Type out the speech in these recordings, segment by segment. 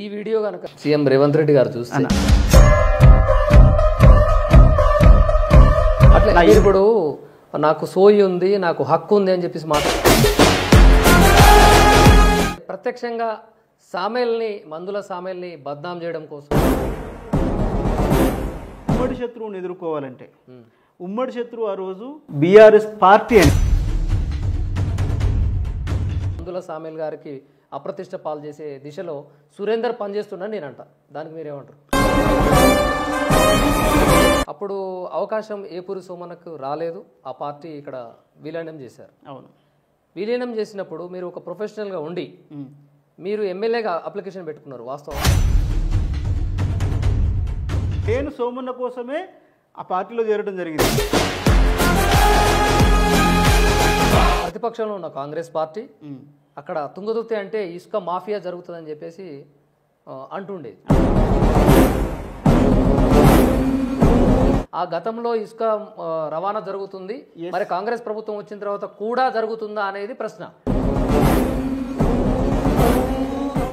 ఈ వీడియో గనుక సీఎం రేవంత్ రెడ్డి గారు చూస్తే అట్లా ఇప్పుడు నాకు సోయి ఉంది, నాకు హక్కు ఉంది అని చెప్పేసి ప్రత్యక్షంగా సామేల్ని మందుల సామేల్ని బద్నాం చేయడం కోసం ఉమ్మడి శత్రువుని ఎదుర్కోవాలంటే ఉమ్మడి శత్రువు ఆ రోజు బీఆర్ఎస్ పార్టీ అని మందుల సామేల్ గారికి అప్రతిష్ట పాలు చేసే దిశలో సురేందర్ పనిచేస్తున్నాను నేనంట. దానికి మీరేమంటారు? అప్పుడు అవకాశం ఏపూరి సోమన్నకు రాలేదు, ఆ పార్టీ ఇక్కడ విలీనం చేశారు. అవును, విలీనం చేసినప్పుడు మీరు ఒక ప్రొఫెషనల్గా ఉండి మీరు ఎమ్మెల్యేగా అప్లికేషన్ పెట్టుకున్నారు. వాస్తవం నేను సోమన్న కోసమే ఆ పార్టీలో చేరడం జరిగింది. ప్రతిపక్షంలో ఉన్న కాంగ్రెస్ పార్టీ అక్కడ తుంగతుర్తి అంటే ఇసుక మాఫియా జరుగుతుందని చెప్పేసి అంటుండేది. ఆ గతంలో ఇసుక రవాణా జరుగుతుంది, మరి కాంగ్రెస్ ప్రభుత్వం వచ్చిన తర్వాత కూడా జరుగుతుందా అనేది ప్రశ్న.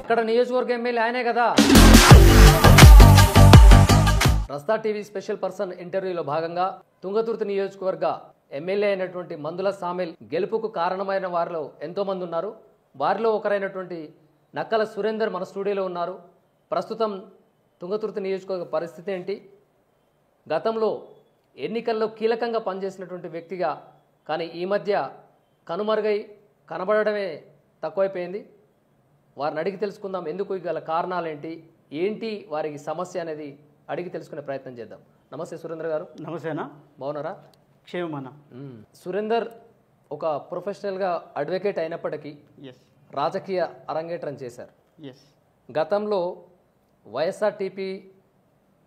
ఇక్కడ నియోజకవర్గ ఎమ్మెల్యే ఆయనే కదా. రస్తా టీవీ స్పెషల్ పర్సన్ ఇంటర్వ్యూలో భాగంగా తుంగతుర్తి నియోజకవర్గ ఎమ్మెల్యే అయినటువంటి మందుల సామేల్ గెలుపుకు కారణమైన వారిలో ఎంతో మంది ఉన్నారు. వారిలో ఒకరైనటువంటి నక్కల సురేందర్ మన స్టూడియోలో ఉన్నారు. ప్రస్తుతం తుంగతుర్తి నియోజకవర్గ పరిస్థితి ఏంటి, గతంలో ఎన్నికల్లో కీలకంగా పనిచేసినటువంటి వ్యక్తిగా కానీ ఈ మధ్య కనుమరుగై కనబడడమే తక్కువైపోయింది. వారిని అడిగి తెలుసుకుందాం, ఎందుకు గల కారణాలేంటి, ఏంటి వారికి సమస్య అనేది అడిగి తెలుసుకునే ప్రయత్నం చేద్దాం. నమస్తే సురేందర్ గారు. నమస్తేనా, బాగున్నారా? క్షేమమన్నా. సురేందర్ ఒక ప్రొఫెషనల్గా అడ్వకేట్ అయినప్పటికీ రాజకీయ అరంగేట్రం చేశారు. గతంలో వైఎస్ఆర్టీపీ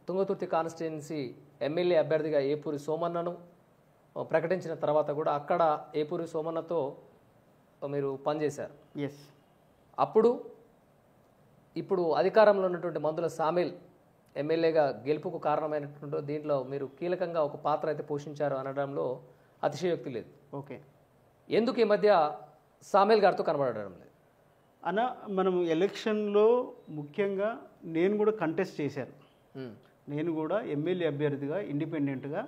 తుంగతుర్తి కాన్స్టిట్యున్సీ ఎమ్మెల్యే అభ్యర్థిగా ఏపూరి సోమన్నను ప్రకటించిన తర్వాత కూడా అక్కడ ఏపూరి సోమన్నతో మీరు పనిచేశారు. ఇప్పుడు అధికారంలో ఉన్నటువంటి మందుల సామేల్ ఎమ్మెల్యేగా గెలుపుకు కారణమైనటువంటి దీంట్లో మీరు కీలకంగా ఒక పాత్ర అయితే పోషించారు అనడంలో అతిశయోక్తి లేదు. ఓకే, ఎందుకు ఈ మధ్య సామేల్ గారితో కనబడడం లేదు అన్న? మనం ఎలక్షన్లో ముఖ్యంగా నేను కూడా కంటెస్ట్ చేశాను. నేను కూడా ఎమ్మెల్యే అభ్యర్థిగా ఇండిపెండెంట్గా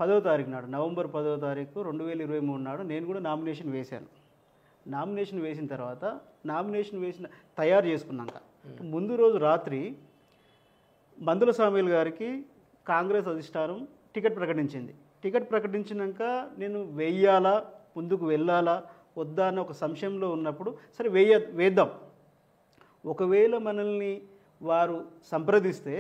10వ తారీఖు నాడు, నవంబర్ 10వ తారీఖు 2023 నాడు నేను కూడా నామినేషన్ వేశాను. నామినేషన్ వేసిన తర్వాత తయారు చేసుకున్నాక ముందు రోజు రాత్రి మందుల సామేల్ గారికి కాంగ్రెస్ అధిష్టానం టికెట్ ప్రకటించింది. టికెట్ ప్రకటించినాక నేను వెయ్యాలా, ముందుకు వెళ్ళాలా వద్దా అన్న ఒక సంశయంలో ఉన్నప్పుడు సరే వేద్దాం, ఒకవేళ మనల్ని వారు సంప్రదిస్తే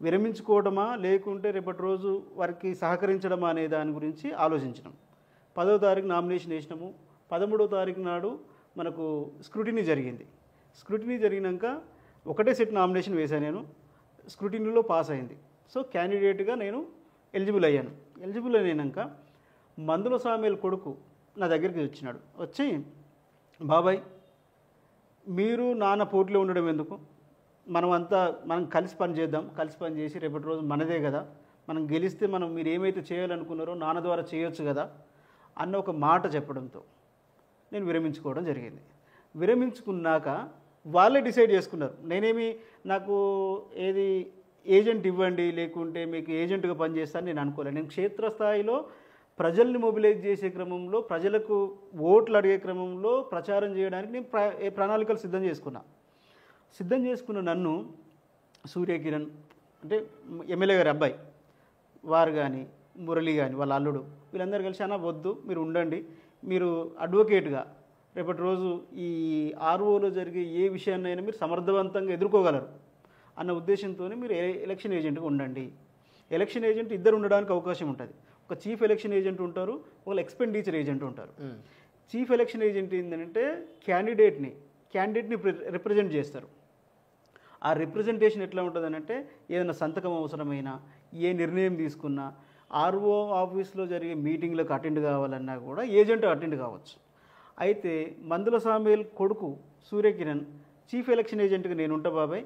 విరమించుకోవడమా లేకుంటే రేపటి రోజు వారికి సహకరించడమా అనే దాని గురించి ఆలోచించినాం. 10వ తారీఖు నామినేషన్ వేసినాము. 13వ తారీఖు నాడు మనకు స్క్రూటినీ జరిగింది. స్క్రూటినీ జరిగినాక ఒకటే సెట్ నామినేషన్ వేశాను. నేను స్క్రూటినీలో పాస్ అయింది. సో క్యాండిడేట్గా నేను ఎలిజిబుల్ అయ్యాను. ఎలిజిబుల్ అయినాక మందుల సామేల్ కొడుకు నా దగ్గరికి వచ్చినాడు. వచ్చి, బాబాయ్ మీరు నాన్న పోటీలో ఉండడం ఎందుకు, మనం కలిసి పని చేద్దాం, కలిసి పని చేసి రేపటి రోజు మనదే కదా, మనం గెలిస్తే మీరు ఏమైతే చేయాలనుకున్నారో నాన్న ద్వారా చేయొచ్చు కదా అన్న ఒక మాట చెప్పడంతో నేను విరమించుకోవడం జరిగింది. విరమించుకున్నాక వాళ్ళే డిసైడ్ చేసుకున్నారు. నాకు ఏజెంట్ ఇవ్వండి లేకుంటే మీకు ఏజెంట్గా పనిచేస్తాను నేను అనుకోలేదు. నేను క్షేత్రస్థాయిలో ప్రజల్ని మొబిలైజ్ చేసే క్రమంలో, ప్రజలకు ఓట్లు అడిగే క్రమంలో ప్రచారం చేయడానికి నేను ప్రణాళికలు సిద్ధం చేసుకున్న నన్ను సూర్యకిరణ్ అంటే ఎమ్మెల్యే గారి అబ్బాయి వారు కానీ, మురళి కానీ వాళ్ళ అల్లుడు, వీళ్ళందరూ కలిసి అన్న వద్దు, మీరు ఉండండి, మీరు అడ్వకేట్గా రేపటి రోజు ఈ ఆర్ఓలో జరిగే ఏ విషయాన్నైనా మీరు సమర్థవంతంగా ఎదుర్కోగలరు అన్న ఉద్దేశంతో మీరు ఎలక్షన్ ఏజెంట్గా ఉండండి. ఎలక్షన్ ఏజెంట్ ఇద్దరు ఉండడానికి అవకాశం ఉంటుంది. ఒక చీఫ్ ఎలక్షన్ ఏజెంట్ ఉంటారు, ఒక ఎక్స్పెండిచర్ ఏజెంట్ ఉంటారు. చీఫ్ ఎలక్షన్ ఏజెంట్ ఏంటంటే క్యాండిడేట్ని రిప్రజెంట్ చేస్తారు. ఆ రిప్రజెంటేషన్ ఎట్లా ఉంటుంది అంటే ఏదైనా సంతకం అవసరమైనా, ఏ నిర్ణయం తీసుకున్నా, ఆర్ఓ ఆఫీస్లో జరిగే మీటింగ్లకు అటెండ్ కావాలన్నా కూడా ఏజెంట్ అటెండ్ కావచ్చు. అయితే మందుల సామేల్ కొడుకు సూర్యకిరణ్ చీఫ్ ఎలక్షన్ ఏజెంట్గా నేను ఉంటా బాబాయ్,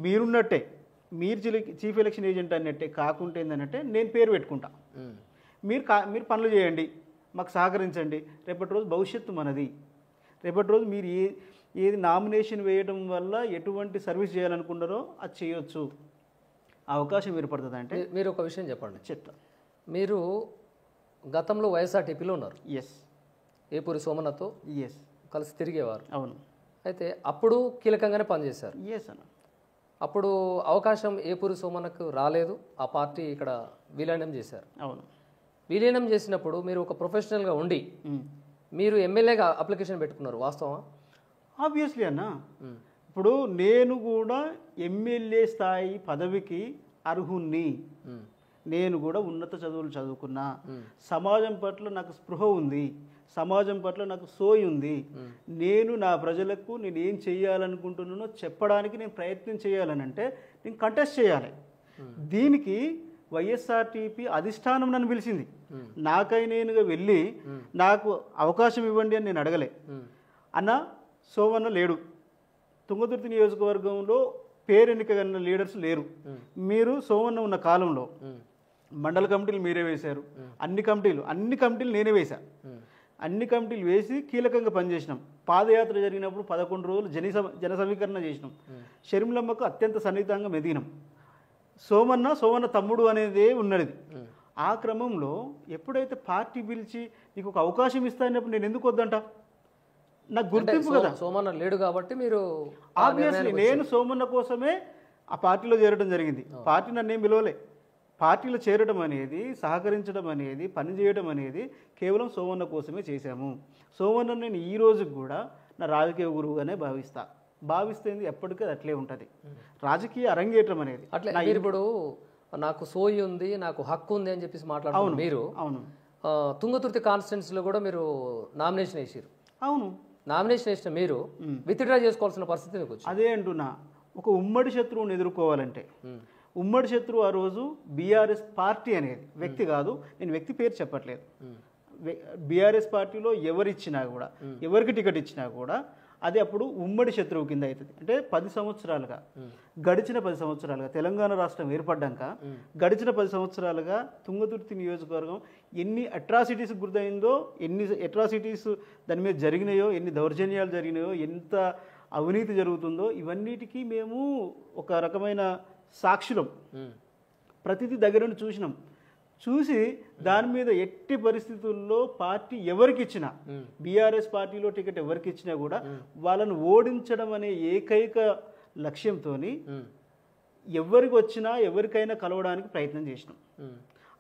మీరున్నట్టే, మీరు చీఫ్ ఎలక్షన్ ఏజెంట్ అన్నట్టే, కాకుంటే ఏంటంటే నేను పేరు పెట్టుకుంటా, మీరు పనులు చేయండి, మాకు సహకరించండి, రేపటి రోజు భవిష్యత్తు మనది, రేపటి రోజు మీరు ఏది నామినేషన్ వేయడం వల్ల ఎటువంటి సర్వీస్ చేయాలనుకున్నారో అది చేయొచ్చు, అవకాశం ఏర్పడుతుంది అంటే మీరు ఒక విషయం చెప్పండి. చెప్తా. మీరు గతంలో వైఎస్ఆర్టీపీలో ఉన్నారు. ఎస్. ఏపూరి సోమన్నతో ఎస్. కలిసి తిరిగేవారు. అవును. అయితే అప్పుడు కీలకంగానే పనిచేశారు. ఎస్ అన్న. అప్పుడు అవకాశం ఏపూరి సోమన్నకు రాలేదు, ఆ పార్టీ ఇక్కడ విలీనం చేశారు. అవును. విలీనం చేసినప్పుడు మీరు ఒక ప్రొఫెషనల్గా ఉండి మీరు ఎమ్మెల్యేగా అప్లికేషన్ పెట్టుకున్నారు, వాస్తవా? ఆబ్వియస్లీ అన్న. ఇప్పుడు నేను కూడా ఎమ్మెల్యే స్థాయి పదవికి అర్హుణ్ణి. నేను కూడా ఉన్నత చదువులు చదువుకున్నా, సమాజం పట్ల నాకు స్పృహ ఉంది, సమాజం పట్ల నాకు సోయి ఉంది. నేను నా ప్రజలకు నేను ఏం చేయాలనుకుంటున్నానో చెప్పడానికి నేను ప్రయత్నం చేయాలని అంటే నేను కంటెస్ట్ చేయాలి. దీనికి వైఎస్ఆర్టీపీ అధిష్టానం నన్ను పిలిచింది. నాకై నేనుగా వెళ్ళి నాకు అవకాశం ఇవ్వండి అని నేను అడగలే. అన్న సోమన్న లేడు, తుంగతుర్తి నియోజకవర్గంలో పేరెన్నికగలిగిన లీడర్స్ లేరు. మీరు సోమన్న ఉన్న కాలంలో మండల కమిటీలు మీరే వేశారు, అన్ని కమిటీలు నేనే వేశా. అన్ని కమిటీలు వేసి కీలకంగా పనిచేసినాం. పాదయాత్ర జరిగినప్పుడు 11 రోజులు జన సమీకరణ చేసినాం. షర్మిలమ్మకు అత్యంత సన్నిహితంగా మెదిగినాం. సోమన్న తమ్ముడు అనేదే ఉన్నది. ఆ క్రమంలో ఎప్పుడైతే పార్టీ పిలిచి నీకు ఒక అవకాశం ఇస్తానప్పుడు నేను ఎందుకు వద్దంట? నాకు గుర్తింపు కదా. సోమన్న లేడు కాబట్టి మీరు ఆబ్వియస్లీ నేను సోమన్న కోసమే ఆ పార్టీలో చేరడం జరిగింది. పార్టీ నన్ను ఏం పిలవలే. పార్టీలో చేరడం అనేది, సహకరించడం అనేది, పనిచేయడం అనేది కేవలం సోమన్న కోసమే చేశాము. సోమన్న నేను ఈ రోజుకి కూడా నా రాజకీయ గురువుగానే భావిస్తే ఎప్పటికీ అట్లే ఉంటుంది. రాజకీయ అరంగేట్రం అనేది అట్లే. మీరు ఇప్పుడు నాకు సోయి ఉంది, నాకు హక్కు ఉంది అని చెప్పేసి మాట్లాడుతున్నారు మీరు. అవును. తుంగతుర్తి కాన్స్టిట్యున్సీలో కూడా మీరు నామినేషన్ వేసారు. అవును. నామినేషన్ వేసిన మీరు విత్డ్రా చేసుకోవాల్సిన పరిస్థితి మీకు వచ్చింది. అదే అంటున్నా, ఒక ఉమ్మడి శత్రువుని ఎదుర్కోవాలంటే ఉమ్మడి శత్రువు ఆ రోజు బీఆర్ఎస్ పార్టీ అనేది వ్యక్తి కాదు, నేను వ్యక్తి పేరు చెప్పట్లేదు. బీఆర్ఎస్ పార్టీలో ఎవరిచ్చినా కూడా, ఎవరికి టికెట్ ఇచ్చినా కూడా అది అప్పుడు ఉమ్మడి శత్రువు కింద అవుతుంది. అంటే గడిచిన 10 సంవత్సరాలుగా తెలంగాణ రాష్ట్రం ఏర్పడ్డాక గడిచిన 10 సంవత్సరాలుగా తుంగతుర్తి నియోజకవర్గం ఎన్ని అట్రాసిటీస్ గురైందో, ఎన్ని అట్రాసిటీస్ దాని మీద జరిగినాయో, ఎన్ని దౌర్జన్యాలు జరిగినాయో, ఎంత అవినీతి జరుగుతుందో ఇవన్నిటికీ మేము ఒక రకమైన సాక్షులం. ప్రతిదీ దగ్గర నుండి చూసి దాని మీద ఎట్టి పరిస్థితుల్లో పార్టీ ఎవరికి ఇచ్చినా, బీఆర్ఎస్ పార్టీలో టికెట్ ఎవరికి ఇచ్చినా కూడా వాళ్ళను ఓడించడం అనే ఏకైక లక్ష్యంతో ఎవరికి వచ్చినా ఎవరికైనా కలవడానికి ప్రయత్నం చేసినాం.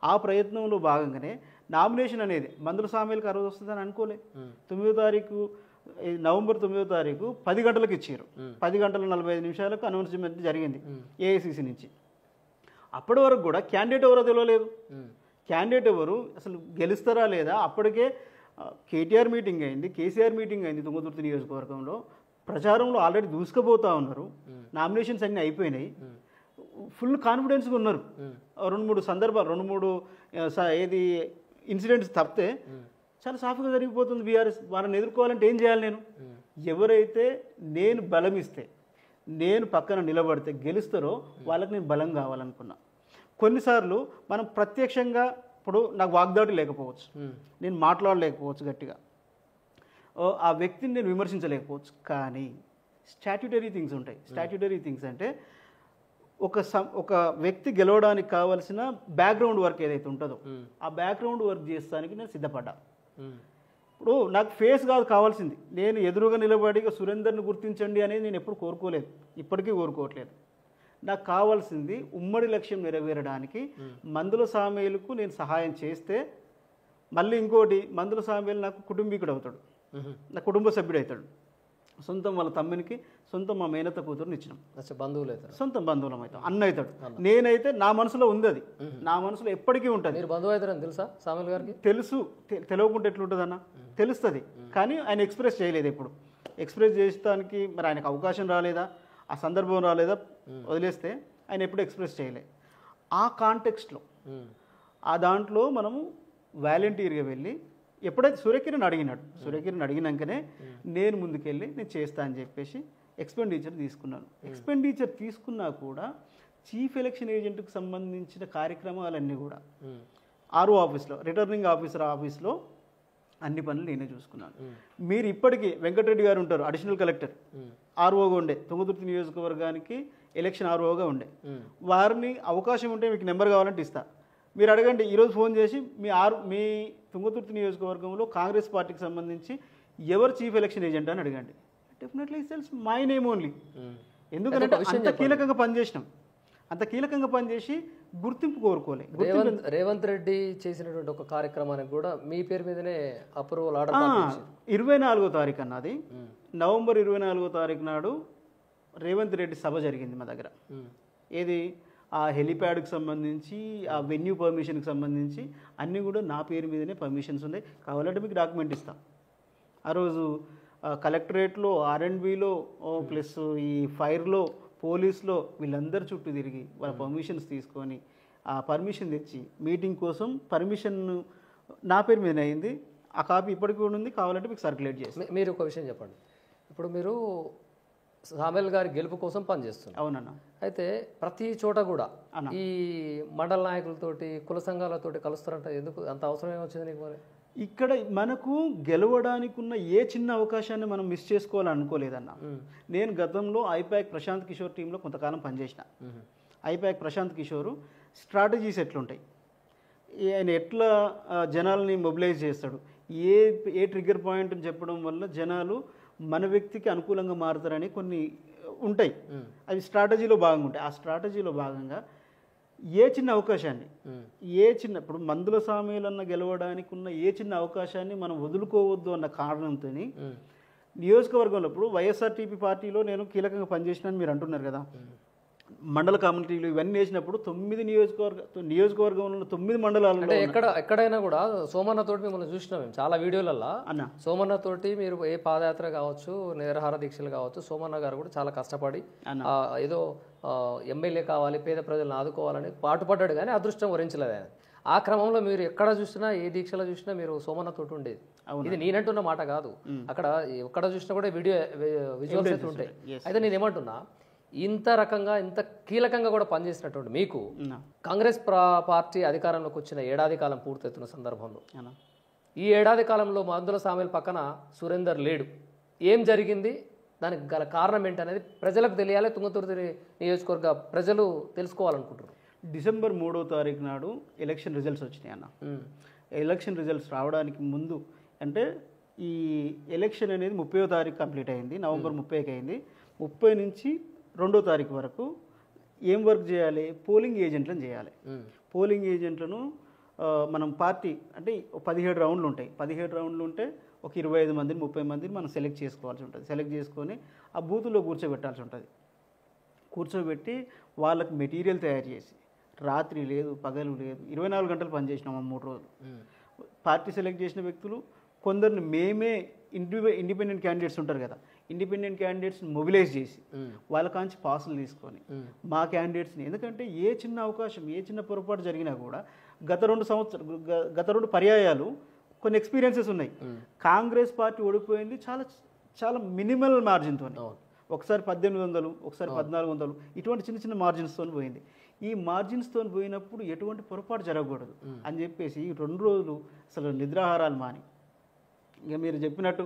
ఆ ప్రయత్నంలో భాగంగానే నామినేషన్ అనేది మందుల సామేలకు ఆ రోజు వస్తుందని అనుకోలే. నవంబర్ 9వ తారీఖు 10 గంటలకు ఇచ్చారు. 10 గంటల 45 నిమిషాలకు అనౌన్స్మెంట్ జరిగింది ఏఐసిసి నుంచి. అప్పటి వరకు కూడా క్యాండిడేట్ ఎవరో తెలియలేదు. క్యాండిడేట్ ఎవరు, అసలు గెలుస్తారా లేదా, అప్పటికే కేటీఆర్ మీటింగ్ అయింది, కేసీఆర్ మీటింగ్ అయింది. తుంగతుర్తి నియోజకవర్గంలో ప్రచారంలో ఆల్రెడీ దూసుకుపోతూ ఉన్నారు. నామినేషన్స్ అన్నీ అయిపోయినాయి. ఫుల్ కాన్ఫిడెన్స్గా ఉన్నారు. 2-3 సందర్భాలు, 2-3 ఏది ఇన్సిడెంట్స్ తప్పితే చాలా సాఫ్ట్గా జరిగిపోతుంది బీఆర్ఎస్. వాళ్ళని ఎదుర్కోవాలంటే ఏం చేయాలి? ఎవరైతే నేను బలమిస్తే, నేను పక్కన నిలబడితే గెలుస్తారో వాళ్ళకి నేను బలం కావాలనుకున్నా. కొన్నిసార్లు మనం ప్రత్యక్షంగా, ఇప్పుడు నాకు వాగ్దాటి లేకపోవచ్చు, నేను మాట్లాడలేకపోవచ్చు గట్టిగా, ఆ వ్యక్తిని నేను విమర్శించలేకపోవచ్చు, కానీ స్టాట్యుటరీ థింగ్స్ ఉంటాయి. స్టాట్యుటరీ థింగ్స్ అంటే ఒక వ్యక్తి గెలవడానికి కావాల్సిన బ్యాక్గ్రౌండ్ వర్క్ ఏదైతే ఉంటుందో ఆ బ్యాక్గ్రౌండ్ వర్క్ చేస్తానికి నేను సిద్ధపడ్డా. ఇప్పుడు నాకు ఫేస్ కాదు కావాల్సింది, నేను ఎదురుగా నిలబడి సురేందర్ని గుర్తించండి అనేది నేను ఎప్పుడు కోరుకోలేదు, ఇప్పటికీ కోరుకోవట్లేదు. నాకు కావాల్సింది ఉమ్మడి లక్ష్యం నెరవేరడానికి మందుల సామేలకు నేను సహాయం చేస్తే, మళ్ళీ ఇంకోటి, మందుల సామేలు నాకు కుటుంబీకుడు అవుతాడు, నా కుటుంబ సభ్యుడు అవుతాడు. సొంతం వాళ్ళ తమ్మునికి, సొంతం మా మేనత్త కూతురుని ఇచ్చినాం, బంధువులు అవుతారు, సొంతం బంధువులం అవుతాం, అన్న అవుతాడు. నేనైతే నా మనసులో ఉంది, అది నా మనసులో ఎప్పటికీ ఉంటుంది. మీరు బంధువు అవుతారని తెలుసా సామేల్ గారికి? తెలుసు, తెలియకుండా ఎట్లుంటుంది అన్న, తెలుస్తుంది. కానీ ఆయన ఎక్స్ప్రెస్ చేయలేదు. ఎప్పుడు ఎక్స్ప్రెస్ చేయడానికి మరి ఆయనకు అవకాశం రాలేదా, ఆ సందర్భం రాలేదా, వదిలేస్తే ఆయన ఎప్పుడు ఎక్స్ప్రెస్ చేయలే. ఆ కాంటెక్స్ట్లో, ఆ దాంట్లో మనము వాలంటీర్గా వెళ్ళి, ఎప్పుడైతే సూర్యకిరణ్ అడిగినాకనే నేను ముందుకెళ్ళి నేను చేస్తా అని చెప్పేసి ఎక్స్పెండిచర్ తీసుకున్నాను. ఎక్స్పెండిచర్ తీసుకున్నా కూడా చీఫ్ ఎలక్షన్ ఏజెంట్కి సంబంధించిన కార్యక్రమాలన్నీ కూడా ఆర్ఓ ఆఫీస్లో, రిటర్నింగ్ ఆఫీసర్ ఆఫీస్లో అన్ని పనులు నేనే చూసుకున్నాను. మీరు ఇప్పటికీ వెంకటరెడ్డి గారు ఉంటారు, అడిషనల్ కలెక్టర్, ఆర్ఓగా ఉండే, తుంగతుర్తి నియోజకవర్గానికి ఎలక్షన్ ఆర్ఓగా ఉండే. వారిని అవకాశం ఉంటే మీకు నెంబర్ కావాలంటే ఇస్తా, మీరు అడగండి. ఈరోజు ఫోన్ చేసి మీ తుంగతుర్తి నియోజకవర్గంలో కాంగ్రెస్ పార్టీకి సంబంధించి ఎవరు చీఫ్ ఎలక్షన్ ఏజెంట్ అని అడగండి. Definitely cells my name only. ఎందుకంటే అంత కీలకంగా పనిచేసినాం, అంత కీలకంగా పనిచేసి గుర్తింపు కోరుకోలే. రేవంత్ రెడ్డి చేసినటువంటి ఒక కార్యక్రమానికి కూడా మీ పేరు మీదనే అప్రూవల్ ఆర్డర్ 24వ తారీఖు అన్నది, నవంబర్ 24వ తారీఖు నాడు రేవంత్ రెడ్డి సభ జరిగింది మా దగ్గర. ఏది ఆ హెలిప్యాడ్కి సంబంధించి, ఆ వెన్యూ పర్మిషన్కి సంబంధించి అన్నీ కూడా నా పేరు మీదనే పర్మిషన్స్ ఉన్నాయి. కావాలంటే మీకు డాక్యుమెంట్ ఇస్తాం. ఆ రోజు కలెక్టరేట్లో, ఆర్ఎండ్బిలో, ప్లస్ ఈ ఫైర్లో, పోలీస్లో వీళ్ళందరి చుట్టూ తిరిగి వాళ్ళ పర్మిషన్స్ తీసుకొని ఆ పర్మిషన్ తెచ్చి మీటింగ్ కోసం పర్మిషన్ నా పేరు మీద అయింది. ఆ కాపీ ఇప్పటికి కూడా ఉంది, కావాలంటే మీకు సర్క్యులేట్ చేస్తాం. మీరు ఒక విషయం చెప్పండి. ఇప్పుడు మీరు సామెల్ గారి గెలుపు కోసం పనిచేస్తున్నారు. అవునన్నా. అయితే ప్రతి చోట కూడా ఈ మండల నాయకులతోటి, కుల సంఘాలతోటి కలుస్తారంట. ఎందుకు అంత అవసరం ఏమొచ్చింది నీకు? మరి ఇక్కడ మనకు గెలవడానికి ఉన్న ఏ చిన్న అవకాశాన్ని మనం మిస్ చేసుకోవాలనుకోలేదన్న. నేను గతంలో ఐపాక్ ప్రశాంత్ కిషోర్ టీంలో కొంతకాలం పనిచేసిన. ఐపాక్ ప్రశాంత్ కిషోర్ స్ట్రాటజీస్ ఎట్లుంటాయి, ఆయన ఎట్లా జనాల్ని మొబిలైజ్ చేస్తాడు, ఏ ట్రిగ్గర్ పాయింట్ చెప్పడం వల్ల జనాలు మన వ్యక్తికి అనుకూలంగా మారుతారని కొన్ని ఉంటాయి. అవి స్ట్రాటజీలో భాగంగా ఉంటాయి. ఆ స్ట్రాటజీలో భాగంగా ఏ చిన్న అవకాశాన్ని, ఇప్పుడు మందుల సామీలన్న గెలవడానికి ఉన్న ఏ చిన్న అవకాశాన్ని మనం వదులుకోవద్దు అన్న కారణంతో నియోజకవర్గంలో, ఇప్పుడు వైఎస్ఆర్టీపీ పార్టీలో నేను కీలకంగా పనిచేసినాను మీరు అంటున్నారు కదా, మండల కమ్యూనిటీలు ఇవన్నీ వేసినప్పుడు 9 నియోజకవర్గంలో 9 మండలాలలో ఎక్కడైనా కూడా సోమన్న తోటి మిమ్మల్ని చూసినాం మేము చాలా వీడియోలలో. సోమన్న తోటి మీరు ఏ పాదయాత్ర కావచ్చు, నిరాహార దీక్షలు కావచ్చు, సోమన్న గారు కూడా చాలా కష్టపడి ఏదో ఎమ్మెల్యే కావాలి, పేద ప్రజలను ఆదుకోవాలని పాటుపడ్డాడు, కానీ అదృష్టం వరించలేదు ఆయన. ఆ క్రమంలో మీరు ఎక్కడ చూసినా, ఏ దీక్షలో చూసినా మీరు సోమన్న తోటి ఉండేది. ఇది నేనంటున్న మాట కాదు, అక్కడ ఎక్కడ చూసినా కూడా వీడియో విజువల్స్ అయితే ఉంటాయి. అయితే నేనేమంటున్నా, ఇంత రకంగా ఇంత కీలకంగా కూడా పనిచేసినటువంటి మీకు కాంగ్రెస్ పార్టీ అధికారంలోకి వచ్చిన ఏడాది కాలం పూర్తవుతున్న సందర్భంలో, ఈ ఏడాది కాలంలో మందుల సామెల్ పక్కన సురేందర్ లేడు. ఏం జరిగింది, దానికి గల కారణం ఏంటనేది ప్రజలకు తెలియాలి. తుంగతుర్తి నియోజకవర్గ ప్రజలు తెలుసుకోవాలనుకుంటున్నారు. డిసెంబర్ 3వ తారీఖు నాడు ఎలక్షన్ రిజల్ట్స్ వచ్చినాయి అన్న. ఎలక్షన్ రిజల్ట్స్ రావడానికి ముందు, అంటే ఈ ఎలక్షన్ అనేది 30వ తారీఖు కంప్లీట్ అయింది, నవంబర్ 30కి అయింది. 30 నుంచి 2వ తారీఖు వరకు ఏం వర్క్ చేయాలి, పోలింగ్ ఏజెంట్లను చేయాలి. పోలింగ్ ఏజెంట్లను మనం పార్టీ అంటే 17 రౌండ్లు ఉంటాయి. 17 రౌండ్లు ఉంటే ఒక 25 మందిని 30 మందిని మనం సెలెక్ట్ చేసుకోవాల్సి ఉంటుంది. సెలెక్ట్ చేసుకొని ఆ బూతుల్లో కూర్చోబెట్టాల్సి ఉంటుంది. కూర్చోబెట్టి వాళ్ళకి మెటీరియల్ తయారు చేసి, రాత్రి లేదు పగలు లేదు 24 గంటలు పనిచేసినాం 3 రోజులు. పార్టీ సెలెక్ట్ చేసిన వ్యక్తులు కొందరిని మేమే ఇండిపెండెంట్ క్యాండిడేట్స్ ఉంటారు కదా, ఇండిపెండెంట్ క్యాండిడేట్స్ని మొబిలైజ్ చేసి వాళ్ళ కాంచి పాసులు తీసుకొని మా క్యాండిడేట్స్ని, ఎందుకంటే ఏ చిన్న అవకాశం, ఏ చిన్న పొరపాటు జరిగినా కూడా గత 2 పర్యాయాలు కొన్ని ఎక్స్పీరియన్సెస్ ఉన్నాయి. కాంగ్రెస్ పార్టీ ఓడిపోయింది చాలా చాలా మినిమల్ మార్జిన్తో. ఒకసారి 1800, ఒకసారి 1400, ఇటువంటి చిన్న చిన్న మార్జిన్స్తో పోయింది. ఈ మార్జిన్స్తో పోయినప్పుడు ఎటువంటి పొరపాటు జరగకూడదు అని చెప్పేసి 2 రోజులు అసలు నిద్రాహారాలు మాని, ఇక మీరు చెప్పినట్టు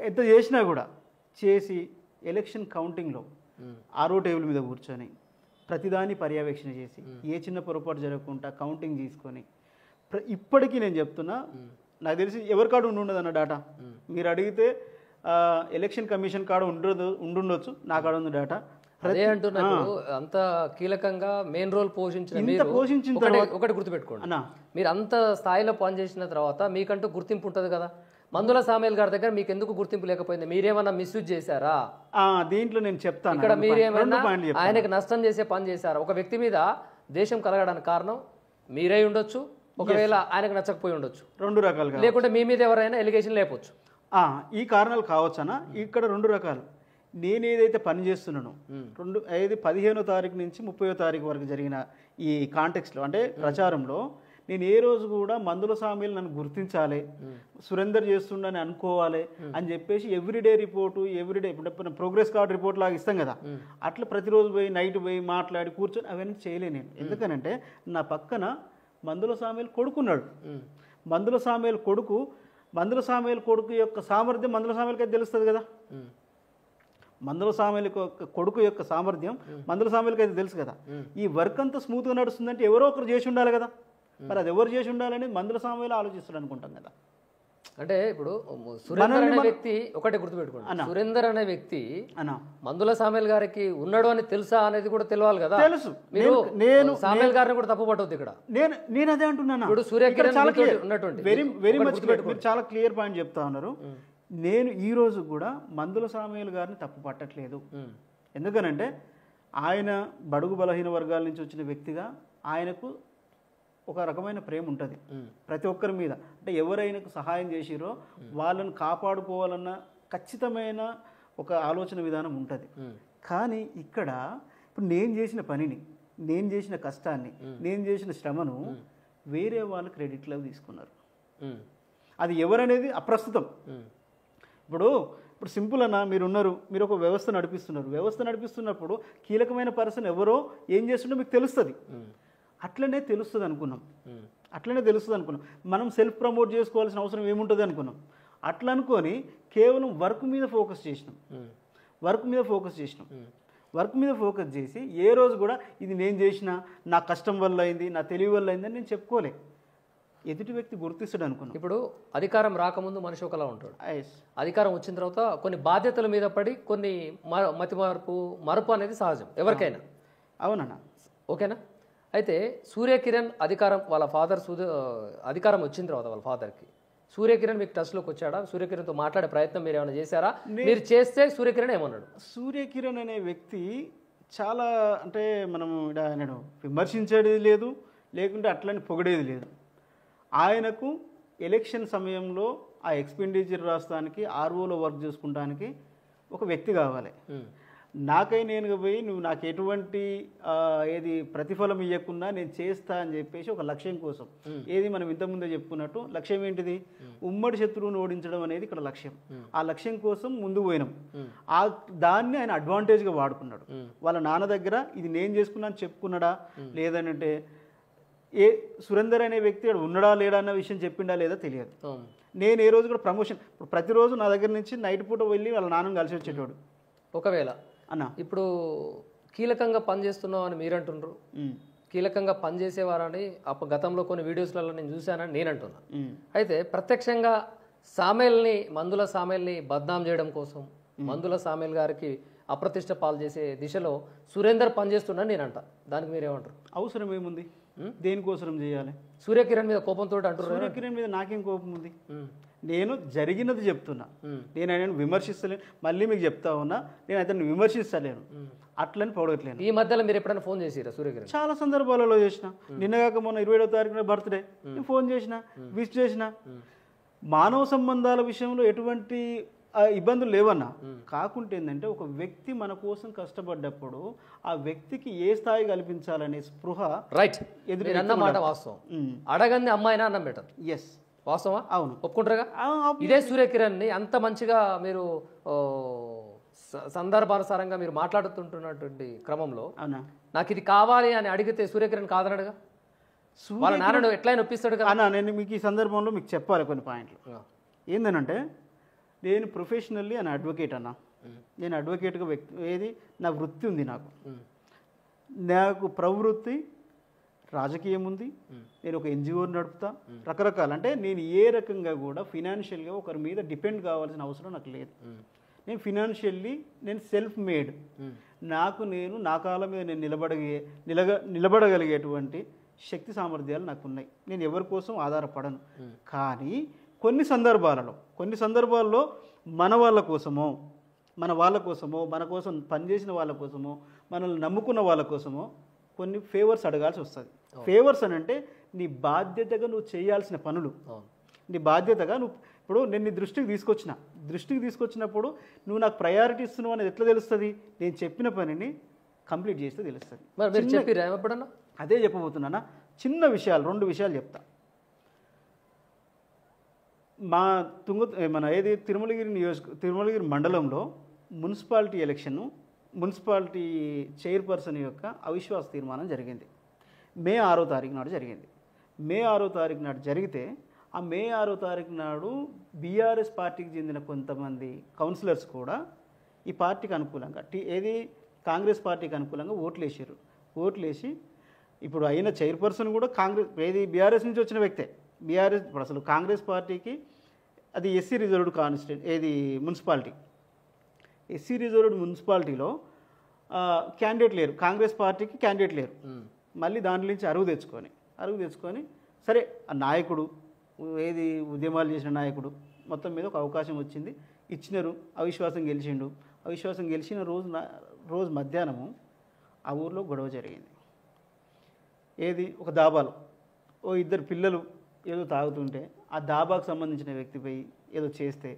ఎంత చేసినా కూడా చేసి ఎలక్షన్ కౌంటింగ్లో ఆరో టేబుల్ మీద కూర్చొని ప్రతిదాన్ని పర్యవేక్షణ చేసి ఏ చిన్న పొరపాటు జరగకుండా కౌంటింగ్ తీసుకొని, ఇప్పటికీ నేను చెప్తున్నా, నాకు తెలిసి ఎవరి కాడ ఉండదు అన్న డేటా. మీరు అడిగితే ఎలక్షన్ కమిషన్ కాడ ఉండుండొచ్చు, నా కాడ ఉంది డేటా. అదే అంటున్నాను, అంత కీలకంగా మెయిన్ రోల్ పోషించిన ఒకటి గుర్తుపెట్టుకోండి, మీరు అంత స్థాయిలో పనిచేసిన తర్వాత మీకంటూ గుర్తింపు ఉంటుంది కదా. మందుల సామేల్ గారి దగ్గర మీకు ఎందుకు గుర్తింపు లేకపోయింది? మీరేమన్నా మిస్యూజ్ చేశారా? దీంట్లో నేను చెప్తాను. ఇక్కడ మీరేమన్నా ఆయనకు నష్టం చేసే పని చేశారా? ఒక వ్యక్తి మీద దేశం కలగడానికి కారణం మీరే ఉండొచ్చు, ఒకవేళ ఆయనకు నచ్చకపోయి ఉండొచ్చు, 2 రకాలుగా, లేకుంటే మీ మీద ఎవరైనా ఎలిగేషన్ లేపొచ్చు. ఈ కారణాలు కావచ్చనా? ఇక్కడ 2 రకాలు. నేను ఏదైతే పని చేస్తున్నానో 15వ తారీఖు నుంచి 30వ తారీఖు వరకు జరిగిన ఈ కాంటెక్స్లో, అంటే ప్రచారంలో, నేను ఏ రోజు కూడా మందుల సామీలు నన్ను గుర్తించాలి, సురేందర్ చేస్తుండని అనుకోవాలి అని చెప్పేసి ఎవ్రీడే రిపోర్టు, ఎవ్రీడే ఇప్పుడు ప్రోగ్రెస్ కార్డ్ రిపోర్ట్ లాగా ఇస్తాం కదా, అట్లా ప్రతిరోజు పోయి నైట్ పోయి మాట్లాడి కూర్చొని అవన్నీ చేయలేను నేను. ఎందుకనంటే నా పక్కన మందుల సామీలు కొడుకున్నాడు. మందుల సామీలు కొడుకు మందుల సామేల్ కొడుకు యొక్క సామర్థ్యం మందుల సామేలకి అయితే తెలుస్తుంది కదా. మందుల సామేల్ కొడుకు యొక్క సామర్థ్యం మందుల సామేలకి అయితే తెలుసు కదా. ఈ వర్క్ అంతా స్మూత్గా నడుస్తుందంటే ఎవరో ఒకరు చేసి ఉండాలి కదా. మరి అది ఎవరు చేసి ఉండాలని మందుల సామేలు ఆలోచిస్తాడు అనుకుంటాం కదా. అంటే ఇప్పుడు సురేందర్ అనే వ్యక్తి ఒకటే గుర్తుపెట్టుకోండి, సురేందర్ అనే వ్యక్తి మందుల సామేల్ గారికి ఉన్నాడు అని తెలుసా అనేది కూడా తెలియాలి కదా. తెలుసు. నేను సామేల్ గారిని కూడా తప్పు పట్టవద్దు ఇక్కడ. నేను అదే అంటున్నాను. ఇప్పుడు సూర్యకిరణ్ ఉన్నటువంటి వెరీ మచ్ మీరు చాలా క్లియర్ పాయింట్ చెప్తా ఉన్నారు. నేను ఈ రోజు కూడా మందుల సామేల్ గారిని తప్పు పట్టట్లేదు. ఎందుకనంటే ఆయన బడుగు బలహీన వర్గాల నుంచి వచ్చిన వ్యక్తిగా ఆయనకు ఒక రకమైన ప్రేమ ఉంటుంది ప్రతి ఒక్కరి మీద. అంటే ఎవరైనా సహాయం చేసిరో వాళ్ళని కాపాడుకోవాలన్న ఖచ్చితమైన ఒక ఆలోచన విధానం ఉంటుంది. కానీ ఇక్కడ ఇప్పుడు నేను చేసిన పనిని, నేను చేసిన కష్టాన్ని, నేను చేసిన శ్రమను వేరే వాళ్ళు క్రెడిట్లో తీసుకున్నారు. అది ఎవరనేది అప్రస్తుతం. ఇప్పుడు సింపుల్ అన్న, మీరు ఉన్నారు, మీరు ఒక వ్యవస్థ నడిపిస్తున్నారు. వ్యవస్థ నడిపిస్తున్నప్పుడు కీలకమైన పర్సన్ ఎవరో ఏం చేస్తుండో మీకు తెలుస్తుంది. అట్లనే తెలుస్తుంది అనుకున్నాం. మనం సెల్ఫ్ ప్రమోట్ చేసుకోవాల్సిన అవసరం ఏముంటుంది అనుకున్నాం. అట్లా అనుకొని కేవలం వర్క్ మీద ఫోకస్ చేసినాం. వర్క్ మీద ఫోకస్ చేసి ఏ రోజు కూడా ఇది నేను చేసిన, నా కష్టం వల్ల అయింది, నా తెలివి వల్ల అయింది అని నేను చెప్పుకోలే. ఎదుటి వ్యక్తి గుర్తిస్తాడు అనుకున్నాం. ఇప్పుడు అధికారం రాకముందు మనిషి ఒకలా ఉంటాడు, అధికారం వచ్చిన తర్వాత కొన్ని బాధ్యతల మీద పడి కొన్ని మరుపు అనేది సహజం ఎవరికైనా. అవునన్నా, ఓకేనా? అయితే సూర్యకిరణ్ వాళ్ళ ఫాదర్ అధికారం వచ్చిన తర్వాత వాళ్ళ ఫాదర్కి సూర్యకిరణ్ మీకు టచ్లోకి వచ్చాడా? సూర్యకిరణ్తో మాట్లాడే ప్రయత్నం మీరు ఏమైనా చేశారా? మీరు చేస్తే సూర్యకిరణ్ ఏమన్నాడు? సూర్యకిరణ్ అనే వ్యక్తి చాలా, అంటే మనము ఆయనను విమర్శించేది లేదు, లేకుంటే అట్లని పొగిడేది లేదు. ఆయనకు ఎలక్షన్ సమయంలో ఆ ఎక్స్పెండిచర్ రాస్తానికి, ఆర్ఓలో వర్క్ చేసుకుంటానికి ఒక వ్యక్తి కావాలి. నాకై నేను పోయి నువ్వు నాకు ఎటువంటి ఏది ప్రతిఫలం ఇవ్వకుండా నేను చేస్తా అని చెప్పేసి ఒక లక్ష్యం కోసం, ఏది మనం ఇంతకుముందే చెప్పుకున్నట్టు లక్ష్యం ఏంటిది, ఉమ్మడి శత్రువును ఓడించడం అనేది ఇక్కడ లక్ష్యం. ఆ లక్ష్యం కోసం ముందు పోయినాం. దాన్ని ఆయన అడ్వాంటేజ్గా వాడుకున్నాడు. వాళ్ళ నాన్న దగ్గర ఇది నేను చేసుకున్నాను చెప్పుకున్నాడా, లేదంటే సురేందర్ అనే వ్యక్తి ఉన్నాడా లేడా అన్న విషయం చెప్పిండా లేదా తెలియదు. నేను ఏ రోజు కూడా ప్రమోషన్, ఇప్పుడు ప్రతిరోజు నా దగ్గర నుంచి నైట్ పూట వెళ్ళి వాళ్ళ నాన్నని కలిసి వచ్చేటోడు. ఒకవేళ అన్న ఇప్పుడు కీలకంగా పనిచేస్తున్నావు అని మీరు అంటున్నారు, కీలకంగా పనిచేసేవారని గతంలో కొన్ని వీడియోస్లలో నేను చూశానని నేను అంటున్నా. అయితే ప్రత్యక్షంగా మందుల సామేల్ని బద్నాం చేయడం కోసం, మందుల సామేల్ గారికి అప్రతిష్ట పాలు చేసే దిశలో సురేందర్ పనిచేస్తున్నా నేను అంట. దానికి మీరేమంటారు? అవసరం ఏముంది, దేనికోసం చేయాలి? సూర్యకిరణ్ మీద కోపంతో అంటారు. సూర్యకిరణ్ మీద నాకేం కోపం ఉంది? నేను జరిగినది చెప్తున్నా. నేను ఆయనను విమర్శిస్తలేను. మళ్ళీ మీకు చెప్తా ఉన్నా, నేను అతన్ని విమర్శిస్తలేను, అట్లని పొడగట్లేను. ఈ మధ్యలో మీరు ఎప్పుడైనా ఫోన్ చేసిరా సూర్యకిరణ్? చాలా సందర్భాలలో చేసిన. నిన్నగాక మొన్న 27వ తారీఖున బర్త్డే, నేను ఫోన్ చేసిన, విష్ చేసిన. మానవ సంబంధాల విషయంలో ఎటువంటి ఇబ్బందులు లేవన్నా. కాకుంటే ఏంటంటే ఒక వ్యక్తి మన కోసం కష్టపడ్డప్పుడు ఆ వ్యక్తికి ఏ స్థాయి కల్పించాలనే స్పృహ రైట్ ఎదురు మాట వాస్తవం. అడగంది అమ్మాయినా అన్నం బెటర్. ఎస్, వాస్తవా? అవును, ఒప్పుకుంటారుగా. ఇదే సూర్యకిరణ్ని అంత మంచిగా మీరు సందర్భానుసారంగా మీరు మాట్లాడుతుంటున్నటువంటి క్రమంలో నాకు ఇది కావాలి అని అడిగితే సూర్యకిరణ్ కాదనడుగా, వాళ్ళ నాన్నను ఎట్లయినా ఒప్పిస్తాడు కదా. అన్న నేను మీకు ఈ సందర్భంలో మీకు చెప్పాలి కొన్ని పాయింట్లు. ఏందనంటే నేను ప్రొఫెషనల్లీ అని అడ్వకేట్ అన్న. నేను అడ్వకేట్గా ఏది నా వృత్తి ఉంది. నాకు ప్రవృత్తి రాజకీయం ఉంది. నేను ఒక ఎన్జిఓ నడుపుతా, రకరకాల, అంటే నేను ఏ రకంగా కూడా ఫినాన్షియల్గా ఒకరి మీద డిపెండ్ కావాల్సిన అవసరం నాకు లేదు. నేను ఫినాన్షియల్లీ నేను సెల్ఫ్ మేడ్. నేను నా కాళ్ళ మీద నేను నిలబడగలిగేటువంటి శక్తి సామర్థ్యాలు నాకు ఉన్నాయి. నేను ఎవరి కోసం ఆధారపడను. కానీ కొన్ని సందర్భాలలో మన వాళ్ళ కోసమో, మన కోసం పనిచేసిన వాళ్ళ కోసమో, మనల్ని నమ్ముకున్న వాళ్ళ కోసమో కొన్ని ఫేవర్స్ అడగాల్సి వస్తుంది. ఫేవర్స్ అని అంటే నీ బాధ్యతగా నువ్వు చేయాల్సిన పనులు, నీ బాధ్యతగా నువ్వు. ఇప్పుడు నేను నీ దృష్టికి తీసుకొచ్చినప్పుడు నువ్వు నాకు ప్రయారిటీ ఇస్తున్నావు అనేది ఎట్లా తెలుస్తుంది? నేను చెప్పిన పనిని కంప్లీట్ చేస్తే తెలుస్తుంది. అదే చెప్పబోతున్నానా. చిన్న విషయాలు, 2 విషయాలు చెప్తా. మన తిరుమలగిరి మండలంలో మున్సిపాలిటీ చైర్పర్సన్ యొక్క అవిశ్వాస తీర్మానం జరిగింది. మే 6వ తారీఖు నాడు జరిగింది. మే 6వ తారీఖు నాడు జరిగితే ఆ మే 6వ తారీఖు నాడు బీఆర్ఎస్ పార్టీకి చెందిన కొంతమంది కౌన్సిలర్స్ కూడా ఈ పార్టీకి అనుకూలంగా ఏది కాంగ్రెస్ పార్టీకి అనుకూలంగా ఓట్లేసారు. ఓట్లేసి ఇప్పుడు అయిన చైర్పర్సన్ కూడా కాంగ్రెస్ ఏది బీఆర్ఎస్ నుంచి వచ్చిన వ్యక్తే. బీఆర్ఎస్ ఇప్పుడు అసలు కాంగ్రెస్ పార్టీకి అది ఎస్సీ రిజర్వ్డ్ కాన్స్టిట్యూట్ ఏది మున్సిపాలిటీ. ఎస్సీ రిజర్వ్డ్ మున్సిపాలిటీలో క్యాండిడేట్ లేరు, కాంగ్రెస్ పార్టీకి క్యాండిడేట్ లేరు. మళ్ళీ దాంట్లో నుంచి అరువు తెచ్చుకొని సరే ఆ నాయకుడు ఏది ఉద్యమాలు చేసిన నాయకుడు మొత్తం మీద ఒక అవకాశం వచ్చింది, ఇచ్చినారు, అవిశ్వాసం గెలిచిండు. అవిశ్వాసం గెలిచిన రోజు మధ్యాహ్నము ఆ ఊర్లో గొడవ జరిగింది. ఏది ఒక దాబాలో ఇద్దరు పిల్లలు ఏదో తాగుతుంటే ఆ దాబాకు సంబంధించిన వ్యక్తిపై ఏదో చేస్తే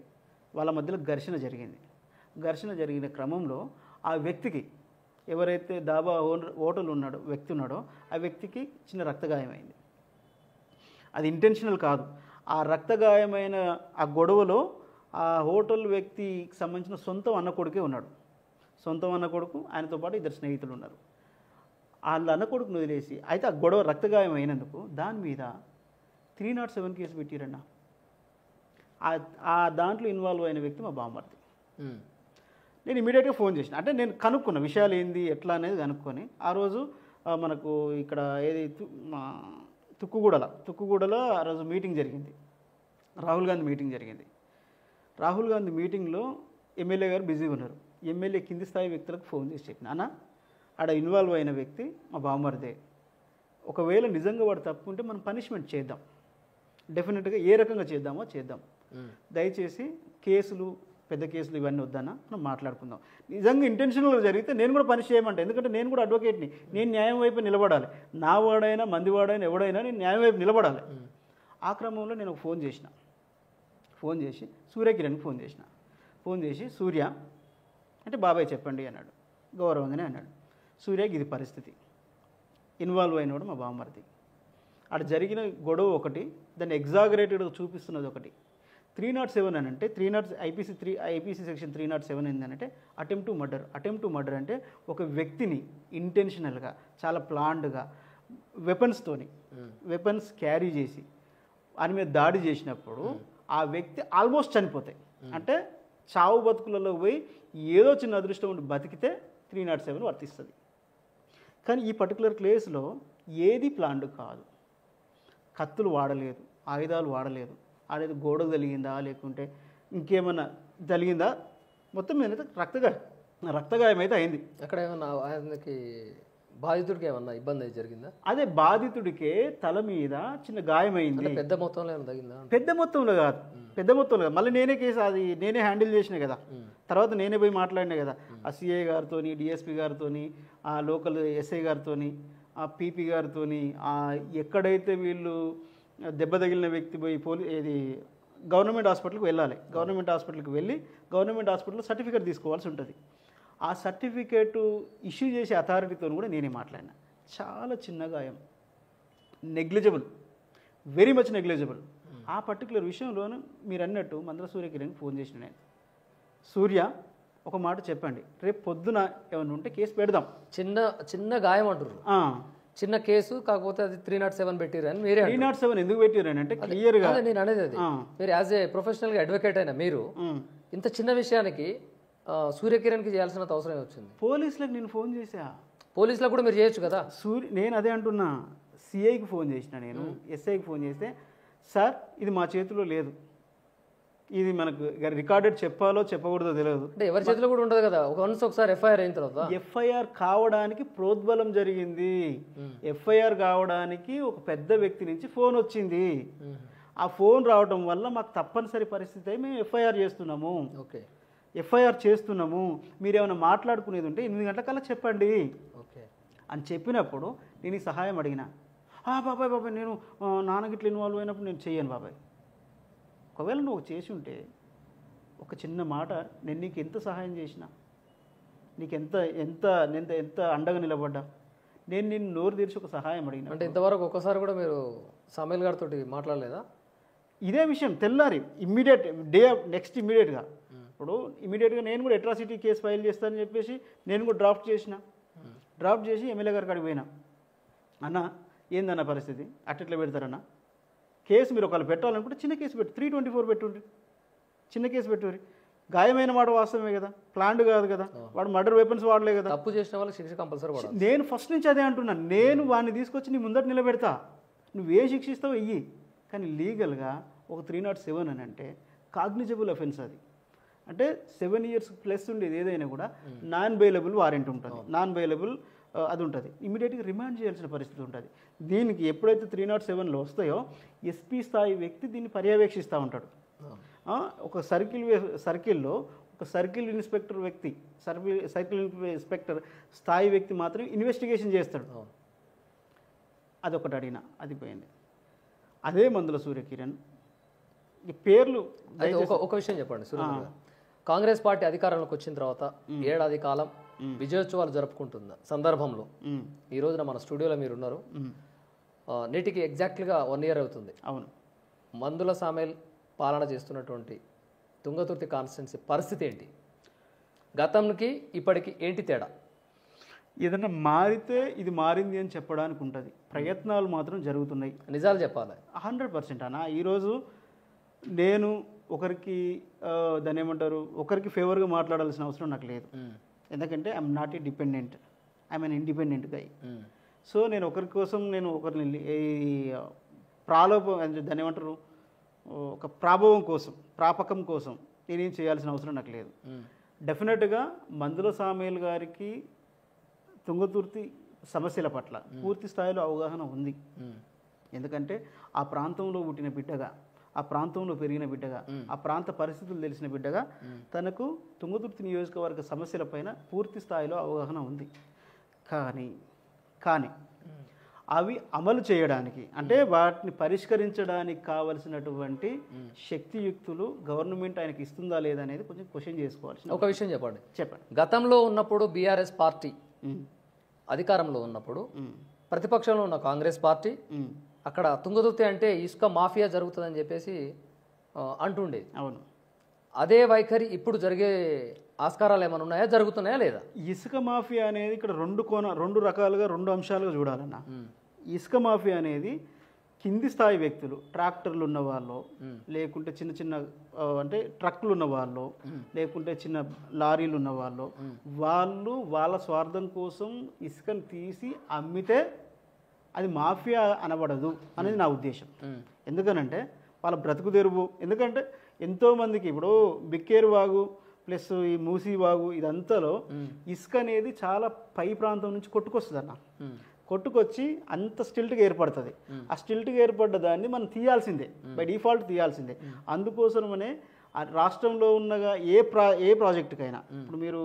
వాళ్ళ మధ్యలో ఘర్షణ జరిగింది. ఘర్షణ జరిగిన క్రమంలో ఆ వ్యక్తికి ఎవరైతే దాబా హోటల్ వ్యక్తి ఉన్నాడో ఆ వ్యక్తికి చిన్న రక్తగాయమైంది. అది ఇంటెన్షనల్ కాదు. ఆ రక్తగాయమైన ఆ గొడవలో ఆ హోటల్ వ్యక్తికి సంబంధించిన సొంతం అన్న కొడుకే ఉన్నాడు. సొంతం అన్న కొడుకు, ఆయనతో పాటు ఇద్దరు స్నేహితులు ఉన్నారు. వాళ్ళ అన్న కొడుకును వదిలేసి అయితే ఆ గొడవ రక్తగాయం అయినందుకు దాని మీద 307 కేసు పెట్టిరన్న. ఆ దాంట్లో ఇన్వాల్వ్ అయిన వ్యక్తి మా బామ్మర్ది. నేను ఇమీడియట్గా ఫోన్ చేసిన, అంటే నేను కనుక్కున్న విషయాలు ఏంది ఎట్లా అనేది కనుక్కొని ఆ రోజు మనకు ఇక్కడ ఏది తుక్కుగూడలో ఆ రోజు మీటింగ్ జరిగింది, రాహుల్ గాంధీ మీటింగ్ జరిగింది. రాహుల్ గాంధీ మీటింగ్లో ఎమ్మెల్యే గారు బిజీగా ఉన్నారు. ఎమ్మెల్యే కింది స్థాయి వ్యక్తులకు ఫోన్ చేసి చెప్పిన, అన్న ఆడ ఇన్వాల్వ్ అయిన వ్యక్తి మా బామ్మర్దే, ఒకవేళ నిజంగా వాడు తప్పు ఉంటే మనం పనిష్మెంట్ చేద్దాం, డెఫినెట్గా ఏ రకంగా చేద్దామో చేద్దాం, దయచేసి కేసులు పెద్ద కేసులు ఇవన్నీ వద్దన్నా మనం మాట్లాడుకుందాం. నిజంగా ఇంటెన్షనల్గా జరిగితే నేను కూడా పనిష్ చేయమంటే, ఎందుకంటే నేను కూడా అడ్వకేట్ని, నేను న్యాయం వైపు నిలబడాలి. నా వాడైనా మందివాడైనా ఎవడైనా నేను న్యాయం వైపు నిలబడాలి. ఆ క్రమంలో నేను ఫోన్ చేసి సూర్యకిరణ్కి ఫోన్ చేసి సూర్య అంటే బాబాయ్ చెప్పండి అన్నాడు, గౌరవంగానే అన్నాడు. సూర్యకి ఇది పరిస్థితి, ఇన్వాల్వ్ అయినవాడు మా బామ్మర్ది, అక్కడ జరిగిన గొడవ ఒకటి, దాన్ని ఎగ్జాగరేటెడ్గా చూపిస్తున్నది ఒకటి. 307 అని అంటే ఐపీసీ సెక్షన్ 307 ఏంటంటే అటెంప్ట్ టు మర్డర్ అంటే ఒక వ్యక్తిని ఇంటెన్షనల్గా చాలా ప్లాన్డ్గా వెపన్స్ క్యారీ చేసి వాని మీద దాడి చేసినప్పుడు ఆ వ్యక్తి ఆల్మోస్ట్ చనిపోతాయి, అంటే చావు బతుకులలో పోయి ఏదో చిన్న అదృష్టం ఉండి బతికితే 307 వర్తిస్తుంది. కానీ ఈ పర్టికులర్ కేసులో ఏది ప్లాన్డ్ కాదు, కత్తులు వాడలేదు, ఆయుధాలు వాడలేదు, అనేది గోడకు తగిలిందా లేకుంటే ఇంకేమన్నా జరిగిందా, మొత్తం మీద రక్తగాయం అయితే అయింది. అక్కడ ఏమన్నా ఆయనకి బాధితుడికి ఏమన్నా ఇబ్బంది జరిగిందా? అదే బాధితుడికే తల మీద చిన్న గాయమైంది. పెద్ద మొత్తంలో ఏమైనా తగిందా? పెద్ద మొత్తంలో కాదు. మళ్ళీ నేనే కేసు అది నేనే హ్యాండిల్ చేసిన కదా, తర్వాత నేనే పోయి మాట్లాడినా కదా, ఆ సిఐ గారితో, డిఎస్పీ గారితో, ఆ లోకల్ ఎస్ఐ గారితో, ఆ పీపీ గారితో, ఎక్కడైతే వీళ్ళు దెబ్బ తగిలిన వ్యక్తి పోయి గవర్నమెంట్ హాస్పిటల్కి వెళ్ళాలి. గవర్నమెంట్ హాస్పిటల్కి వెళ్ళి గవర్నమెంట్ హాస్పిటల్లో సర్టిఫికేట్ తీసుకోవాల్సి ఉంటుంది. ఆ సర్టిఫికేటు ఇష్యూ చేసే అథారిటీతో కూడా నేనే మాట్లాడినా. చాలా చిన్న గాయం, నెగ్లిజిబుల్, వెరీ మచ్ నెగ్లిజిబుల్. ఆ పర్టికులర్ విషయంలోనూ మీరు అన్నట్టు మందల సూర్యకిరణ్కి ఫోన్ చేసిన నేను, సూర్య ఒక మాట చెప్పండి, రేపు పొద్దున ఏమైనా ఉంటే కేసు పెడదాం. చిన్న గాయం అంటారు, చిన్న కేసు, కాకపోతే అది 307 పెట్టిరు అని మీరే. 307 ఎందుకు పెట్టిరు అని అంటే క్లియర్గా నేను అనేది అది, మీరు యాజ్ ఏ ప్రొఫెషనల్గా అడ్వకేట్ అయినా మీరు ఇంత చిన్న విషయానికి సూర్యకిరణ్కి చేయాల్సినంత అవసరం వచ్చింది. పోలీసులకు నేను ఫోన్ చేశా, పోలీసులకు కూడా మీరు చేయొచ్చు కదా. నేను అదే అంటున్నా, సిఐకి ఫోన్ చేసిన, నేను ఎస్ఐకి ఫోన్ చేస్తే, సార్ ఇది మా చేతిలో లేదు, ఇది మనకు రికార్డెడ్ చెప్పాలో చెప్పకూడదో తెలియదు. అంటే ఎవరి చేతిలో కూడా ఉండదు కదా, ఒకసారి ఎఫ్ఐఆర్ అయిన తర్వాత. ఎఫ్ఐఆర్ కావడానికి ప్రోద్బలం జరిగింది. ఎఫ్ఐఆర్ కావడానికి ఒక పెద్ద వ్యక్తి నుంచి ఫోన్ వచ్చింది. ఆ ఫోన్ రావడం వల్ల మాకు తప్పనిసరి పరిస్థితి అయి మేము ఎఫ్ఐఆర్ చేస్తున్నాము. ఓకే, ఎఫ్ఐఆర్ చేస్తున్నాము, మీరేమైనా మాట్లాడుకునేది ఉంటే 8 గంటలకల్లా చెప్పండి అని చెప్పినప్పుడు నేను ఈ సహాయం అడిగిన. బాబాయ్ నేను నాన్నగిట్ల ఇన్వాల్వ్ అయినప్పుడు నేను చెయ్యను బాబాయ్. ఒకవేళ నువ్వు చేసి ఉంటే ఒక చిన్న మాట, నేను నీకు ఎంత సహాయం చేసినా, నీకు ఎంత అండగా నిలబడ్డా, నేను నిన్ను నోరు తెరిచి ఒక సహాయం అడిగిన. అంటే ఇంతవరకు ఒక్కసారి కూడా మీరు సామేల్ గారితో మాట్లాడలేదా? ఇదే విషయం తెల్లారి నెక్స్ట్ ఇమ్మీడియట్గా ఇప్పుడు ఇమీడియట్గా నేను కూడా అట్రాసిటీ కేసు ఫైల్ చేస్తానని చెప్పేసి నేను కూడా డ్రాఫ్ట్ చేసి ఎమ్మెల్యే గారికి అడిగి పోయినా, అన్న ఏందన్న పరిస్థితి, అట్లా పెడతారన్నా, కేసు మీరు ఒకళ్ళు పెట్టాలనుకుంటే చిన్న కేసు పెట్టు, 324 పెట్టుండ్రి, చిన్న కేసు పెట్టుర్రి. గాయమైన మాట వాస్తవమే కదా, ప్లాండ్ కాదు కదా, వాడు మర్డర్ వెపన్స్ వాడలే కదా. తప్పు చేసిన వాళ్ళకి శిక్ష కంపల్సరీ పడాలి. నేను ఫస్ట్ నుంచి అదే అంటున్నాను. నేను వాడిని తీసుకొచ్చి నీ ముందట నిలబెడతా, నువ్వేం శిక్షిస్తావు వెయ్యి. కానీ లీగల్గా ఒక 307 అని అంటే కాగ్నిజబుల్ అఫెన్స్ అది. అంటే 7 years ప్లస్ ఉండేది ఏదైనా కూడా నాన్ బెయిలబుల్ వారెంట్ ఉంటుంది, నాన్ బెయిలబుల్ అది ఉంటుంది, ఇమీడియట్గా రిమాండ్ చేయాల్సిన పరిస్థితి ఉంటుంది. దీనికి ఎప్పుడైతే 307లో వస్తాయో ఎస్పీ స్థాయి వ్యక్తి దీన్ని పర్యవేక్షిస్తూ ఉంటాడు. ఒక సర్కిల్లో ఒక సర్కిల్ ఇన్స్పెక్టర్ వ్యక్తి, సర్కిల్ ఇన్స్పెక్టర్ స్థాయి వ్యక్తి మాత్రం ఇన్వెస్టిగేషన్ చేస్తాడు. అదొకటి అడిగిన, అది పోయింది. అదే మందుల సూర్యకిరణ్ ఈ పేర్లు. ఒక విషయం చెప్పండి సురేంద్ర గారు, కాంగ్రెస్ పార్టీ అధికారంలోకి వచ్చిన తర్వాత ఏడాది కాలం విజయోత్సవాలు జరుపుకుంటున్న సందర్భంలో ఈ రోజున మన స్టూడియోలో మీరు ఉన్నారు, నేటికి ఎగ్జాక్ట్గా 1 year అవుతుంది. అవును. మందుల సామేల్ పాలన చేస్తున్నటువంటి తుంగతుర్తి కాన్స్టిట్యున్సీ పరిస్థితి ఏంటి? గతంకి ఇప్పటికి ఏంటి తేడా? ఏదన్నా మారితే ఇది మారింది అని చెప్పడానికి ఉంటుంది, ప్రయత్నాలు మాత్రం జరుగుతున్నాయి. నిజాలు చెప్పాలి. 100% అన్న. ఈరోజు నేను ఒకరికి దాన్ని ఏమంటారు, ఒకరికి ఫేవర్గా మాట్లాడాల్సిన అవసరం నాకు లేదు. ఎందుకంటే I'm not a dependent, I'm an independent guy. So నేను ఒకరి కోసం, నేను ఒకరిని దాన్ని ఏమంటారు, ఒక ప్రాభవం కోసం, ప్రాపకం కోసం నేనేం చేయాల్సిన అవసరం నాకు లేదు. డెఫినెట్గా మందుల సామేల్ గారికి తుంగతుర్తి సమస్యల పట్ల పూర్తి స్థాయిలో అవగాహన ఉంది. ఎందుకంటే ఆ ప్రాంతంలో పుట్టిన బిడ్డగా, ఆ ప్రాంతంలో పెరిగిన బిడ్డగా, ఆ ప్రాంత పరిస్థితులు తెలిసిన బిడ్డగా తనకు తుంగతుర్తి నియోజకవర్గ సమస్యలపైన పూర్తి స్థాయిలో అవగాహన ఉంది. కానీ అవి అమలు చేయడానికి, అంటే వాటిని పరిష్కరించడానికి కావలసినటువంటి శక్తియుక్తులు గవర్నమెంట్ ఆయనకి ఇస్తుందా లేదా అనేది కొంచెం క్వశ్చన్ చేసుకోవాల్సి. ఒక విషయం చెప్పండి. గతంలో ఉన్నప్పుడు బీఆర్ఎస్ పార్టీ అధికారంలో ఉన్నప్పుడు ప్రతిపక్షంలో ఉన్న కాంగ్రెస్ పార్టీ అక్కడ తుంగతుర్తి అంటే ఇసుక మాఫియా జరుగుతుందని చెప్పేసి అంటుండేది. అవును. అదే వైఖరి ఇప్పుడు జరిగే ఆస్కారాలు ఏమైనా ఉన్నాయా, జరుగుతున్నాయా లేదా? ఇసుక మాఫియా అనేది ఇక్కడ రెండు రకాలుగా, 2 అంశాలుగా చూడాలన్న. ఇసుక మాఫియా అనేది కింది స్థాయి వ్యక్తులు, ట్రాక్టర్లు ఉన్న వాళ్ళు, లేకుంటే చిన్న చిన్న అంటే ట్రక్కులు ఉన్న వాళ్ళు, లేకుంటే చిన్న లారీలు ఉన్న వాళ్ళు వాళ్ళ స్వార్థం కోసం ఇసుకను తీసి అమ్మితే అది మాఫియా అనబడదు అనేది నా ఉద్దేశం. ఎందుకనంటే వాళ్ళ బ్రతుకు తెరువు. ఎందుకంటే ఎంతోమందికి ఇప్పుడు బిక్కేరు వాగు ప్లస్ ఈ మూసీ వాగు ఇదంతాలో ఇసుక అనేది చాలా పై ప్రాంతం నుంచి కొట్టుకొస్తుంది అన్న. కొట్టుకొచ్చి అంత స్టిల్ట్గా ఏర్పడుతుంది. ఆ స్టిల్ట్గా ఏర్పడ్డ దాన్ని మనం తీయాల్సిందే, బై డిఫాల్ట్ తీయాల్సిందే. అందుకోసమనే రాష్ట్రంలో ఉన్నగా ఏ ప్రాజెక్టుకైనా, ఇప్పుడు మీరు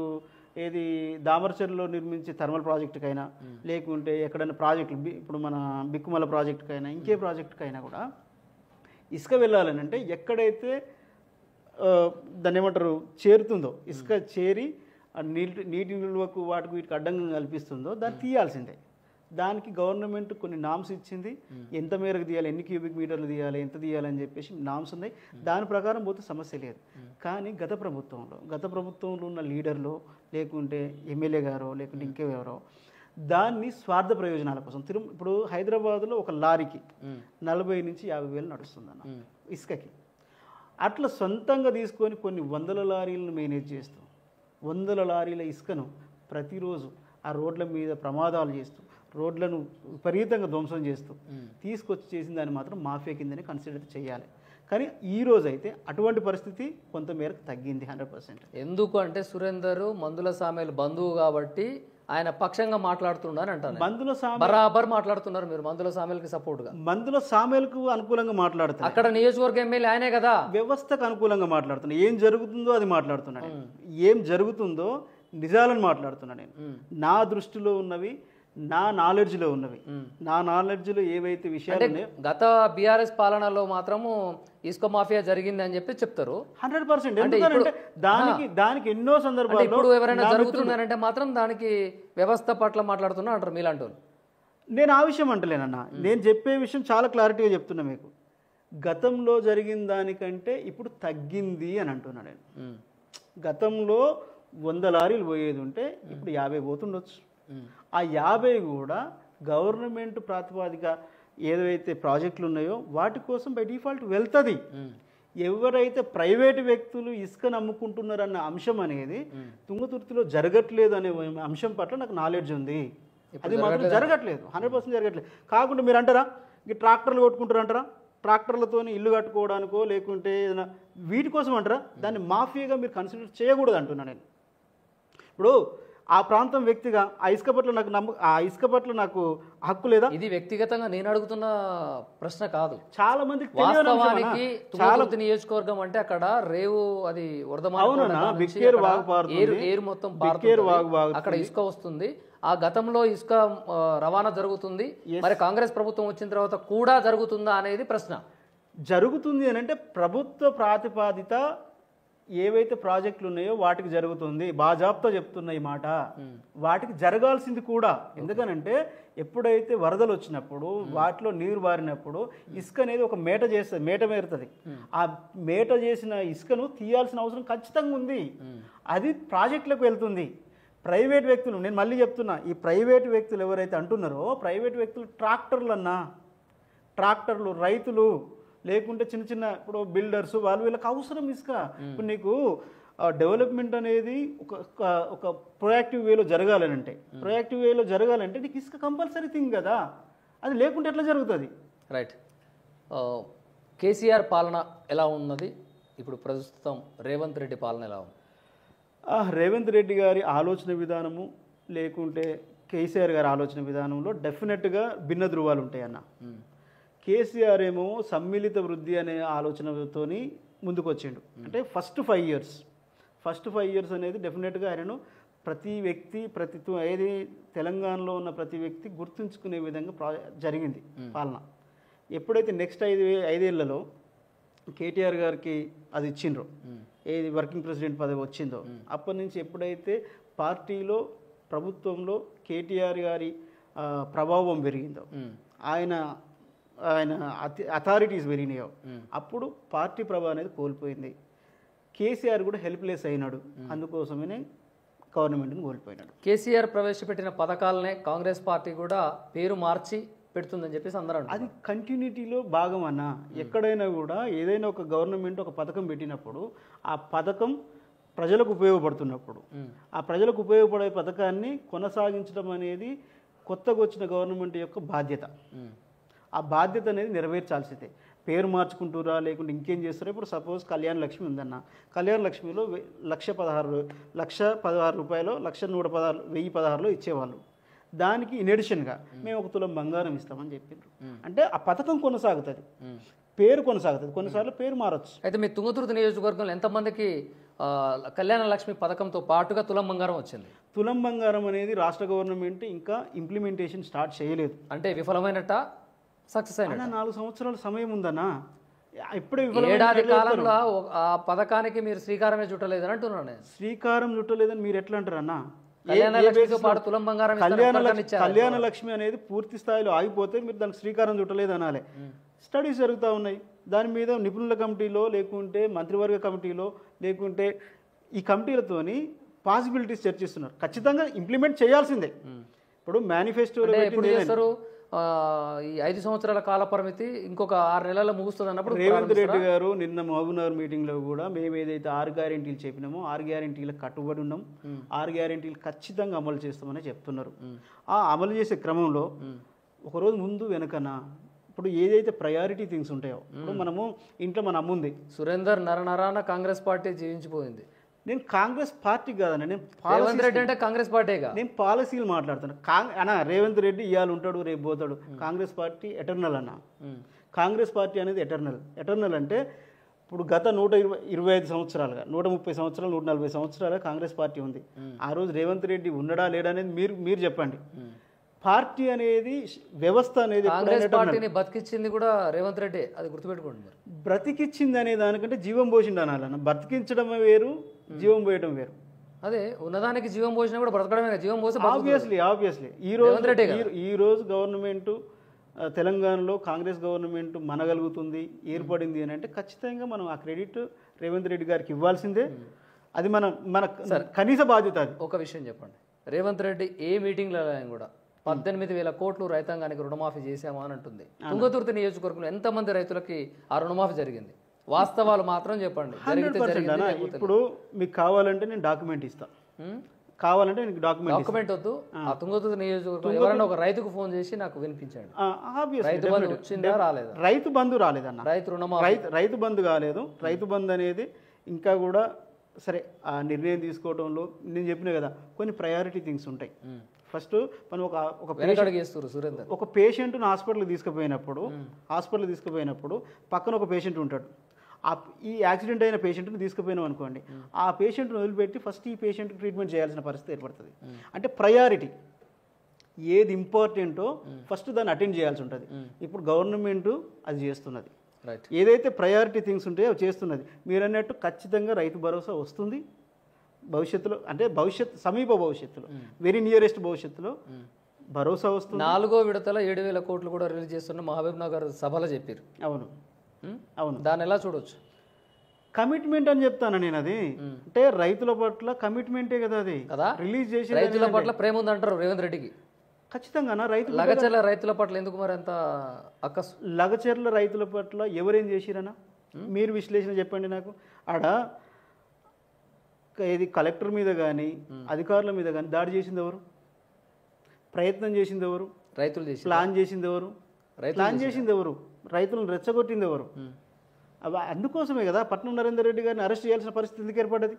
ఏది దామరచర్లో నిర్మించే థర్మల్ ప్రాజెక్టుకైనా, లేకుంటే ఎక్కడైనా ప్రాజెక్టులు, ఇప్పుడు మన బిక్కుమల ప్రాజెక్టుకైనా, ఇంకే ప్రాజెక్టుకైనా కూడా ఇసుక వెళ్ళాలని అంటే ఎక్కడైతే దాన్ని ఏమంటారు చేరుతుందో, ఇసుక చేరి నీటి నిల్వకు వాటికి వీటికి అడ్డంగా కల్పిస్తుందో దాన్ని తీయాల్సిందే. దానికి గవర్నమెంట్ కొన్ని నామ్స్ ఇచ్చింది, ఎంత మేరకు తీయాలి, ఎన్ని క్యూబిక్ మీటర్లు తీయాలి, ఎంత తీయాలని చెప్పేసి నామ్స్ ఉన్నాయి. దాని ప్రకారం పోతే సమస్య లేదు. కానీ గత ప్రభుత్వంలో ఉన్న లీడర్లు, లేకుంటే ఎమ్మెల్యే గారో, లేకుంటే ఇంకెవరో దాన్ని స్వార్థ ప్రయోజనాల కోసం ఇప్పుడు హైదరాబాద్లో ఒక లారీకి 40 నుంచి 50 వేలు నడుస్తుందన్న ఇసుకకి. అట్లా సొంతంగా తీసుకొని కొన్ని 100 లారీలను మేనేజ్ చేస్తూ 100 లారీల ఇసుకను ప్రతిరోజు ఆ రోడ్ల మీద ప్రమాదాలు చేస్తూ, రోడ్లను విపరీతంగా ధ్వంసం చేస్తూ తీసుకొచ్చి చేసిన దాన్ని మాత్రం మాఫియా కిందనే కన్సిడర్ చేయాలి. కానీ ఈ రోజు అయితే అటువంటి పరిస్థితి కొంతమేరకు తగ్గింది 100%. ఎందుకు అంటే సురేందర్ మందుల సామేల్ బంధువు కాబట్టి ఆయన పక్షంగా మాట్లాడుతున్నారు అంటారు. మందుల సామేల్ బరాబర్ మాట్లాడుతున్నారు మీరు మందుల సామేల్కి సపోర్ట్గా. మందుల సామేల్కు అనుకూలంగా మాట్లాడుతున్నారు. అక్కడ నియోజకవర్గ ఎమ్మెల్యే ఆయనే కదా. వ్యవస్థకు అనుకూలంగా మాట్లాడుతున్నాడు. ఏం జరుగుతుందో అది మాట్లాడుతున్నాడు. ఏం జరుగుతుందో నిజాలను మాట్లాడుతున్నాను నేను. నా దృష్టిలో ఉన్నవి, నా నాలెడ్జ్లో ఉన్నవి, నా నాలెడ్జ్లో ఏవైతే విషయాలు గత బీఆర్ఎస్ పాలనలో మాత్రము ఇసుక మాఫియా జరిగింది అని చెప్పి చెప్తారు. 100%. ఎందుకంటే దానికి ఎన్నో సందర్భాలు ఇప్పుడు ఎవరైనా జరుగుతున్నారంటే మాత్రం దానికి వ్యవస్థ పట్ల మాట్లాడుతున్నా అంటారు మీలాంటి వాళ్ళు. నేను ఆ విషయం అంటలేనన్నా, నేను చెప్పే విషయం చాలా క్లారిటీగా చెప్తున్నా మీకు. గతంలో జరిగిన దానికంటే ఇప్పుడు తగ్గింది అని అంటున్నా నేను. గతంలో 100 లారీలు పోయేది ఉంటే ఇప్పుడు 50 పోతుండొచ్చు. ఆ 50 కూడా గవర్నమెంట్ ప్రాతిపాదిక ఏదైతే ప్రాజెక్టులు ఉన్నాయో వాటి కోసం బై డిఫాల్ట్ వెళ్తుంది. ఎవరైతే ప్రైవేటు వ్యక్తులు ఇసుకను అమ్ముకుంటున్నారన్న అంశం అనేది తుంగతుర్తిలో జరగట్లేదు అనే అంశం పట్ల నాకు నాలెడ్జ్ ఉంది. అది మాత్రం జరగట్లేదు, 100% జరగట్లేదు. కాకుండా మీరు అంటారా ఈ ట్రాక్టర్లు కొట్టుకుంటారు అంటారా, ట్రాక్టర్లతో ఇల్లు కట్టుకోవడానికో లేకుంటే ఏదైనా వీటి కోసం అంటారా, దాన్ని మాఫియాగా మీరు కన్సిడర్ చేయకూడదు అంటున్నా నేను. ఇప్పుడు ఆ ప్రాంతం వ్యక్తిగా ఆ ఇసుక పట్ల నాకు హక్కు లేదా? ఇది వ్యక్తిగతంగా నేను అడుగుతున్న ప్రశ్న కాదు. చాలా మందికి వాస్తవానికి తుంగతుర్తి నియోజకవర్గం అంటే అక్కడ రేవు అది ఏరు మొత్తం అక్కడ ఇసుక వస్తుంది. ఆ గతంలో ఇసుక రవాణా జరుగుతుంది, మరి కాంగ్రెస్ ప్రభుత్వం వచ్చిన తర్వాత కూడా జరుగుతుందా అనేది ప్రశ్న. జరుగుతుంది అని అంటే ప్రభుత్వ ప్రాతిపాదిత ఏవైతే ప్రాజెక్టులు ఉన్నాయో వాటికి జరుగుతుంది. బాజాబ్తో చెప్తున్న ఈ మాట, వాటికి జరగాల్సింది కూడా. ఎందుకనంటే ఎప్పుడైతే వరదలు వచ్చినప్పుడు వాటిలో నీరు బారినప్పుడు ఇసుక అనేది ఒక మేట మేరుతుంది. ఆ మేట చేసిన ఇసుకను తీయాల్సిన అవసరం ఖచ్చితంగా ఉంది. అది ప్రాజెక్టులకు వెళ్తుంది. ప్రైవేట్ వ్యక్తులు, నేను మళ్ళీ చెప్తున్నా, ఈ ప్రైవేట్ వ్యక్తులు ఎవరైతే అంటున్నారో ప్రైవేట్ వ్యక్తులు ట్రాక్టర్లు రైతులు లేకుంటే చిన్న చిన్న ఇప్పుడు బిల్డర్స్ వీళ్ళకి అవసరం ఇసుక. ఇప్పుడు నీకు డెవలప్మెంట్ అనేది ఒక ప్రొయాక్టివ్ వేలో జరగాలంటే నీకు ఇసుక కంపల్సరీ థింగ్ కదా, అది లేకుంటే ఎట్లా జరుగుతుంది? రైట్. కేసీఆర్ పాలన ఎలా ఉన్నది, ఇప్పుడు ప్రస్తుతం రేవంత్ రెడ్డి పాలన ఎలా ఉంది? రేవంత్ రెడ్డి గారి ఆలోచన విధానము లేకుంటే కేసీఆర్ గారి ఆలోచన విధానంలో డెఫినెట్గా భిన్న ధృవాలు ఉంటాయన్న. కేసీఆర్ ఏమో సమ్మిళిత వృద్ధి అనే ఆలోచనతో ముందుకు వచ్చిండు. అంటే ఫస్ట్ 5 ఇయర్స్ అనేది డెఫినెట్గా ఆయనను ప్రతి వ్యక్తి ఏది తెలంగాణలో ఉన్న ప్రతి వ్యక్తి గుర్తుంచుకునే విధంగా జరిగింది పాలన. ఎప్పుడైతే నెక్స్ట్ 5 ఏళ్లలో కేటీఆర్ గారికి అది ఇచ్చిండ్రో, ఏది వర్కింగ్ ప్రెసిడెంట్ పదవి వచ్చిందో, అప్పటి నుంచి ఎప్పుడైతే పార్టీలో ప్రభుత్వంలో కేటీఆర్ గారి ప్రభావం పెరిగిందో, ఆయన అథారిటీస్ పెరిగినాయో, అప్పుడు పార్టీ ప్రభావం అనేది కోల్పోయింది. కేసీఆర్ కూడా హెల్ప్లెస్ అయినాడు, అందుకోసమే గవర్నమెంట్ని కోల్పోయినాడు. కేసీఆర్ ప్రవేశపెట్టిన పథకాలనే కాంగ్రెస్ పార్టీ కూడా పేరు మార్చి పెడుతుందని చెప్పేసి అందరూ, అది కంటిన్యూటీలో భాగం అన్న. ఎక్కడైనా కూడా ఏదైనా ఒక గవర్నమెంట్ ఒక పథకం పెట్టినప్పుడు ఆ పథకం ప్రజలకు ఉపయోగపడుతున్నప్పుడు ఆ ప్రజలకు ఉపయోగపడే పథకాన్ని కొనసాగించడం అనేది కొత్తగా వచ్చిన గవర్నమెంట్ యొక్క బాధ్యత. ఆ బాధ్యత అనేది నెరవేర్చాల్సిందే. పేరు మార్చుకుంటురా లేకుంటే ఇంకేం చేస్తారో. ఇప్పుడు సపోజ్ కళ్యాణ లక్ష్మి ఉందన్న, కళ్యాణ లక్ష్మిలో 1,16,000 రూపాయలు 1,116,000 ఇచ్చేవాళ్ళు. దానికి ఇన్ అడిషన్గా మేము 1 తులం బంగారం ఇస్తామని చెప్పిండ్రు. అంటే ఆ పథకం కొనసాగుతుంది, పేరు కొనసాగుతుంది. కొన్నిసార్లు పేరు మారచ్చు. అయితే మీ తుంగతుర్తి నియోజకవర్గంలో ఎంతమందికి కళ్యాణ లక్ష్మి పథకంతో పాటుగా తులం బంగారం వచ్చింది? తులం బంగారం అనేది రాష్ట్ర గవర్నమెంట్ ఇంకా ఇంప్లిమెంటేషన్ స్టార్ట్ చేయలేదు. అంటే విఫలమైనట్ట సక్సెస్ అయినా 4 సంవత్సరాల సమయం ఉందన్నా. ఇప్పుడే ఏడాది కాలంలో ఆ పథకానికి మీరు శ్రీకారమే చుట్టలేదని అంటున్నాను నేను. శ్రీకారం చుట్టలేదని మీరు ఎట్లా అంటారు అన్న? కళ్యాణ లక్ష్మి అనేది పూర్తి స్థాయిలో ఆగిపోతే మీరు దానికి శ్రీకారం చుట్టలేదు అనాలి. స్టడీస్ జరుగుతూ ఉన్నాయి దాని మీద. నిపుణుల కమిటీలో లేకుంటే మంత్రివర్గ కమిటీలో లేకుంటే ఈ కమిటీలతోని పాసిబిలిటీస్ చర్చిస్తున్నారు. ఖచ్చితంగా ఇంప్లిమెంట్ చేయాల్సిందే. ఇప్పుడు మేనిఫెస్టోలో ఈ 5 సంవత్సరాల కాల పరిమితి ఇంకొక 6 నెలల్లో ముగుస్తుంది అన్నప్పుడు రేవంత్ రెడ్డి గారు నిన్న మహబూబ్నగర్ మీటింగ్లో కూడా మేము ఏదైతే 6 గ్యారెంటీలు చెప్పినామో 6 గ్యారెంటీలకు కట్టుబడి ఉన్నాం, 6 గ్యారెంటీలు ఖచ్చితంగా అమలు చేస్తామని చెప్తున్నారు. ఆ అమలు చేసే క్రమంలో ఒకరోజు ముందు వెనకన ఇప్పుడు ఏదైతే ప్రయారిటీ థింగ్స్ ఉంటాయో, ఇప్పుడు మనము ఇంట్లో మన అమ్ముంది సురేందర్ నరనరాన కాంగ్రెస్ పార్టీ జీవించిపోయింది. నేను కాంగ్రెస్ పార్టీ కాదన్న, రేవంత్ రెడ్డి అంటే కాంగ్రెస్ పార్టీగా నేను పాలసీలు మాట్లాడుతాను. అన్న రేవంత్ రెడ్డి ఇవాళ ఉంటాడు రేపు పోతాడు. కాంగ్రెస్ పార్టీ ఎటర్నల్ అన్న. కాంగ్రెస్ పార్టీ అనేది ఎటర్నల్ అంటే ఇప్పుడు గత 125 సంవత్సరాలుగా 130 సంవత్సరాలు 140 సంవత్సరాలుగా కాంగ్రెస్ పార్టీ ఉంది. ఆ రోజు రేవంత్ రెడ్డి ఉన్నాడా లేడా అనేది మీరు చెప్పండి. పార్టీ అనేది వ్యవస్థ అనేది బతికిచ్చింది కూడా రేవంత్ రెడ్డి, అది గుర్తుపెట్టుకోండి. బ్రతికిచ్చింది అనే దానికంటే జీవం పోసిండు అనాలన్న. బ్రతికించడం వేరు, జీవం పోయడం వేరు. అదే ఉన్నదానికి జీవం పోసినా కూడా బ్రతకడమే. జీవం పోసి ఆబ్వియస్లీ ఈ రోజు గవర్నమెంట్ తెలంగాణలో కాంగ్రెస్ గవర్నమెంట్ మనగలుగుతుంది, ఏర్పడింది అని అంటే ఖచ్చితంగా మనం ఆ క్రెడిట్ రేవంత్ రెడ్డి గారికి ఇవ్వాల్సిందే. అది మన కనీస బాధ్యత. అది ఒక విషయం చెప్పండి, రేవంత్ రెడ్డి ఏ మీటింగ్లో కూడా 18,000 కోట్లు రైతాంగానికి రుణమాఫీ చేశామా అని అంటుంది. తుంగతుర్తి నియోజకవర్గంలో ఎంతమంది రైతులకి ఆ రుణమాఫీ జరిగింది? వాస్తవాలు మాత్రం చెప్పండి. జరిగితే 100% జరిగింది, అన్న. లేకపోతే ఇప్పుడు మీకు కావాలంటే నేను డాక్యుమెంట్ ఇస్తా, కావాలంటే నీకు డాక్యుమెంట్ వద్దు. ఆ తుంగతుర్తి నియోజకవర్గం ఎవరైనా ఒక రైతుకు ఫోన్ చేసి నాకు వినిపించండి. రైతు బంధు వచ్చిందా రాలేదా? రైతు బంధు రాలేదన్న. రైతు రుణమాఫీ రైతు బంధు కాలేదు. రైతు బంధు అనేది ఇంకా కూడా సరే ఆ నిర్ణయం తీసుకోవడంలో నేను చెప్పిన కదా కొన్ని ప్రయారిటీ థింగ్స్ ఉంటాయి. ఫస్ట్ మనం ఒక వెనకడుగేస్తారు సురేందర్. ఒక పేషెంట్ను హాస్పిటల్కి తీసుకుపోయినప్పుడు పక్కన ఒక పేషెంట్ ఉంటాడు. ఈ యాక్సిడెంట్ అయిన పేషెంట్ని తీసుకుపోయినాం అనుకోండి, ఆ పేషెంట్ని వదిలిపెట్టి ఫస్ట్ ఈ పేషెంట్కి ట్రీట్మెంట్ చేయాల్సిన పరిస్థితి ఏర్పడుతుంది. అంటే ప్రయారిటీ ఏది ఇంపార్టెంటో ఫస్ట్ దాన్ని అటెండ్ చేయాల్సి ఉంటుంది. ఇప్పుడు గవర్నమెంట్ అది చేస్తున్నది. ఏదైతే ప్రయారిటీ థింగ్స్ ఉంటాయో అవి చేస్తున్నది. మీరు అన్నట్టు ఖచ్చితంగా రైతు భరోసా వస్తుంది భవిష్యత్తులో, అంటే సమీప భవిష్యత్తులో, వెరీ నియరెస్ట్ భవిష్యత్తులో భరోసా వస్తుంది. 4వ విడతల 7,000 కోట్లు కూడా రిలీజ్ చేస్తున్న మహబూబ్ నగర్ సభలో చెప్పారు. అవును అవును. దాన్ని ఎలా చూడొచ్చు? కమిట్మెంట్ అని చెప్తాను నేను. అది అంటే రైతుల పట్ల కమిట్మెంటే కదా అది రిలీజ్ చేసి. రైతుల పట్ల ప్రేమ ఉందంటారు రేవంత్ రెడ్డికి. ఖచ్చితంగా లగచర్ల రైతుల పట్ల ఎందుకు మరి అంత అక్కసు? లగచర్ల రైతుల పట్ల ఎవరేం చేసిరన్నా మీరు విశ్లేషణ చెప్పండి నాకు. ఆడ ఇది కలెక్టర్ మీద కానీ అధికారుల మీద కానీ దాడి చేసింది ఎవరు? ప్రయత్నం చేసింది ఎవరు? రైతులు చేసి ప్లాన్ చేసింది ఎవరు? రైతులను రెచ్చగొట్టింది ఎవరు? అందుకోసమే కదా పట్నం నరేందర్ రెడ్డి గారిని అరెస్ట్ చేయాల్సిన పరిస్థితి ఎందుకు ఏర్పడ్డది?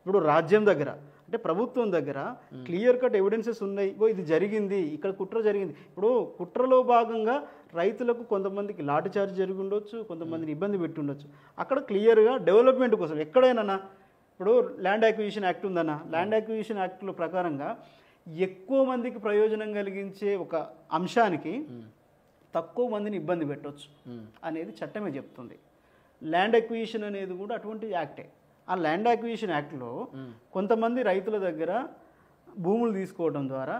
ఇప్పుడు రాజ్యం దగ్గర అంటే ప్రభుత్వం దగ్గర క్లియర్ కట్ ఎవిడెన్సెస్ ఉన్నాయి, ఇది జరిగింది, ఇక్కడ కుట్ర జరిగింది. ఇప్పుడు కుట్రలో భాగంగా రైతులకు కొంతమందికి లాఠీ చార్జ్ జరిగి ఉండొచ్చు, కొంతమందిని ఇబ్బంది పెట్టి ఉండొచ్చు. అక్కడ క్లియర్గా డెవలప్మెంట్ కోసం ఎక్కడైనా ఇప్పుడు ల్యాండ్ అక్విజిషన్ యాక్ట్ ఉందన్న, ల్యాండ్ అక్విజిషన్ యాక్ట్లో ప్రకారంగా ఎక్కువ మందికి ప్రయోజనం కలిగించే ఒక అంశానికి తక్కువ మందిని ఇబ్బంది పెట్టవచ్చు అనేది చట్టమే చెప్తుంది. ల్యాండ్ అక్విజిషన్ అనేది కూడా అటువంటి యాక్టే. ఆ ల్యాండ్ అక్విజిషన్ యాక్ట్లో కొంతమంది రైతుల దగ్గర భూములు తీసుకోవడం ద్వారా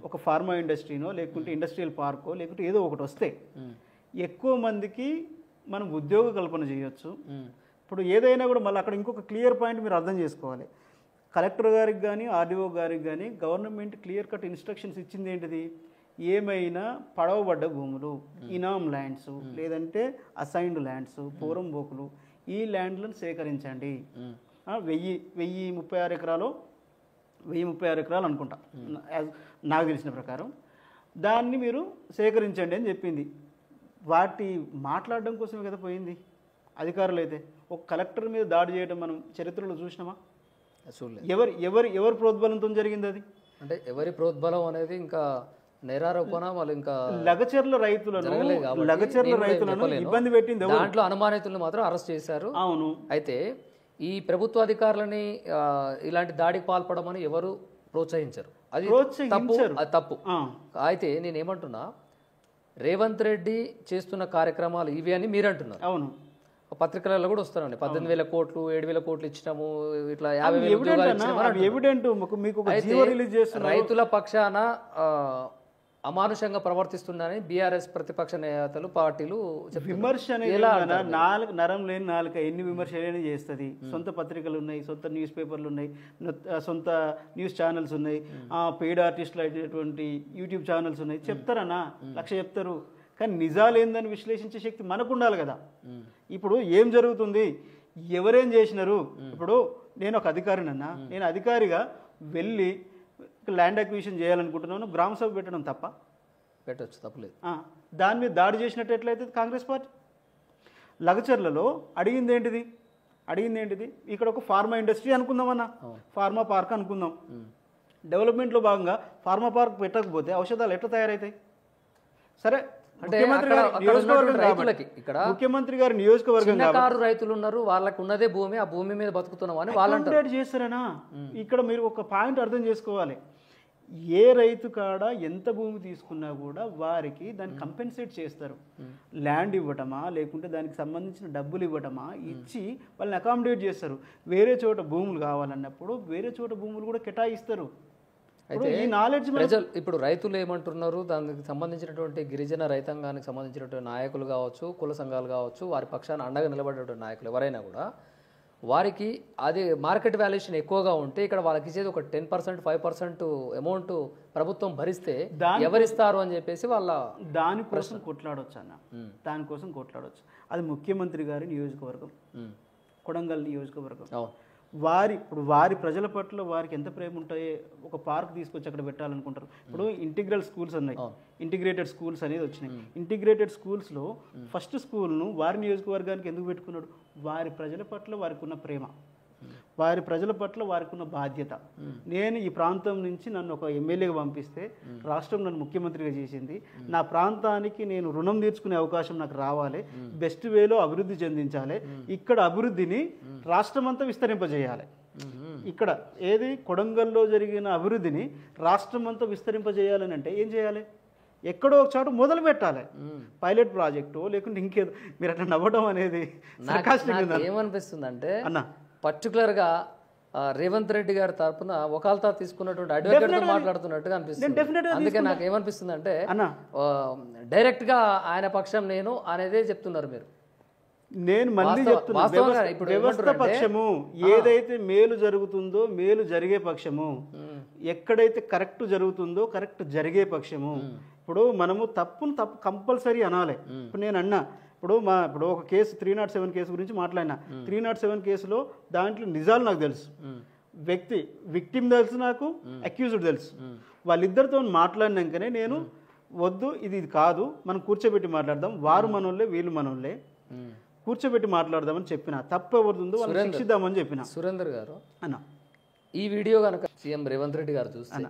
ఒక ఫార్మా ఇండస్ట్రీనో లేకుంటే ఇండస్ట్రియల్ పార్కో లేకుంటే ఏదో ఒకటి వస్తే ఎక్కువ మందికి మనం ఉద్యోగ కల్పన చేయొచ్చు. ఇప్పుడు ఏదైనా కూడా మళ్ళీ అక్కడ ఇంకొక క్లియర్ పాయింట్ మీరు అర్థం చేసుకోవాలి. కలెక్టర్ గారికి కానీ ఆర్డీఓ గారికి కానీ గవర్నమెంట్ క్లియర్ కట్ ఇన్స్ట్రక్షన్స్ ఇచ్చింది ఏంటిది? ఏమైనా పడవబడ్డ భూములు, ఇనామ్ ల్యాండ్స్ లేదంటే అసైన్డ్ ల్యాండ్స్, పూరం బోకులు, ఈ ల్యాండ్లను సేకరించండి. 1036 ఎకరాలు 1036 ఎకరాలు అనుకుంటా నాకు తెలిసిన ప్రకారం, దాన్ని మీరు సేకరించండి అని చెప్పింది. వాటి మాట్లాడడం కోసమే కదా పోయింది అధికారులు. అయితే ఒక కలెక్టర్ మీద దాడి చేయడం మనం చరిత్రలో చూసినామా? ఎవరి ప్రోద్బలంతో జరిగింది అది? అంటే ఎవరి ప్రోద్బలం అనేది ఇంకా నేరారోపణ. వాళ్ళు ఇంకా లగచర్ల రైతులను ఇబ్బంది పెట్టింది. దాంట్లో అనుమానితులను మాత్రం అరెస్ట్ చేశారు. అవును. అయితే ఈ ప్రభుత్వ అధికారులని ఇలాంటి దాడికి పాల్పడమని ఎవరు ప్రోత్సహించరు. అది తప్పు. అయితే నేనేమంటున్నా, రేవంత్ రెడ్డి చేస్తున్న కార్యక్రమాలు ఇవి అని మీరు అంటున్నారు. అవును. పత్రికలలో కూడా వస్తానండి 18,000 కోట్లు 7,000 కోట్లు ఇచ్చినాము, ఇట్లా 50,000 రైతుల పక్షాన అమానుషంగా ప్రవర్తిస్తున్నారని బీఆర్ఎస్ ప్రతిపక్ష నేతలు పార్టీలు విమర్శ నరం లేని నాలుక ఎన్ని విమర్శలైనా చేస్తుంది. సొంత పత్రికలు ఉన్నాయి, సొంత న్యూస్ పేపర్లు ఉన్నాయి, సొంత న్యూస్ ఛానల్స్ ఉన్నాయి, పెయిడ్ ఆర్టిస్టులు అయినటువంటి యూట్యూబ్ ఛానల్స్ ఉన్నాయి. చెప్తారన్నా లక్ష చెప్తారు, కానీ నిజాలు ఏందని విశ్లేషించే శక్తి మనకు ఉండాలి కదా. ఇప్పుడు ఏం జరుగుతుంది, ఎవరేం చేసినారు? ఇప్పుడు నేను ఒక అధికారినన్నా, నేను అధికారిగా వెళ్ళి ల్యాండ్ అక్విజిషన్ చేయాలనుకుంటున్నాను, గ్రామ సభ పెట్టడం తప్ప? పెట్టచ్చు, తప్పలేదు. దాని మీద దాడి చేసినట్టు ఎట్లయితే కాంగ్రెస్ పార్టీ లగచర్లలో అడిగింది ఏంటిది? ఇక్కడ ఒక ఫార్మా ఇండస్ట్రీ అనుకుందామన్నా, ఫార్మా పార్క్ అనుకుందాం. డెవలప్మెంట్లో భాగంగా ఫార్మా పార్క్ పెట్టకపోతే ఔషధాలు ఎట్లా తయారవుతాయి? సరే, ముఖ్యమంత్రి గారి నియోజకవర్గం రైతులు ఉన్నారు, వాళ్ళకు ఉన్నదే భూమి, ఆ భూమి మీద బతుకుతున్నాం అని వాళ్ళు చేస్తారనా? ఇక్కడ మీరు ఒక పాయింట్ అర్థం చేసుకోవాలి. ఏ రైతు కాడ ఎంత భూమి తీసుకున్నా కూడా వారికి దాన్ని కంపెన్సేట్ చేస్తారు. ల్యాండ్ ఇవ్వటమా లేకుంటే దానికి సంబంధించిన డబ్బులు ఇవ్వటమా ఇచ్చి వాళ్ళని అకామిడేట్ చేస్తారు. వేరే చోట భూములు కావాలన్నప్పుడు వేరే చోట భూములు కూడా కేటాయిస్తారు. అయితే ఈ నాలెడ్జ్ ప్రజలు ఇప్పుడు రైతులు ఏమంటున్నారు, దానికి సంబంధించినటువంటి గిరిజన రైతాంగానికి సంబంధించినటువంటి నాయకులు కావచ్చు, కుల సంఘాలు కావచ్చు, వారి పక్షాన అండగా నిలబడేటువంటి నాయకులు ఎవరైనా కూడా వారికి అది మార్కెట్ వాల్యుయేషన్ ఎక్కువగా ఉంటే ఇక్కడ వాళ్ళకి ఇచ్చేది ఒక 10% 5% అమౌంట్ ప్రభుత్వం భరిస్తే ఎవరిస్తారు అని చెప్పేసి వాళ్ళ దానికోసం కొట్లాడవచ్చు అన్న, దానికోసం కొట్లాడవచ్చు. అది ముఖ్యమంత్రి గారి నియోజకవర్గం, కొడంగల్ నియోజకవర్గం. ఇప్పుడు వారి ప్రజల పట్ల వారికి ఎంత ప్రేమ ఉంటాయో ఒక పార్క్ తీసుకొచ్చి అక్కడ పెట్టాలనుకుంటారు. ఇప్పుడు ఇంటిగ్రల్ స్కూల్స్ ఉన్నాయి, ఇంటిగ్రేటెడ్ స్కూల్స్ అనేది వచ్చినాయి. ఇంటిగ్రేటెడ్ స్కూల్స్లో ఫస్ట్ స్కూల్ను వారి నియోజకవర్గానికి ఎందుకు పెట్టుకున్నాడు? వారి ప్రజల పట్ల వారికి ఉన్న ప్రేమ, వారి ప్రజల పట్ల వారికి ఉన్న బాధ్యత. నేను ఈ ప్రాంతం నుంచి నన్ను ఒక ఎమ్మెల్యేగా పంపిస్తే రాష్ట్రం నన్ను ముఖ్యమంత్రిగా చేసింది, నా ప్రాంతానికి నేను రుణం తీర్చుకునే అవకాశం నాకు రావాలి, బెస్ట్ వేలో అభివృద్ధి చెందించాలి, ఇక్కడ అభివృద్ధిని రాష్ట్రం అంతా విస్తరింపజేయాలి. ఇక్కడ ఏది కొడంగల్లో జరిగిన అభివృద్ధిని రాష్ట్రం అంతా విస్తరింపజేయాలని అంటే ఏం చేయాలి? ఎక్కడో ఒక చోట మొదలు పెట్టాలి, పైలట్ ప్రాజెక్టు లేకుంటే ఇంకేదో. మీరు అట్లా నవ్వడం అనేది ఏమనిపిస్తుంది అంటే అన్న పర్టికులర్గా రేవంత్ రెడ్డి గారి తరఫున వకాల్తా తీసుకున్నటువంటి అడ్వకేట్ మాట్లాడుతున్నట్టుగా అనిపిస్తుంది. అందుకే నాకు ఏమనిపిస్తుంది అంటే డైరెక్ట్ గా ఆయన పక్షం నేను అనేదే చెప్తున్నారు మీరు. నేను మళ్ళీ చెప్తున్నా, వ్యవస్థ పక్షము ఏదైతే మేలు జరుగుతుందో మేలు జరిగే పక్షము, ఎక్కడైతే కరెక్ట్ జరుగుతుందో కరెక్ట్ జరిగే పక్షము. ఇప్పుడు మనము తప్పు కంపల్సరీ అనాలి. ఇప్పుడు నేను అన్నా, ఇప్పుడు ఒక కేసు 307 కేసు గురించి మాట్లాడినా, 307 కేసులో దాంట్లో నిజాలు నాకు తెలుసు, విక్టిమ్ తెలుసు, నాకు అక్యూజ్డ్ తెలుసు. వాళ్ళిద్దరితో మాట్లాడినాకనే నేను వద్దు ఇది కాదు, మనం కూర్చోబెట్టి మాట్లాడదాం, వారు మనోళ్ళే వీళ్ళు మనోళ్ళే, కూర్చోబెట్టి మాట్లాడదామని చెప్పిన. తప్పు ఎవరుందో వాళ్ళని శిక్షిద్దామని చెప్పిన. సురేందర్ గారు అన్న, ఈ వీడియో కనుక సీఎం రేవంత్ రెడ్డి గారు చూస్తే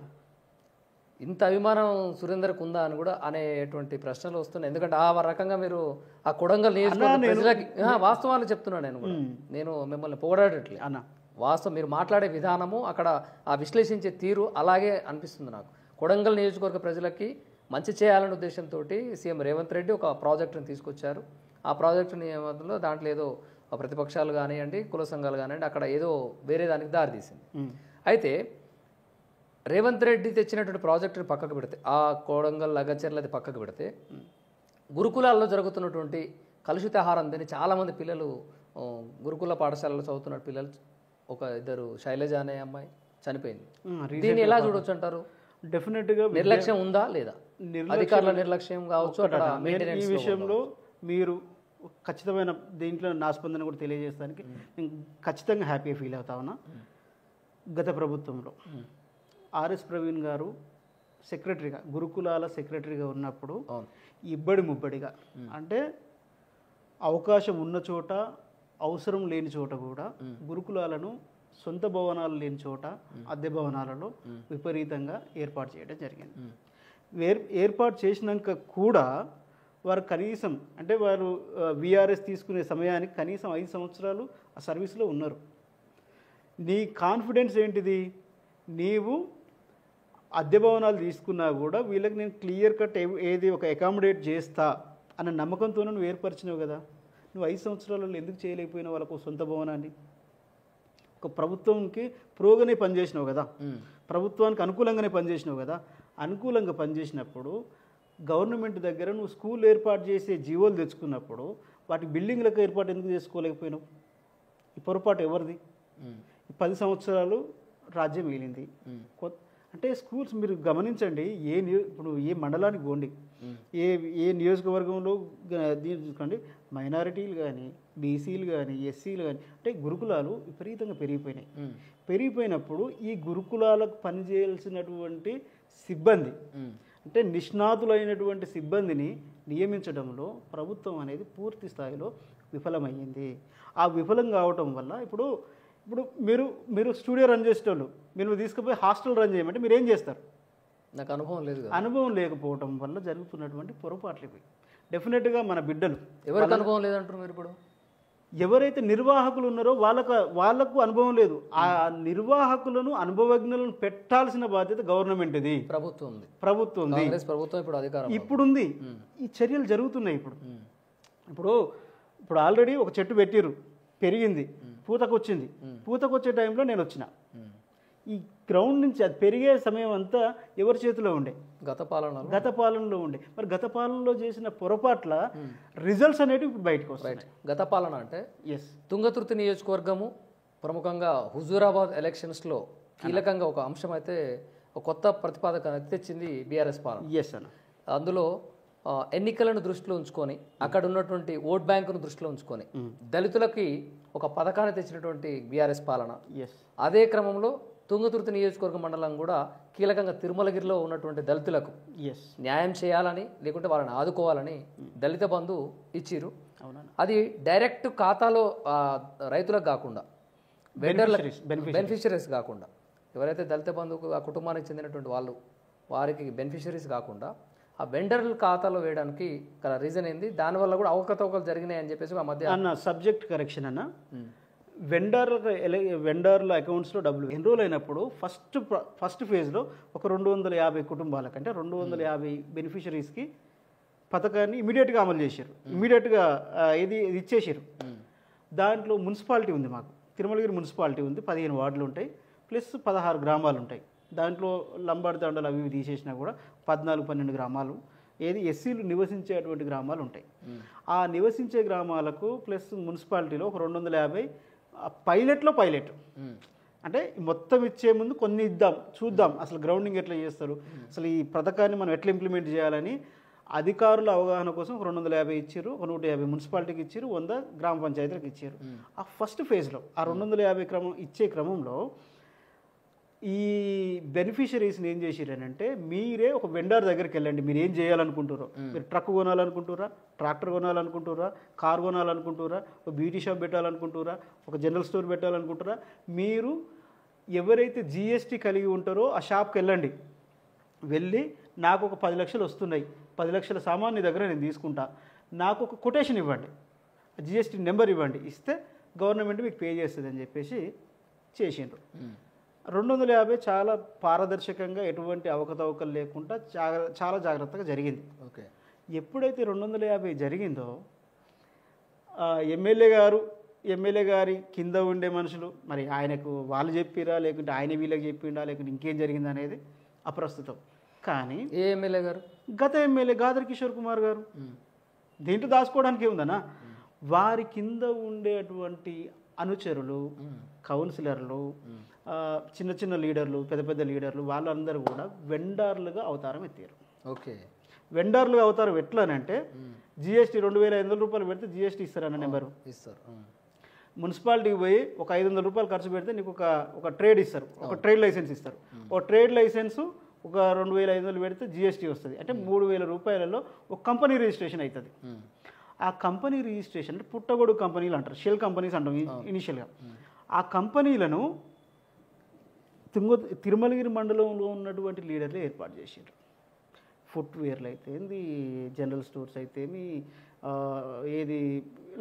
ఇంత అభిమానం సురేందర్కి ఉందా అని కూడా అనేటువంటి ప్రశ్నలు వస్తున్నాయి. ఎందుకంటే ఆ రకంగా మీరు ఆ కొడంగల్ నియోజకవర్గ ప్రజలకి వాస్తవాలు చెప్తున్నాను. నేను మిమ్మల్ని పొగడట్లే అన్న, వాస్తవం మీరు మాట్లాడే విధానము, అక్కడ ఆ విశ్లేషించే తీరు అలాగే అనిపిస్తుంది నాకు. కొడంగల్ నియోజకవర్గ ప్రజలకి మంచి చేయాలనే ఉద్దేశంతో సీఎం రేవంత్ రెడ్డి ఒక ప్రాజెక్టును తీసుకొచ్చారు. ఆ ప్రాజెక్టు నియమంలో దాంట్లో ఏదో ప్రతిపక్షాలు కానివ్వండి, కుల సంఘాలు కానివ్వండి, అక్కడ ఏదో వేరే దానికి దారితీసింది. అయితే రేవంత్ రెడ్డి తెచ్చినటువంటి ప్రాజెక్టుని పక్కకు పెడితే, ఆ కోడంగల్ లగచర్లది పక్కకు పెడితే, గురుకులాల్లో జరుగుతున్నటువంటి కలుషిత ఆహారం తిని చాలామంది పిల్లలు, గురుకుల పాఠశాలలో చదువుతున్న పిల్లలు, ఒక ఇద్దరు శైలజ అనే అమ్మాయి చనిపోయింది. దీన్ని ఎలా చూడొచ్చు అంటారు? డెఫినెట్గా నిర్లక్ష్యం ఉందా లేదా? అధికారుల నిర్లక్ష్యం కావచ్చు. అక్కడ ఈ విషయంలో మీరు ఖచ్చితమైన దీంట్లో నా స్పందన కూడా తెలియజేస్తానికి నేను ఖచ్చితంగా హ్యాపీగా ఫీల్ అవుతా ఉన్నా. గత ప్రభుత్వంలో ఆర్ఎస్ ప్రవీణ్ గారు సెక్రటరీగా, గురుకులాల సెక్రటరీగా ఉన్నప్పుడు ఇబ్బడి ముబ్బడిగా, అంటే అవకాశం ఉన్న చోట, అవసరం లేని చోట కూడా గురుకులాలను సొంత భవనాలు లేని చోట అద్దె భవనాలలో విపరీతంగా ఏర్పాటు చేయడం జరిగింది. ఏర్పాటు చేసినాక కూడా వారు కనీసం, అంటే వారు విఆర్ఎస్ తీసుకునే సమయానికి కనీసం 5 సంవత్సరాలు ఆ సర్వీస్లో ఉన్నారు. నీ కాన్ఫిడెన్స్ ఏంటిది? నీవు అద్దె భవనాలు తీసుకున్నా కూడా వీళ్ళకి నేను క్లియర్ కట్ ఏది ఒక అకామిడేట్ చేస్తా అన్న నమ్మకంతో నువ్వు ఏర్పరిచినావు కదా. నువ్వు 5 సంవత్సరాలలో ఎందుకు చేయలేకపోయినావు వాళ్ళకు సొంత భవనాన్ని? ఒక ప్రభుత్వంకి ప్రోగానే పనిచేసినావు కదా, ప్రభుత్వానికి అనుకూలంగానే పనిచేసినావు కదా. అనుకూలంగా పనిచేసినప్పుడు గవర్నమెంట్ దగ్గర నువ్వు స్కూల్ ఏర్పాటు చేసే జీవోలు తెచ్చుకున్నప్పుడు వాటి బిల్డింగ్లకు ఏర్పాటు ఎందుకు చేసుకోలేకపోయినావు? ఈ పొరపాటు ఎవరిది? 10 సంవత్సరాలు రాజ్యం ఏలింది. అంటే స్కూల్స్ మీరు గమనించండి, ఇప్పుడు ఏ మండలానికి పోండి, ఏ నియోజకవర్గంలో దీన్ని చూసుకోండి, మైనారిటీలు కానీ, బీసీలు కానీ, ఎస్సీలు కానీ, అంటే గురుకులాలు విపరీతంగా పెరిగిపోయినాయి. పెరిగిపోయినప్పుడు ఈ గురుకులాలకు పనిచేయాల్సినటువంటి సిబ్బంది, అంటే నిష్ణాతులైనటువంటి సిబ్బందిని నియమించడంలో ప్రభుత్వం అనేది పూర్తి స్థాయిలో విఫలమయ్యింది. ఆ విఫలం కావటం వల్ల ఇప్పుడు మీరు స్టూడియో రన్ చేసేటోళ్ళు, మీరు తీసుకుపోయి హాస్టల్ రన్ చేయమంటే మీరు ఏం చేస్తారు? నాకు అనుభవం లేదు. అనుభవం లేకపోవటం వల్ల జరుగుతున్నటువంటి పొరపాట్లు ఇవి. డెఫినెట్గా మన బిడ్డలు, ఎవరికి అనుభవం లేదంటారు మీరు? ఇప్పుడు ఎవరైతే నిర్వాహకులు ఉన్నారో వాళ్ళకు అనుభవం లేదు. ఆ నిర్వాహకులను, అనుభవజ్ఞులను పెట్టాల్సిన బాధ్యత గవర్నమెంట్ది, ప్రభుత్వం ఉంది. ఇప్పుడుంది. ఈ చర్యలు జరుగుతున్నాయి. ఇప్పుడు ఆల్రెడీ ఒక చెట్టు పెట్టిరు, పెరిగింది, పూతకొచ్చింది. పూతకొచ్చే టైంలో నేను వచ్చిన. ఈ గ్రౌండ్ నుంచి అది పెరిగే సమయం అంతా ఎవరి చేతిలో ఉండే? గత పాలనలో గత పాలనలో ఉండే. మరి గత పాలనలో చేసిన పొరపాట్ల రిజల్ట్స్ అనేవి ఇప్పుడు బయటకు వస్తాయి. గత పాలన అంటే ఎస్, తుంగతుర్తి నియోజకవర్గము ప్రముఖంగా హుజూరాబాద్ ఎలక్షన్స్లో కీలకంగా ఒక అంశం అయితే ఒక కొత్త ప్రతిపాదన తెచ్చింది బీఆర్ఎస్ పాలన. ఎస్ అన్న. అందులో ఎన్నికలను దృష్టిలో ఉంచుకొని అక్కడ ఉన్నటువంటి ఓట్ బ్యాంకును దృష్టిలో ఉంచుకొని దళితులకి ఒక పథకాన్ని తెచ్చినటువంటి బీఆర్ఎస్ పాలన. ఎస్, అదే క్రమంలో తుంగతుర్తి నియోజకవర్గ మండలం కూడా కీలకంగా తిరుమలగిరిలో ఉన్నటువంటి దళితులకు ఎస్, న్యాయం చేయాలని లేకుంటే వాళ్ళని ఆదుకోవాలని దళిత బంధు ఇచ్చిరు. అవునా? అది డైరెక్ట్ ఖాతాలో రైతులకు కాకుండా బెనిఫిషరీస్ కాకుండా ఎవరైతే దళిత బంధువుకు ఆ కుటుంబానికి చెందినటువంటి వాళ్ళు వారికి బెనిఫిషరీస్ కాకుండా ఆ వెండర్ల ఖాతాలో వేయడానికి గల రీజన్ ఏంది? దానివల్ల కూడా అవకతవకలు జరిగినాయి అని చెప్పేసి ఆ మధ్య అన్న సబ్జెక్ట్ కరెక్షన్ అన్న. వెండర్ల అకౌంట్స్లో డబ్బులు ఎన్రోల్ అయినప్పుడు ఫస్ట్ ఫేజ్లో ఒక 250 కుటుంబాలకంటే 250 బెనిఫిషరీస్కి పథకాన్ని ఇమీడియట్గా అమలు చేశారు. ఇమీడియట్గా ఇది ఇచ్చేసారు. దాంట్లో మున్సిపాలిటీ ఉంది, మాకు తిరుమలగిరి మున్సిపాలిటీ ఉంది, 15 వార్డులు ఉంటాయి, ప్లస్ 16 గ్రామాలు ఉంటాయి. దాంట్లో లంబాడి దండలు అవి ఇవి తీసేసినా కూడా 14-12 గ్రామాలు ఏది ఎస్సీలు నివసించేటువంటి గ్రామాలు ఉంటాయి. ఆ నివసించే గ్రామాలకు ప్లస్ మున్సిపాలిటీలో ఒక 250 పైలట్ అంటే మొత్తం ఇచ్చే ముందు కొన్ని ఇద్దాం, చూద్దాం అసలు గ్రౌండింగ్ ఎట్లా చేస్తారు, అసలు ఈ పథకాన్ని మనం ఎట్లా ఇంప్లిమెంట్ చేయాలని అధికారుల అవగాహన కోసం 250 ఇచ్చారు, 150 మున్సిపాలిటీకి ఇచ్చారు, 100 గ్రామ పంచాయతీలకు ఇచ్చారు. ఆ ఫస్ట్ ఫేజ్లో ఆ 250 ఇచ్చే క్రమంలో ఈ బెనిఫిషరీస్ని ఏం చేసిరనంటే, మీరే ఒక వెండర్ దగ్గరికి వెళ్ళండి, మీరు ఏం చేయాలనుకుంటారో, మీరు ట్రక్ కొనాలనుకుంటారా, ట్రాక్టర్ కొనాలనుకుంటారా, కార్ కొనాలనుకుంటారా, ఒక బ్యూటీ షాప్ పెట్టాలనుకుంటారా, ఒక జనరల్ స్టోర్ పెట్టాలనుకుంటారా, మీరు ఎవరైతే జిఎస్టీ కలిగి ఉంటారో ఆ షాప్కి వెళ్ళండి. వెళ్ళి నాకు ఒక 10 లక్షలు వస్తున్నాయి, 10 లక్షల సామాన్ నీ దగ్గర నేను తీసుకుంటా, నాకు ఒక కొటేషన్ ఇవ్వండి, జిఎస్టీ నెంబర్ ఇవ్వండి, ఇస్తే గవర్నమెంట్ మీకు పే చేస్తుంది అని చెప్పేసి చేసిండ్రు. 250 చాలా పారదర్శకంగా ఎటువంటి అవకతవకలు లేకుండా చాలా జాగ్రత్తగా జరిగింది. ఓకే. ఎప్పుడైతే 250 జరిగిందో ఎమ్మెల్యే గారి కింద ఉండే మనుషులు మరి ఆయనకు వాళ్ళు చెప్పిరా, లేకుంటే ఆయన వీళ్ళకి చెప్పిండా, లేకుంటే ఇంకేం జరిగింది అనేది అప్రస్తుతం. కానీ ఏ ఎమ్మెల్యే గారు? గత ఎమ్మెల్యే గాదర్ కిషోర్ కుమార్ గారు. దీంట్లో దాచుకోవడానికి ఏముందన్నా, వారి కింద ఉండేటువంటి అనుచరులు, కౌన్సిలర్లు, చిన్న చిన్న లీడర్లు, పెద్ద పెద్ద లీడర్లు, వాళ్ళందరూ కూడా వెండర్లుగా అవతారం ఎత్తారు. ఓకే. వెండర్లుగా అవతారం ఎట్లానంటే, జిఎస్టీ 2500 రూపాయలు పెడితే జిఎస్టీ ఇస్తారన్న నెంబరు ఇస్తారు. మున్సిపాలిటీకి పోయి ఒక 500 రూపాయలు ఖర్చు పెడితే నీకు ఒక ట్రేడ్ ఇస్తారు, ఒక ట్రేడ్ లైసెన్స్ ఇస్తారు. ఒక ట్రేడ్ లైసెన్సు ఒక 2500 పెడితే జిఎస్టీ వస్తుంది. అంటే 3000 రూపాయలలో ఒక కంపెనీ రిజిస్ట్రేషన్ అవుతుంది. ఆ కంపెనీ రిజిస్ట్రేషన్ అంటే పుట్టగొడుగు కంపెనీలు అంటారు, షెల్ కంపెనీస్ అంటాం ఇనిషియల్గా. ఆ కంపెనీలను తిరుమలగిరి మండలంలో ఉన్నటువంటి లీడర్లు ఏర్పాటు చేశారు. ఫుట్వేర్లు అయితేంది, జనరల్ స్టోర్స్ అయితేమి, ఏది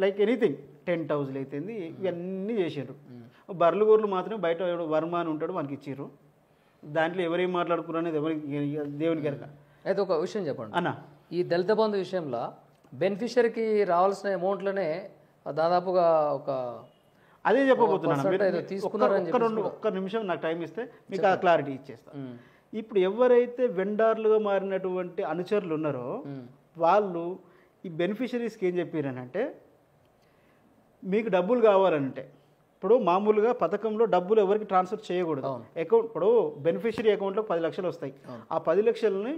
లైక్ ఎనీథింగ్, టెంట్ హౌస్లు అయితేంది, ఇవన్నీ చేశారు. బర్రెలు గోర్లు మాత్రమే బయట వర్మ అని ఉంటాడు మనకి ఇచ్చారు. దాంట్లో ఎవరేం మాట్లాడుకున్నారు అనేది దేవునికి ఎరక. అయితే ఒక విషయం చెప్పండి అన్న, ఈ దళిత బంధు విషయంలో బెనిఫిషరీకి రావాల్సిన అమౌంట్లోనే దాదాపుగా ఒక అదే చెప్పబోతున్నాను. ఒక్క నిమిషం నాకు టైం ఇస్తే మీకు ఆ క్లారిటీ ఇచ్చేస్తాను. ఇప్పుడు ఎవరైతే వెండర్లుగా మారినటువంటి అనుచరులు ఉన్నారో వాళ్ళు ఈ బెనిఫిషరీస్కి ఏం చెప్పారనంటే, మీకు డబ్బులు కావాలంటే, ఇప్పుడు మామూలుగా పథకంలో డబ్బులు ఎవరికి ట్రాన్స్ఫర్ చేయకూడదు. అకౌంట్ ఇప్పుడు బెనిఫిషరీ అకౌంట్లో 10 లక్షలు వస్తాయి. ఆ 10 లక్షలని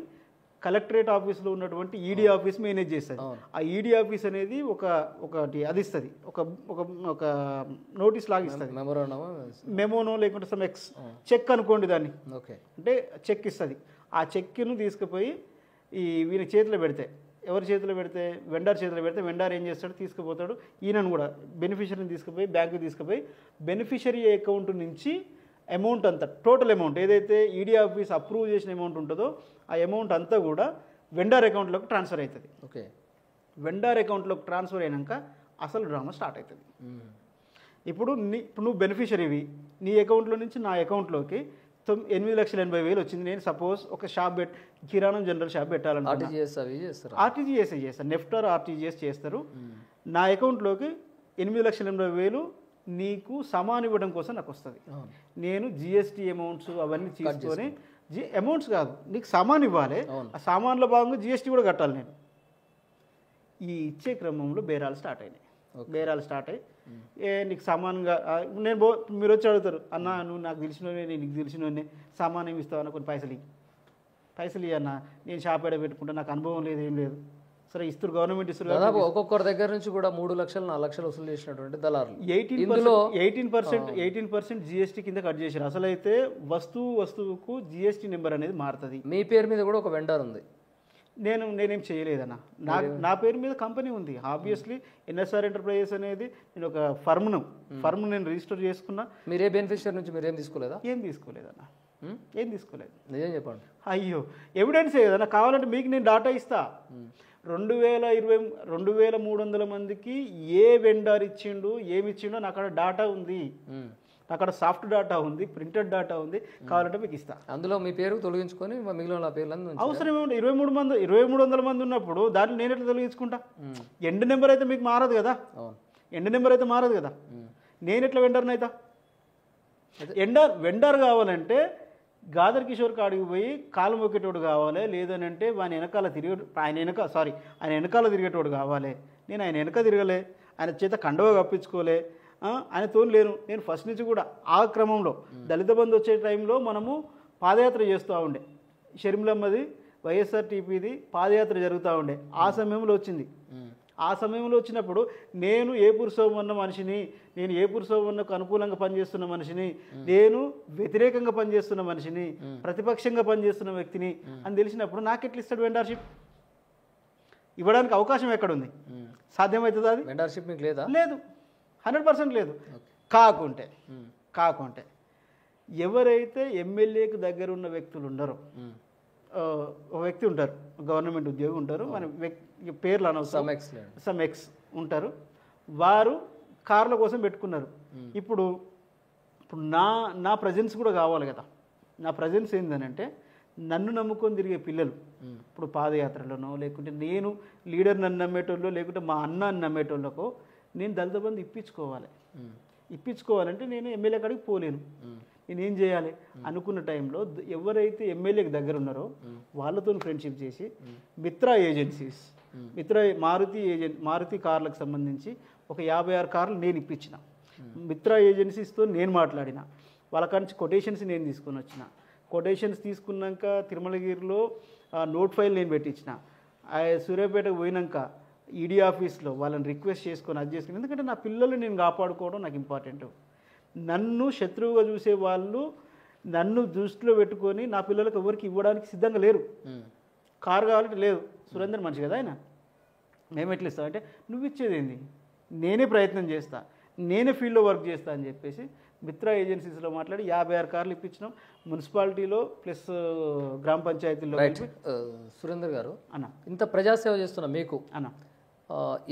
కలెక్టరేట్ ఆఫీస్లో ఉన్నటువంటి ఈడీ ఆఫీస్ మేనేజ్ చేస్తుంది. ఆ ఈడీ ఆఫీస్ అనేది ఒకటి అది ఇస్తుంది, ఒక నోటీస్ లాగా ఇస్తుంది, మెమోనో లేకుంటే సమ్ ఎక్స్ చెక్ అనుకోండి దాన్ని. ఓకే. అంటే చెక్ ఇస్తుంది. ఆ చెక్ను తీసుకుపోయి వీని చేతిలో పెడితే, ఎవరి చేతిలో పెడితే, వెండర్ చేతిలో పెడితే, వెండర్ ఏం చేస్తాడు, తీసుకుపోతాడు. ఈయనను కూడా బెనిఫిషరీని తీసుకుపోయి బ్యాంకుకి తీసుకుపోయి బెనిఫిషరీ అకౌంట్ నుంచి అమౌంట్ అంతా, టోటల్ అమౌంట్ ఏదైతే ఈడీ ఆఫీస్ అప్రూవ్ చేసిన అమౌంట్ ఉంటుందో ఆ అమౌంట్ అంతా కూడా వెండర్ అకౌంట్లోకి ట్రాన్స్ఫర్ అవుతుంది. ఓకే. వెండర్ అకౌంట్లోకి ట్రాన్స్ఫర్ అయినాక అసలు డ్రామా స్టార్ట్ అవుతుంది. ఇప్పుడు నువ్వు బెనిఫిషరీవి, నీ అకౌంట్లో నుంచి నా అకౌంట్లోకి 8,80,000 వచ్చింది. నేను సపోజ్ ఒక షాప్ కిరాణం జనరల్ షాప్ పెట్టాలనుకుంటున్నాను. ఆర్టీజీఎస్ చేస్తారు, నెఫ్ట్ ఆర్ ఆర్టీజీఎస్ చేస్తారు. నా అకౌంట్లోకి 8,80,000 నీకు సమాన్ ఇవ్వడం కోసం నాకు వస్తుంది. నేను జిఎస్టీ అమౌంట్స్ అవన్నీ తీసుకొని అమౌంట్స్ కాదు, నీకు సామాన్ ఇవ్వాలి, ఆ సామాన్లో భాగంగా జిఎస్టీ కూడా కట్టాలి. నేను ఈ ఇచ్చే క్రమంలో బేరాలు స్టార్ట్ అయినాయి. బేరాలు స్టార్ట్ అయ్యి నీకు సామాన్గా నేను మీరు వచ్చి అడుగుతారు, అన్న నువ్వు నాకు తెలిసినోనే, నేను నీకు తెలిసినోనే, సామాన్ ఏమి ఇస్తావు అన్న, కొన్ని పైసలు ఇవ్వన్న, నేను షాప్ ఏడ పెట్టుకుంటా, నాకు అనుభవం లేదు, ఏం లేదు. సరే ఇస్తారు, గవర్నమెంట్ ఇస్తారు. దాదాపు ఒక్కొక్కరి దగ్గర నుంచి కూడా 3 లక్షలు 4 లక్షలు వసూలు చేసినటువంటి దళారులు 18% జిఎస్టీ కింద కట్ చేశారు. అసలు అయితే వస్తువుకు జిఎస్టీ నెంబర్ అనేది మారుతుంది. మీ పేరు మీద కూడా ఒక వెండర్ ఉంది. నేనేం చేయలేదన్న, నా పేరు మీద కంపెనీ ఉంది. ఆబ్వియస్లీ ఎన్ఎస్ఆర్ ఎంటర్ప్రైజెస్ అనేది నేను ఒక ఫర్మ్ నేను రిజిస్టర్ చేసుకున్నా. మీరే బెనిఫిషియర్ నుంచి మీరేం తీసుకోలేదా? ఏం తీసుకోలేదన్న, ఏం తీసుకోలేదు. నిజం చెప్పండి. అయ్యో ఎవిడెన్స్ ఏదన్నా కావాలంటే మీకు నేను డాటా ఇస్తా. 2300 మందికి ఏ వెండర్ ఇచ్చిండు, ఏమి ఇచ్చిండో నాకు అక్కడ డాటా ఉంది, అక్కడ సాఫ్ట్ డాటా ఉంది, ప్రింటెడ్ డాటా ఉంది, కావాలంటే మీకు ఇస్తా. అందులో మీ పేరు తొలగించుకొని మిగిలిన పేర్లు అవసరం ఏముంది? 2300 మంది ఉన్నప్పుడు దాన్ని నేను ఎట్లా తొలగించుకుంటా? ఎండ్ నెంబర్ అయితే మీకు మారదు కదా, నేను ఎట్లా వెండర్ని అవుతా? వెండర్ కావాలంటే గాదర్ కిషోర్ కాడికి పోయి కాలు మొక్కేటోడు కావాలి, లేదనంటే ఆయన వెనకాల తిరిగేటోడు కావాలి. నేను ఆయన వెనక తిరగలే, ఆయన చేత కండవ కప్పించుకోలే, ఆయనతో లేను. నేను ఫస్ట్ నుంచి కూడా ఆ క్రమంలో దళిత బంధు వచ్చే టైంలో మనము పాదయాత్ర చేస్తూ ఉండే, షర్మిలమ్మది వైఎస్ఆర్టీపీది పాదయాత్ర జరుగుతూ ఉండే. ఆ సమయంలో వచ్చినప్పుడు నేను ఏపూరు సోమన్న మనిషిని, నేను ఏపూరు సోమన్నకు అనుకూలంగా పనిచేస్తున్న మనిషిని, నేను వ్యతిరేకంగా పనిచేస్తున్న మనిషిని, ప్రతిపక్షంగా పనిచేస్తున్న వ్యక్తిని అని తెలిసినప్పుడు నాకెట్లా ఇస్తాడు వెండర్షిప్? ఇవ్వడానికి అవకాశం ఎక్కడుంది? సాధ్యమవుతుందా? అది వెండర్షిప్ మీకు లేదా? లేదు, 100% లేదు. కాకుంటే ఎవరైతే ఎమ్మెల్యేకి దగ్గర ఉన్న వ్యక్తులు ఉన్నారో, ఒక వ్యక్తి ఉంటారు, గవర్నమెంట్ ఉద్యోగి ఉంటారు, మన పేర్లు అనవసరం, సమ్ ఎక్స్ ఉంటారు, వారు కార్ల కోసం పెట్టుకున్నారు. ఇప్పుడు నా ప్రజెన్స్ కూడా కావాలి కదా. నా ప్రజెన్స్ ఏంటంటే నన్ను నమ్ముకొని తిరిగే పిల్లలు, ఇప్పుడు పాదయాత్రలోనో లేకుంటే నేను లీడర్ నన్ను నమ్మేటోళ్ళు, లేకుంటే మా అన్న నమ్మేటోళ్ళకో నేను దళిత బంధు ఇప్పించుకోవాలంటే నేను ఎమ్మెల్యే కాడికి పోలేను. నేనేం చేయాలి అనుకున్న టైంలో ఎవరైతే ఎమ్మెల్యేకి దగ్గర ఉన్నారో వాళ్ళతో ఫ్రెండ్షిప్ చేసి మారుతి కార్లకు సంబంధించి ఒక 56 కార్లు నేను ఇప్పించిన. మిత్రా ఏజెన్సీస్తో నేను మాట్లాడిన, వాళ్ళ నుంచి కొటేషన్స్ నేను తీసుకొని వచ్చిన. కొటేషన్స్ తీసుకున్నాక తిరుమలగిరిలో నోట్ ఫైల్ నేను పెట్టించిన. సూర్యాపేటకు పోయినాక ఈడీ ఆఫీస్లో వాళ్ళని రిక్వెస్ట్ చేసుకొని అది చేసుకుని, ఎందుకంటే నా పిల్లలు నేను కాపాడుకోవడం నాకు ఇంపార్టెంట్. నన్ను శత్రువుగా చూసే వాళ్ళు నన్ను దృష్టిలో పెట్టుకొని నా పిల్లలకు ఎవరికి ఇవ్వడానికి సిద్ధంగా లేరు. కారు కావాలంటే లేదు, సురేందర్ మంచి కదా ఆయన, మేము ఎట్లా ఇస్తాం అంటే నువ్వు ఇచ్చేది ఏంది, నేనే ప్రయత్నం చేస్తా, నేనే ఫీల్డ్లో వర్క్ చేస్తా అని చెప్పేసి మిత్రా ఏజెన్సీస్లో మాట్లాడి 56 కార్లు ఇప్పించినాం. మున్సిపాలిటీలో ప్లస్ గ్రామ పంచాయతీల్లో. సురేందర్ గారు అన్న, ఇంత ప్రజాసేవ చేస్తున్నా మీకు అన్న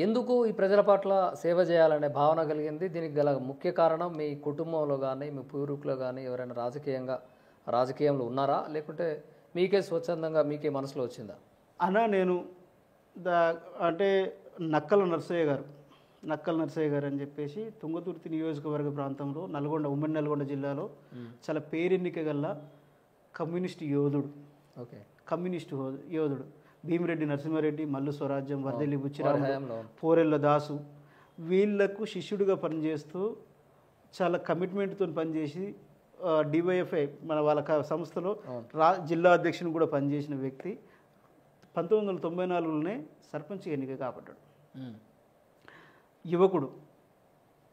ఎందుకు ఈ ప్రజల పట్ల సేవ చేయాలనే భావన కలిగింది? దీనికి గల ముఖ్య కారణం మీ కుటుంబంలో కానీ మీ పూర్వీకులు కానీ ఎవరైనా రాజకీయంలో ఉన్నారా, లేకుంటే మీకే స్వచ్ఛందంగా మీకే మనసులో వచ్చిందా? అన్న నేను అంటే నక్కల నరసయ్య గారు అని చెప్పేసి తుంగతుర్తి నియోజకవర్గ ప్రాంతంలో ఉమ్మడి నల్గొండ జిల్లాలో చాలా పేరెన్నిక గల కమ్యూనిస్ట్ యోధుడు భీమిరెడ్డి నరసింహారెడ్డి, మల్లు స్వరాజ్యం, వర్దెల్లి బుచ్చిరామ, పోరెళ్ళ దాసు, వీళ్లకు శిష్యుడిగా పనిచేస్తూ చాలా కమిట్మెంట్తో పనిచేసి డివైఎఫ్ఐ వాళ్ళ సంస్థలో జిల్లా అధ్యక్షుని కూడా పనిచేసిన వ్యక్తి 1994లోనే సర్పంచ్ ఎన్నిక కాబట్టాడు. యువకుడు,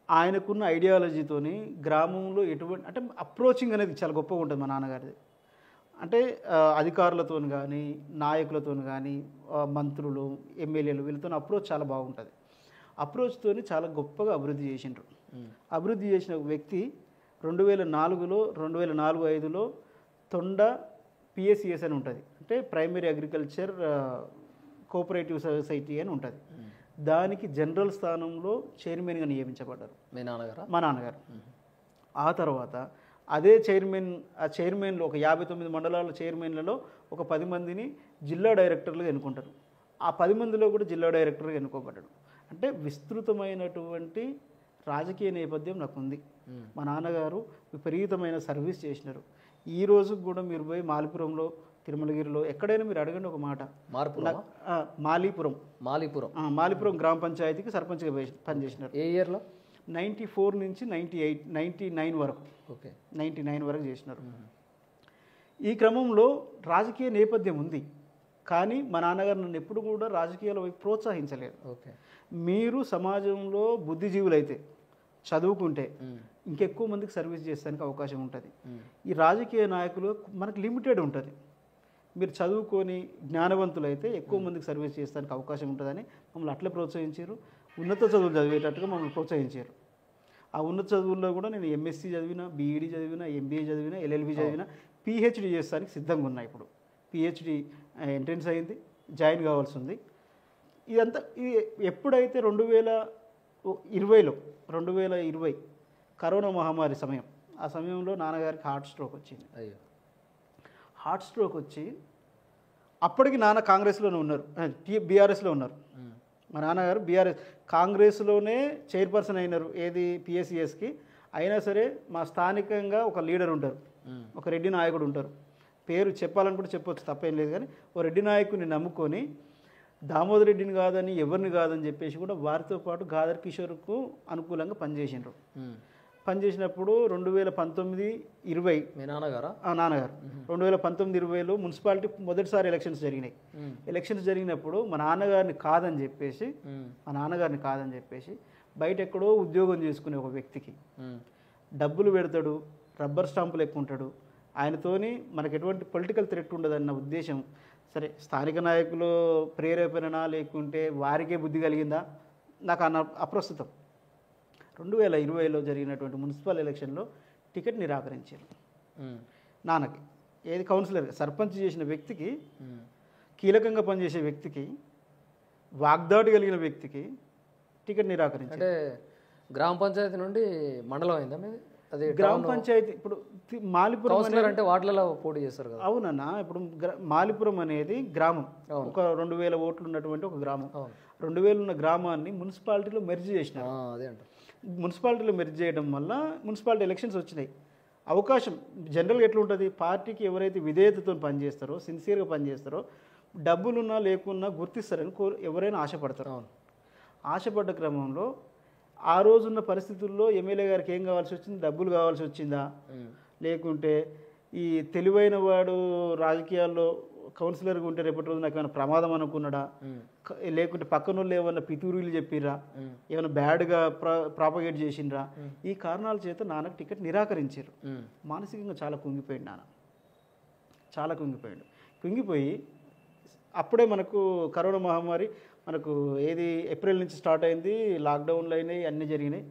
ఆయనకున్న ఐడియాలజీతోని గ్రామంలో అంటే అప్రోచింగ్ అనేది చాలా గొప్పగా ఉంటుంది మా నాన్నగారిది. అంటే అధికారులతో కానీ నాయకులతో కానీ మంత్రులు ఎమ్మెల్యేలు వీళ్ళతో అప్రోచ్ చాలా బాగుంటుంది. అప్రోచ్తో చాలా గొప్పగా అభివృద్ధి చేసిండ్రు. అభివృద్ధి చేసిన వ్యక్తి 2004-5లో తొండ పిఎస్సిఎస్ అని ఉంటుంది, అంటే ప్రైమరీ అగ్రికల్చర్ కోఆపరేటివ్ సొసైటీ అని ఉంటుంది. దానికి జనరల్ స్థానంలో చైర్మన్గా నియమించబడ్డారు మా నాన్నగారు. ఆ తర్వాత అదే చైర్మన్లో ఒక 59 మండలాల చైర్మన్లలో ఒక 10 మందిని జిల్లా డైరెక్టర్లుగా ఎన్నుకుంటారు. ఆ 10 మందిలో కూడా జిల్లా డైరెక్టర్గా ఎన్నుకోబడ్డాడు. అంటే విస్తృతమైనటువంటి రాజకీయ నేపథ్యం నాకు ఉంది. మా నాన్నగారు విపరీతమైన సర్వీస్ చేసినారు. ఈ రోజు కూడా మీరు పోయి మాలిపురంలో, తిరుమలగిరిలో ఎక్కడైనా మీరు అడగండి ఒక మాట. మాలిపురం గ్రామ పంచాయతీకి సర్పంచ్గా పనిచేసినారు. ఏ ఇయర్లో? 94 నుంచి 99 వరకు. ఓకే, 99 వరకు చేసినారు. ఈ క్రమంలో రాజకీయ నేపథ్యం ఉంది, కానీ మా నాన్నగారు నన్ను ఎప్పుడు కూడా రాజకీయాల వైపు ప్రోత్సహించలేదు. ఓకే, మీరు సమాజంలో బుద్ధిజీవులైతే చదువుకుంటే ఇంకెక్కువ మందికి సర్వీస్ చేసేదానికి అవకాశం ఉంటుంది. ఈ రాజకీయ నాయకులు మనకు లిమిటెడ్ ఉంటుంది. మీరు చదువుకొని జ్ఞానవంతులైతే ఎక్కువ మందికి సర్వీస్ చేసేదానికి అవకాశం ఉంటుందని మమ్మల్ని అట్లే ప్రోత్సహించారు. ఉన్నత చదువులు చదివేటట్టుగా మమ్మల్ని ప్రోత్సహించారు. ఆ ఉన్నత చదువుల్లో కూడా నేను ఎంఎస్సీ చదివిన, బీఈడీ చదివిన, ఎంబీఏ చదివిన, ఎల్ఎల్బీ చదివిన, పిహెచ్డి చేస్తానికి సిద్ధంగా ఉన్నా. ఇప్పుడు పిహెచ్డి ఎంట్రన్స్ అయింది, జాయిన్ కావాల్సి ఉంది. ఇదంతా ఇది ఎప్పుడైతే 2020 కరోనా మహమ్మారి సమయం, ఆ సమయంలో నాన్నగారికి హార్ట్ స్ట్రోక్ వచ్చింది. అయ్యో, హార్ట్ స్ట్రోక్ వచ్చి అప్పటికి నాన్న కాంగ్రెస్లోనే ఉన్నారు, బీఆర్ఎస్లో ఉన్నారు. మా నాన్నగారు కాంగ్రెస్లోనే చైర్పర్సన్ అయినారు, ఏది పిఎస్సిఎస్కి. అయినా సరే మా స్థానికంగా ఒక లీడర్ ఉంటారు, ఒక రెడ్డి నాయకుడు ఉంటారు. పేరు చెప్పాలని కూడా చెప్పొచ్చు, తప్పేం లేదు. కానీ ఓ రెడ్డి నాయకుడిని నమ్ముకొని దామోదర్ రెడ్డిని కాదని, ఎవరిని కాదని చెప్పేసి కూడా వారితో పాటు గాదర్ కిషోర్కు అనుకూలంగా పనిచేసినారు. పనిచేసినప్పుడు 2019-20 మీ నాన్నగారు 2019-20లో మున్సిపాలిటీ మొదటిసారి ఎలక్షన్స్ జరిగినాయి. ఎలక్షన్స్ జరిగినప్పుడు మా నాన్నగారిని కాదని చెప్పేసి బయట ఎక్కడో ఉద్యోగం చేసుకునే ఒక వ్యక్తికి డబ్బులు పెడతాడు, రబ్బర్ స్టాంపులు ఎక్కువ ఉంటాడు, ఆయనతోని మనకు ఎటువంటి పొలిటికల్ థ్రెట్ ఉండదన్న ఉద్దేశం. సరే, స్థానిక నాయకులు ప్రేరేపణ లేకుంటే వారికే బుద్ధి కలిగిందా నాకు అప్రస్తుతం. 2020లో జరిగినటువంటి మున్సిపల్ ఎలక్షన్లో టికెట్ నిరాకరించారు నాన్నకి. ఏది కౌన్సిలర్, సర్పంచ్ చేసిన వ్యక్తికి, కీలకంగా పనిచేసే వ్యక్తికి, వాగ్దాటి కలిగిన వ్యక్తికి టికెట్ నిరాకరించారు. అంటే గ్రామ పంచాయతీ నుండి మండలం అయిందా మీది? అది గ్రామ పంచాయతీ. ఇప్పుడు మాలిపురం అంటే వార్డులలో పోటీ చేస్తారు కదా. అవునన్నా, ఇప్పుడు మాలిపురం అనేది గ్రామం, ఒక 2000 ఓట్లు ఉన్నటువంటి ఒక గ్రామం. 2000 ఉన్న గ్రామాన్ని మున్సిపాలిటీలో మెర్జ్ చేసినారు. అదే అంట, మున్సిపాలిటీలో మెర్జ్ చేయడం వల్ల మున్సిపాలిటీ ఎలక్షన్స్ వచ్చినాయి. అవకాశం జనరల్గా ఎట్లా ఉంటుంది, పార్టీకి ఎవరైతే విధేయతతో పనిచేస్తారో, సిన్సియర్గా పనిచేస్తారో, డబ్బులున్నా లేకున్నా గుర్తిస్తారని ఎవరైనా ఆశపడతారు. ఆశపడ్డ క్రమంలో ఆ రోజున్న పరిస్థితుల్లో ఎమ్మెల్యే గారికి ఏం కావాల్సి వచ్చింది, డబ్బులు కావాల్సి వచ్చిందా, లేకుంటే ఈ తెలివైన వాడు రాజకీయాల్లో కౌన్సిలర్గా ఉంటే రేపటి రోజు నాకు ఏమైనా ప్రమాదం అనుకున్నాడా, లేకుంటే పక్కన వాళ్ళు ఏమన్నా పితూరీలు చెప్పిర్రా, ఏమైనా బ్యాడ్గా ప్రాపగేట్ చేసిండ్రా, ఈ కారణాల చేత నాన్నకు టికెట్ నిరాకరించారు. మానసికంగా చాలా కుంగిపోయాడు నాన్న, చాలా కుంగిపోయి అప్పుడే మనకు కరోనా మహమ్మారి మనకు ఏది ఏప్రిల్ నుంచి స్టార్ట్ అయింది, లాక్డౌన్లు అయినాయి, అన్నీ జరిగినాయి.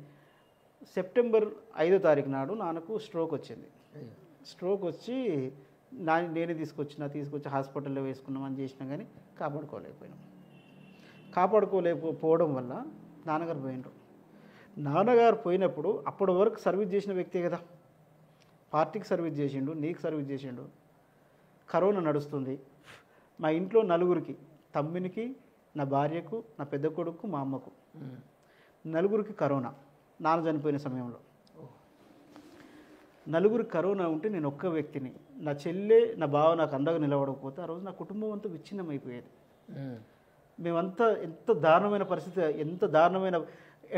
సెప్టెంబర్ 5వ తారీఖు నాడు నాన్నకు స్ట్రోక్ వచ్చింది. స్ట్రోక్ వచ్చి నేనే తీసుకొచ్చి హాస్పిటల్లో వేసుకున్నామని చేసినా కానీ కాపాడుకోలేకపోవడం వల్ల నాన్నగారు పోయినరు. నాన్నగారు పోయినప్పుడు అప్పటి వరకు సర్వీస్ చేసిన వ్యక్తే కదా, పార్టీకి సర్వీస్ చేసిండు, నీకు సర్వీస్ చేసిండు. కరోనా నడుస్తుంది, మా ఇంట్లో నలుగురికి, తమ్మునికి, నా భార్యకు, నా పెద్ద కొడుకు, మా అమ్మకు, నలుగురికి కరోనా. నాన్న చనిపోయిన సమయంలో నలుగురికి కరోనా ఉంటే నేను ఒక్క వ్యక్తిని, నా చెల్లె, నా బావ నాకు అండగా నిలబడకపోతే ఆ రోజు నా కుటుంబం అంతా విచ్ఛిన్నమైపోయేది. మేమంతా ఎంత దారుణమైన పరిస్థితి, ఎంత దారుణమైన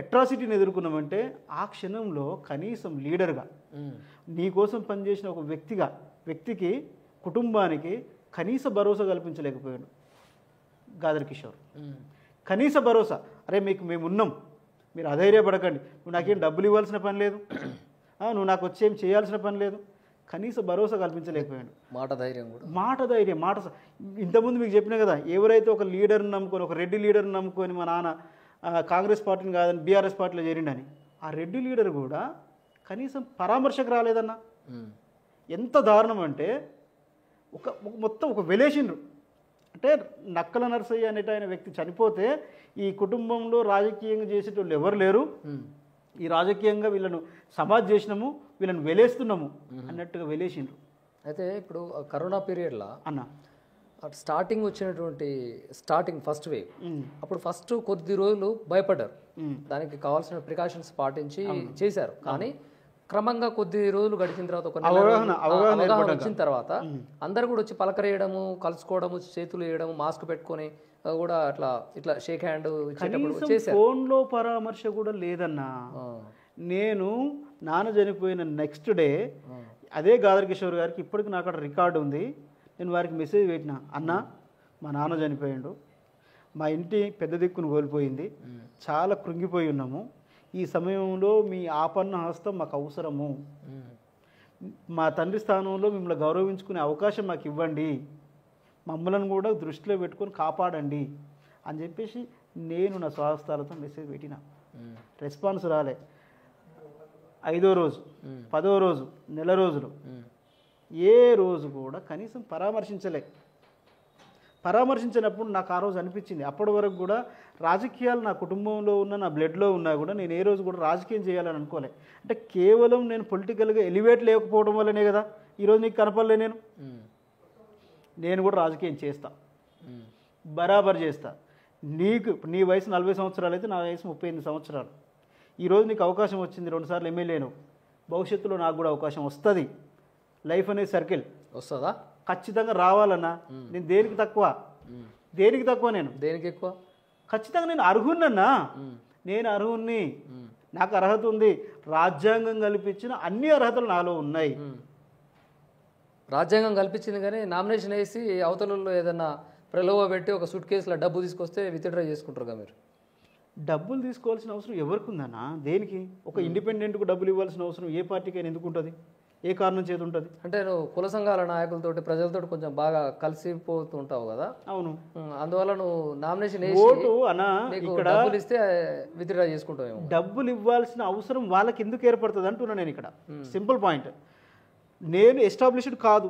అట్రాసిటీని ఎదుర్కొన్నామంటే ఆ క్షణంలో కనీసం లీడర్గా నీ కోసం పనిచేసిన ఒక వ్యక్తికి, కుటుంబానికి కనీస భరోసా కల్పించలేకపోయాడు గాదర్ కిషోర్. కనీస భరోసా, అరే మేము ఉన్నాం, మీరు అధైర్యపడకండి, నువ్వు నాకేం డబ్బులు ఇవ్వాల్సిన పని లేదు, నువ్వు నాకు వచ్చేం చేయాల్సిన పని లేదు, కనీస భరోసా కల్పించలేకపోయాడు. మాట ధైర్యం. ఇంతకుముందు మీకు చెప్పినా కదా, ఎవరైతే ఒక లీడర్ని నమ్ముకొని, ఒక రెడ్డి లీడర్ని నమ్ముకొని మా నాన్న కాంగ్రెస్ పార్టీని కాదని బీఆర్ఎస్ పార్టీలో చేరిండని, ఆ రెడ్డి లీడర్ కూడా కనీసం పరామర్శకు రాలేదన్న. ఎంత దారుణం అంటే మొత్తం ఒక వెలేసిండ్రు. అంటే నక్కల నరసయ్య అనేట ఆయన వ్యక్తి చనిపోతే ఈ కుటుంబంలో రాజకీయంగా చేసేటోళ్ళు ఎవరు లేరు, ఈ రాజకీయంగా వీళ్ళను సమాజ్ చేసినాము, వీళ్ళని వెలేస్తున్నాము అన్నట్టుగా వెలేసిండ్రు. అయితే ఇప్పుడు కరోనా పీరియడ్లో అన్న స్టార్టింగ్ వచ్చినటువంటి ఫస్ట్ వేవ్ అప్పుడు ఫస్ట్ కొద్ది రోజులు భయపడ్డారు, దానికి కావాల్సిన ప్రికాషన్స్ పాటించి చేశారు. కానీ క్రమంగా కొద్ది రోజులు గడిచిన తర్వాత అవగాహన వచ్చిన తర్వాత అందరు కూడా వచ్చి పలకరేయడము, కలుసుకోవడము, చేతులు వేయడము, మాస్క్ పెట్టుకొని కూడా అట్లా ఇట్లా షేక్ హ్యాండ్ ఇచ్చేటప్పుడు చేశారు. ఫోన్లో పరామర్శ కూడా లేదన్నా. నేను నాన్న చనిపోయిన నెక్స్ట్ డే అదే గాదర్ కిషోర్ గారికి ఇప్పటికి నాకు అక్కడ రికార్డు ఉంది. నేను వారికి మెసేజ్ పెట్టిన, అన్న మా నాన్న చనిపోయిండు, మా ఇంటి పెద్ద దిక్కును కోల్పోయింది, చాలా కృంగిపోయి ఉన్నాము, ఈ సమయంలో మీ ఆపన్న హస్తం మాకు అవసరము, మా తండ్రి స్థానంలో మిమ్మల్ని గౌరవించుకునే అవకాశం మాకు ఇవ్వండి, మమ్మల్ని కూడా దృష్టిలో పెట్టుకొని కాపాడండి అని చెప్పేసి నేను నా స్వహస్తాలతో మెసేజ్ పెట్టిన. రెస్పాన్స్ రాలే. 5వ రోజు, 10వ రోజు, నెల రోజులు ఏ రోజు కూడా కనీసం పరామర్శించినప్పుడు నాకు ఆ రోజు అనిపించింది, అప్పటి వరకు కూడా రాజకీయాలు నా కుటుంబంలో ఉన్న, నా బ్లడ్లో ఉన్నా కూడా నేను ఏ రోజు కూడా రాజకీయం చేయాలని అనుకోలే. అంటే కేవలం నేను పొలిటికల్గా ఎలివేట్ లేకపోవడం వల్లనే కదా ఈరోజు నీకు కనపడలే. నేను కూడా రాజకీయం చేస్తా, బరాబర్ చేస్తా. నీ వయసు 40 సంవత్సరాలు అయితే నా వయసు 38 సంవత్సరాలు. ఈరోజు నీకు అవకాశం వచ్చింది, 2 సార్లు ఎమ్మెల్యేను, భవిష్యత్తులో నాకు కూడా అవకాశం వస్తుంది. లైఫ్ అనేది సర్కిల్ వస్తుందా? ఖచ్చితంగా రావాలన్నా. నేను దేనికి తక్కువ నేను దేనికి ఎక్కువ? ఖచ్చితంగా నేను అర్హున్నన్నా. నేను అర్హుణ్ణి, నాకు అర్హత ఉంది. రాజ్యాంగం కల్పించిన అన్ని అర్హతలు నాలో ఉన్నాయి. రాజ్యాంగం కల్పించింది కానీ నామినేషన్ వేసి అవతలలో ఏదన్నా ప్రలోభ పెట్టి ఒక సూట్ కేసులో డబ్బు తీసుకొస్తే విత్డ్రా చేసుకుంటారు కదా మీరు. డబ్బులు తీసుకోవాల్సిన అవసరం ఎవరికి ఉందన్నా? దేనికి? ఒక ఇండిపెండెంట్కు డబ్బులు ఇవ్వాల్సిన అవసరం ఏ పార్టీకైనా ఎందుకు ఉంటుంది? ఏ కారణం చేతి ఉంటుంది? అంటే నువ్వు కుల సంఘాల నాయకులతోటి, ప్రజలతో కొంచెం బాగా కలిసిపోతుంటావు కదా. అవును. అందువల్ల నువ్వు నామినేషన్ ఓటు అన్నా ఇక్కడ డబ్బులు ఇస్తే విత్డ్రా చేసుకుంటావు. డబ్బులు ఇవ్వాల్సిన అవసరం వాళ్ళకి ఎందుకు ఏర్పడుతుంది అంటున్నా నేను ఇక్కడ. Simple point. నేను ఎస్టాబ్లిష్డ్ కాదు,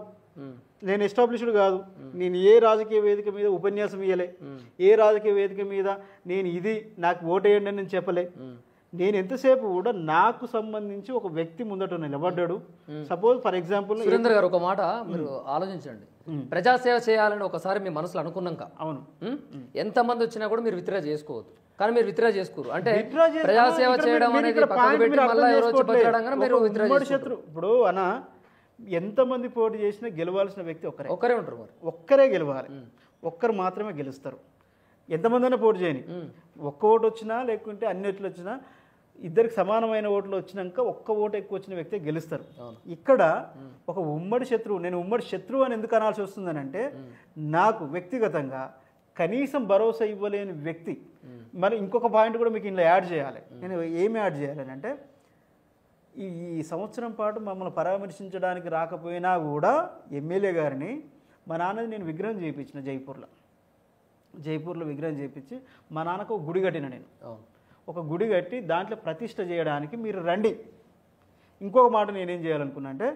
నేను ఏ రాజకీయ వేదిక మీద ఉపన్యాసం ఇవ్వలే, ఏ రాజకీయ వేదిక మీద నేను ఇది నాకు ఓటేయండి అని నేను చెప్పలే. నేను ఎంతసేపు కూడా నాకు సంబంధించి ఒక వ్యక్తి ముందట నిలబడ్డాడు. సపోజ్ ఫర్ ఎగ్జాంపుల్ సురేంద్ర గారు ఒక మాట మీరు ఆలోచించండి. ప్రజాసేవ చేయాలని ఒకసారి మీ మనసులో అనుకున్నాక అవును ఎంతమంది వచ్చినా కూడా మీరు విత్డ్రా చేసుకోవద్దు, కానీ మీరు విత్డ్రా చేసుకోరు. అంటే ప్రజాసేవ చేయడం అనేది ఇప్పుడు అనా ఎంతమంది పోటీ చేసినా గెలవాల్సిన వ్యక్తి ఒక్కరే ఉంటారు. మరి ఒక్కరే గెలవాలి, ఒక్కరు మాత్రమే గెలుస్తారు. ఎంతమంది అయినా పోటీ చేయని, ఒక్క ఓటు వచ్చినా లేకుంటే అన్ని ఓట్లు వచ్చినా ఇద్దరికి సమానమైన ఓట్లు వచ్చినాక ఒక్క ఓటు ఎక్కువ వచ్చిన వ్యక్తి గెలుస్తారు. ఇక్కడ ఒక ఉమ్మడి శత్రువు, నేను ఉమ్మడి శత్రువు అని ఎందుకు అనాల్సి వస్తుందని అంటే నాకు వ్యక్తిగతంగా కనీసం భరోసా ఇవ్వలేని వ్యక్తి. మరి ఇంకొక పాయింట్ కూడా మీకు ఇందులో యాడ్ చేయాలి. నేను ఏమి యాడ్ చేయాలని అంటే ఈ సంవత్సరం పాటు మమ్మల్ని పరామర్శించడానికి రాకపోయినా కూడా ఎమ్మెల్యే గారిని మా నాన్నది నేను విగ్రహం చేయించిన జైపూర్లో విగ్రహం చేయించి మా నాన్నకు ఒక గుడి కట్టిన. నేను ఒక గుడి కట్టి దాంట్లో ప్రతిష్ఠ చేయడానికి మీరు రండి. ఇంకొక మాట నేనేం చేయాలనుకున్నా అంటే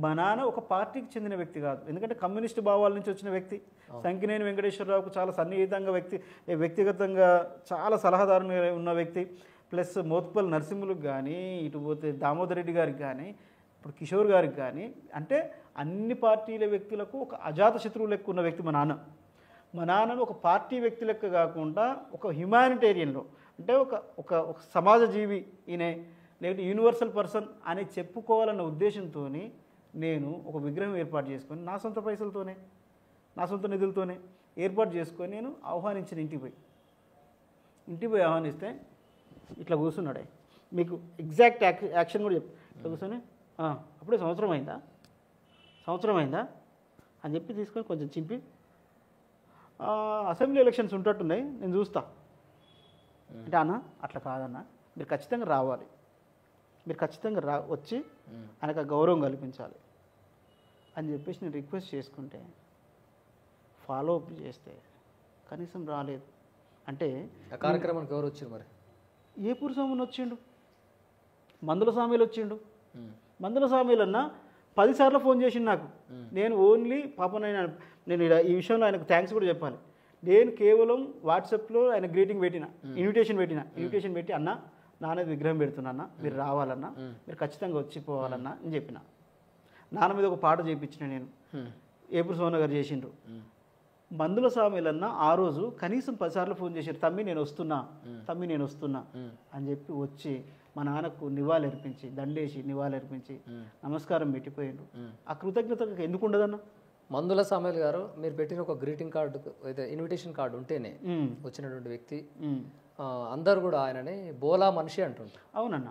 మా నాన్న ఒక పార్టీకి చెందిన వ్యక్తి కాదు, ఎందుకంటే కమ్యూనిస్ట్ భావాల నుంచి వచ్చిన వ్యక్తి. సంకినేని వెంకటేశ్వరరావుకు చాలా సన్నిహితంగా వ్యక్తిగతంగా చాలా సలహాదారుగా ఉన్న వ్యక్తి. ప్లస్ మోత్పల్లి నరసింహులకు కానీ, ఇటు పోతే దామోదర్ రెడ్డి గారికి కానీ, ఇప్పుడు కిషోర్ గారికి కానీ, అంటే అన్ని పార్టీల వ్యక్తులకు ఒక అజాత శత్రువు లెక్క ఉన్న వ్యక్తి మా నాన్నను ఒక పార్టీ వ్యక్తి లెక్క కాకుండా ఒక హ్యుమానిటేరియన్లో, అంటే ఒక సమాజ జీవి ఈయనే, లేకపోతే యూనివర్సల్ పర్సన్ అని చెప్పుకోవాలన్న ఉద్దేశంతో నేను ఒక విగ్రహం ఏర్పాటు చేసుకొని నా సొంత పైసలతోనే, నా సొంత నిధులతోనే ఏర్పాటు చేసుకొని నేను ఆహ్వానించిన ఇంటికి పోయి ఆహ్వానిస్తే ఇట్లా కూర్చున్నాడే. మీకు ఎగ్జాక్ట్ యాక్షన్ కూడా ఇట్లా కూర్చొని అప్పుడే సంవత్సరం అయిందా అని చెప్పి తీసుకొని కొంచెం చింపి అసెంబ్లీ ఎలక్షన్స్ ఉంటట్టున్నాయి నేను చూస్తా అంటే అన్న అట్లా కాదన్న, మీరు ఖచ్చితంగా రావాలి, మీరు ఖచ్చితంగా వచ్చి ఆయనకు గౌరవం కల్పించాలి అని చెప్పేసి నేను రిక్వెస్ట్ చేసుకుంటే ఫాలో అప్ చేస్తే కనీసం రాలేదు. అంటే ఆ కార్యక్రమానికి ఎవరు వచ్చారు? మరి ఏపూరు స్వామిని వచ్చిండు, మందుల స్వామిలు వచ్చిండు. మందుల స్వామిలు అన్న 10 సార్లు ఫోన్ చేసిండు నాకు. నేను ఓన్లీ నేను ఈ విషయంలో ఆయనకు థ్యాంక్స్ కూడా చెప్పాలి. నేను కేవలం వాట్సాప్లో ఆయన గ్రీటింగ్ పెట్టిన, ఇన్విటేషన్ పెట్టి అన్న నాన్నది విగ్రహం పెడుతున్నా, మీరు రావాలన్నా, మీరు ఖచ్చితంగా వచ్చిపోవాలన్నా అని చెప్పిన. నాన్న మీద ఒక పాట చేయించిన నేను, ఏపూరు సోన గారు చేసిండ్రు. మందుల సామెలన్న ఆ రోజు కనీసం 10 సార్లు ఫోన్ చేశారు, తమ్మి నేను వస్తున్నా, తమ్మి నేను వస్తున్నా అని చెప్పి వచ్చి మా నాన్నకు నివాళులర్పించి దండేసి నివాళులర్పించి నమస్కారం పెట్టిపోయిండు. ఆ కృతజ్ఞత ఎందుకు ఉండదన్న? మందుల సామేల్ గారు మీరు పెట్టిన ఒక గ్రీటింగ్ కార్డు అయితే ఇన్విటేషన్ కార్డు ఉంటేనే వచ్చినటువంటి వ్యక్తి అందరు కూడా ఆయనని బోలా మనిషి అంటుంటారు. అవునన్న.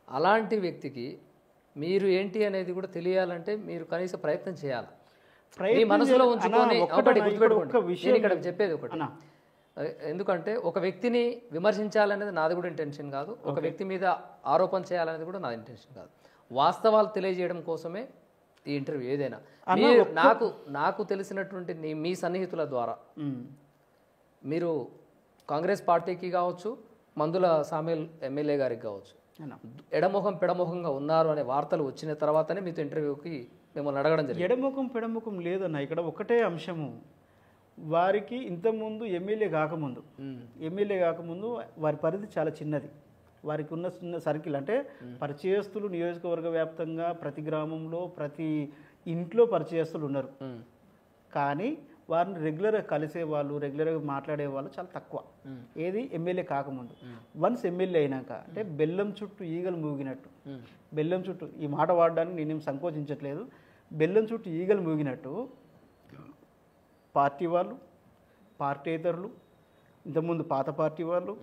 అలాంటి వ్యక్తికి మీరు ఏంటి అనేది కూడా తెలియాలంటే మీరు కనీస ప్రయత్నం చేయాలి. మీ మనసులో ఉంచుకొని ఇక్కడ చెప్పేది ఒకటి, ఎందుకంటే ఒక వ్యక్తిని విమర్శించాలనేది నాది కూడా ఇంటెన్షన్ కాదు, ఒక వ్యక్తి మీద ఆరోపణ చేయాలనేది కూడా నా ఇంటెన్షన్ కాదు. వాస్తవాలు తెలియజేయడం కోసమే ఈ ఇంటర్వ్యూ. ఏదైనా నాకు తెలిసినటువంటి మీ సన్నిహితుల ద్వారా మీరు కాంగ్రెస్ పార్టీకి కావచ్చు, మందుల సామేల్ ఎమ్మెల్యే గారికి కావచ్చు, ఎడముఖం పెడముఖంగా ఉన్నారు అనే వార్తలు వచ్చిన తర్వాతనే మీతో ఇంటర్వ్యూకి మిమ్మల్ని అడగడం జరిగింది. ఎడముఖం పెడముఖం లేదన్న, ఇక్కడ ఒకటే అంశము. వారికి ఇంతకుముందు ఎమ్మెల్యే కాకముందు వారి పరిధి చాలా చిన్నది. వారికి ఉన్న చిన్న సర్కిల్ అంటే పరిచయస్తులు నియోజకవర్గ వ్యాప్తంగా ప్రతి గ్రామంలో ప్రతి ఇంట్లో పరిచయస్తులు ఉన్నారు. కానీ వారిని రెగ్యులర్గా కలిసే వాళ్ళు, రెగ్యులర్గా మాట్లాడే వాళ్ళు చాలా తక్కువ. ఏది ఎమ్మెల్యే కాకముందు. వన్స్ ఎమ్మెల్యే అయినాక అంటే బెల్లం చుట్టూ ఈగలు మూగినట్టు, బెల్లం చుట్టూ, ఈ మాట వాడడానికి నేనేం సంకోచించట్లేదు, బెల్లం చుట్టూ ఈగలు మూగినట్టు పార్టీ వాళ్ళు, పార్టీయేతరులు, ఇంతకుముందు పాత పార్టీ వాళ్ళు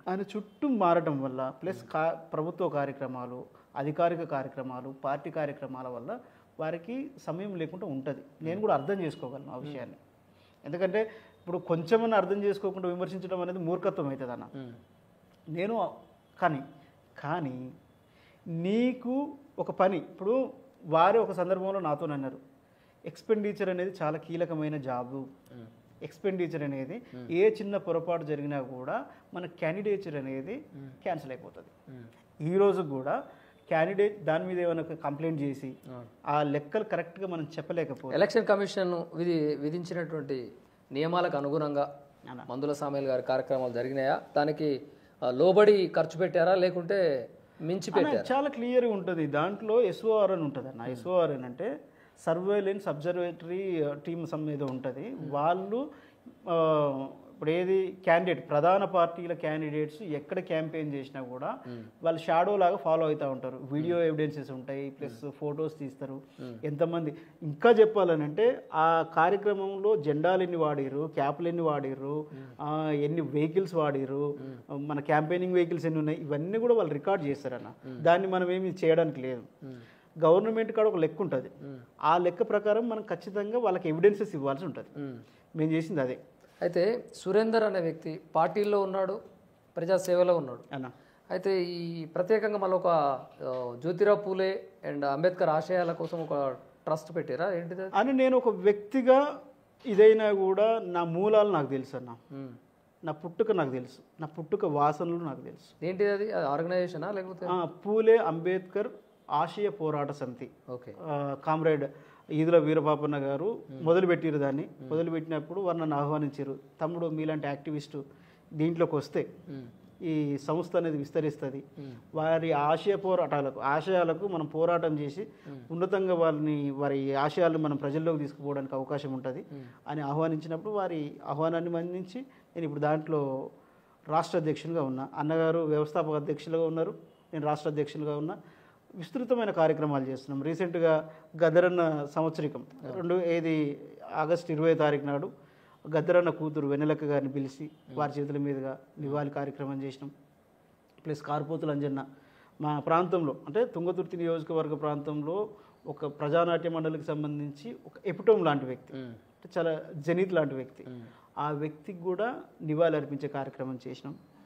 ఆయన చుట్టూ మారడం వల్ల ప్లస్ ప్రభుత్వ కార్యక్రమాలు, అధికారిక కార్యక్రమాలు, పార్టీ కార్యక్రమాల వల్ల వారికి సమయం లేకుండా ఉంటుంది. నేను కూడా అర్థం చేసుకోగలను ఆ విషయాన్ని. ఎందుకంటే ఇప్పుడు కొంచెమన్నా అర్థం చేసుకోకుండా విమర్శించడం అనేది మూర్ఖత్వం అవుతుంది అన్న. నేను కానీ నీకు ఒక పని, ఇప్పుడు వారు ఒక సందర్భంలో నాతో అన్నారు, ఎక్స్పెండిచర్ అనేది చాలా కీలకమైన జాబు. ఎక్స్పెండిచర్ అనేది ఏ చిన్న పొరపాటు జరిగినా కూడా మన క్యాండిడేచర్ అనేది క్యాన్సిల్ అయిపోతుంది. ఈరోజు కూడా క్యాండిడేట్ దాని మీద ఏమైనా కంప్లైంట్ చేసి ఆ లెక్కలు కరెక్ట్గా మనం చెప్పలేకపోతే, ఎలక్షన్ కమిషన్ విధించినటువంటి నియమాలకు అనుగుణంగా మందుల సామేల్ గారి కార్యక్రమాలు జరిగినాయా? దానికి లోబడి ఖర్చు పెట్టారా లేకుంటే మించి పెట్టారా? చాలా క్లియర్గా ఉంటుంది. దాంట్లో SOR అని ఉంటుంది అన్న. SOR అంటే సర్వేలెన్స్ అబ్జర్వేటరీ టీమ్ ఏదో ఉంటుంది. వాళ్ళు ఇప్పుడు ఏది క్యాండిడేట్, ప్రధాన పార్టీల క్యాండిడేట్స్ ఎక్కడ క్యాంపెయిన్ చేసినా కూడా వాళ్ళు షాడో లాగా ఫాలో అవుతూ ఉంటారు. వీడియో ఎవిడెన్సెస్ ఉంటాయి, ప్లస్ ఫొటోస్ తీస్తారు. ఎంతమంది, ఇంకా చెప్పాలనంటే ఆ కార్యక్రమంలో జెండాలు ఎన్ని వాడిర్రు, క్యాప్లు ఎన్ని వాడిర్రు, ఎన్ని వెహికల్స్ వాడిర్రు, మన క్యాంపెయినింగ్ వెహికల్స్ ఎన్ని ఉన్నాయి, ఇవన్నీ కూడా వాళ్ళు రికార్డ్ చేస్తారన్న. దాన్ని మనం ఏమి చేయడానికి లేదు. గవర్నమెంట్ కాడ ఒక లెక్క ఉంటుంది. ఆ లెక్క ప్రకారం మనం ఖచ్చితంగా వాళ్ళకి ఎవిడెన్సెస్ ఇవ్వాల్సి ఉంటుంది. మేము చేసింది అదే. అయితే సురేందర్ అనే వ్యక్తి పార్టీలో ఉన్నాడు, ప్రజాసేవలో ఉన్నాడు అన్న. అయితే ఈ ప్రత్యేకంగా మళ్ళీ ఒక జ్యోతిరావు పూలే అండ్ అంబేద్కర్ ఆశయాల కోసం ఒక ట్రస్ట్ పెట్టారా ఏంటిది అని నేను ఒక వ్యక్తిగా ఇదైనా కూడా నా మూలాలు నాకు తెలుసు అన్న. నా పుట్టుక నాకు తెలుసు, నా పుట్టుక వాసనలు నాకు తెలుసు. ఏంటిది అది ఆర్గనైజేషనా లేకపోతే? పూలే అంబేద్కర్ ఆశయ పోరాట సమితి. కామ్రేడ్ ఈదుల వీరపాపన్న గారు మొదలుపెట్టిరు. దాన్ని మొదలుపెట్టినప్పుడు వారు నన్ను ఆహ్వానించారు. తమ్ముడు మీలాంటి యాక్టివిస్టు దీంట్లోకి వస్తే ఈ సంస్థ అనేది విస్తరిస్తుంది, వారి ఆశయాలకు మనం పోరాటం చేసి ఉన్నతంగా వారి ఆశయాలను మనం ప్రజల్లోకి తీసుకుపోవడానికి అవకాశం ఉంటుంది అని ఆహ్వానించినప్పుడు వారి ఆహ్వానాన్ని మన్నించి నేను ఇప్పుడు దాంట్లో రాష్ట్ర అధ్యక్షులుగా ఉన్నా. అన్నగారు వ్యవస్థాపక అధ్యక్షులుగా ఉన్నారు, నేను రాష్ట్ర అధ్యక్షులుగా ఉన్నా. విస్తృతమైన కార్యక్రమాలు చేస్తున్నాం. రీసెంట్గా గద్దరన్న సంవత్సరికం ఆగస్టు 20 తారీఖు నాడు గద్దరన్న కూతురు వెన్నెలక్క గారిని పిలిచి వారి చేతుల మీదుగా నివాళి కార్యక్రమం చేసినాం. ప్లస్ కార్పోతుల అంజన్న మా ప్రాంతంలో అంటే తుంగతుర్తి నియోజకవర్గ ప్రాంతంలో ఒక ప్రజానాట్య మండలికి సంబంధించి ఒక ఎపిటోమ్ లాంటి వ్యక్తి, అంటే చాలా జనీత్ లాంటి వ్యక్తి, ఆ వ్యక్తికి కూడా నివాళి అర్పించే కార్యక్రమం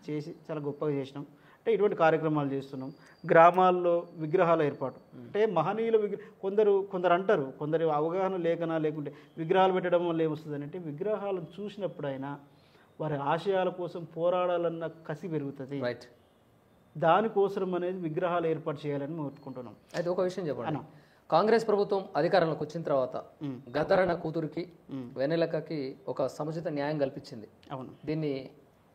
చేసి చాలా గొప్పగా చేసినాం. అంటే ఇటువంటి కార్యక్రమాలు చేస్తున్నాం. గ్రామాల్లో విగ్రహాల ఏర్పాటు, అంటే మహనీయుల కొందరు అంటారు, కొందరు అవగాహన లేకుంటే విగ్రహాలు పెట్టడం వల్ల ఏమొస్తుంది అంటే, విగ్రహాలను చూసినప్పుడైనా వారి ఆశయాల కోసం పోరాడాలన్న కసి పెరుగుతుంది. దానికోసం అనేది విగ్రహాలు ఏర్పాటు చేయాలని కోరుకుంటున్నాం. అయితే ఒక విషయం చెప్పండి, కాంగ్రెస్ ప్రభుత్వం అధికారంలోకి వచ్చిన తర్వాత గద్దరన్న కూతురికి వెన్నెలక్కకి ఒక సముచిత న్యాయం కల్పించింది. అవును, దీన్ని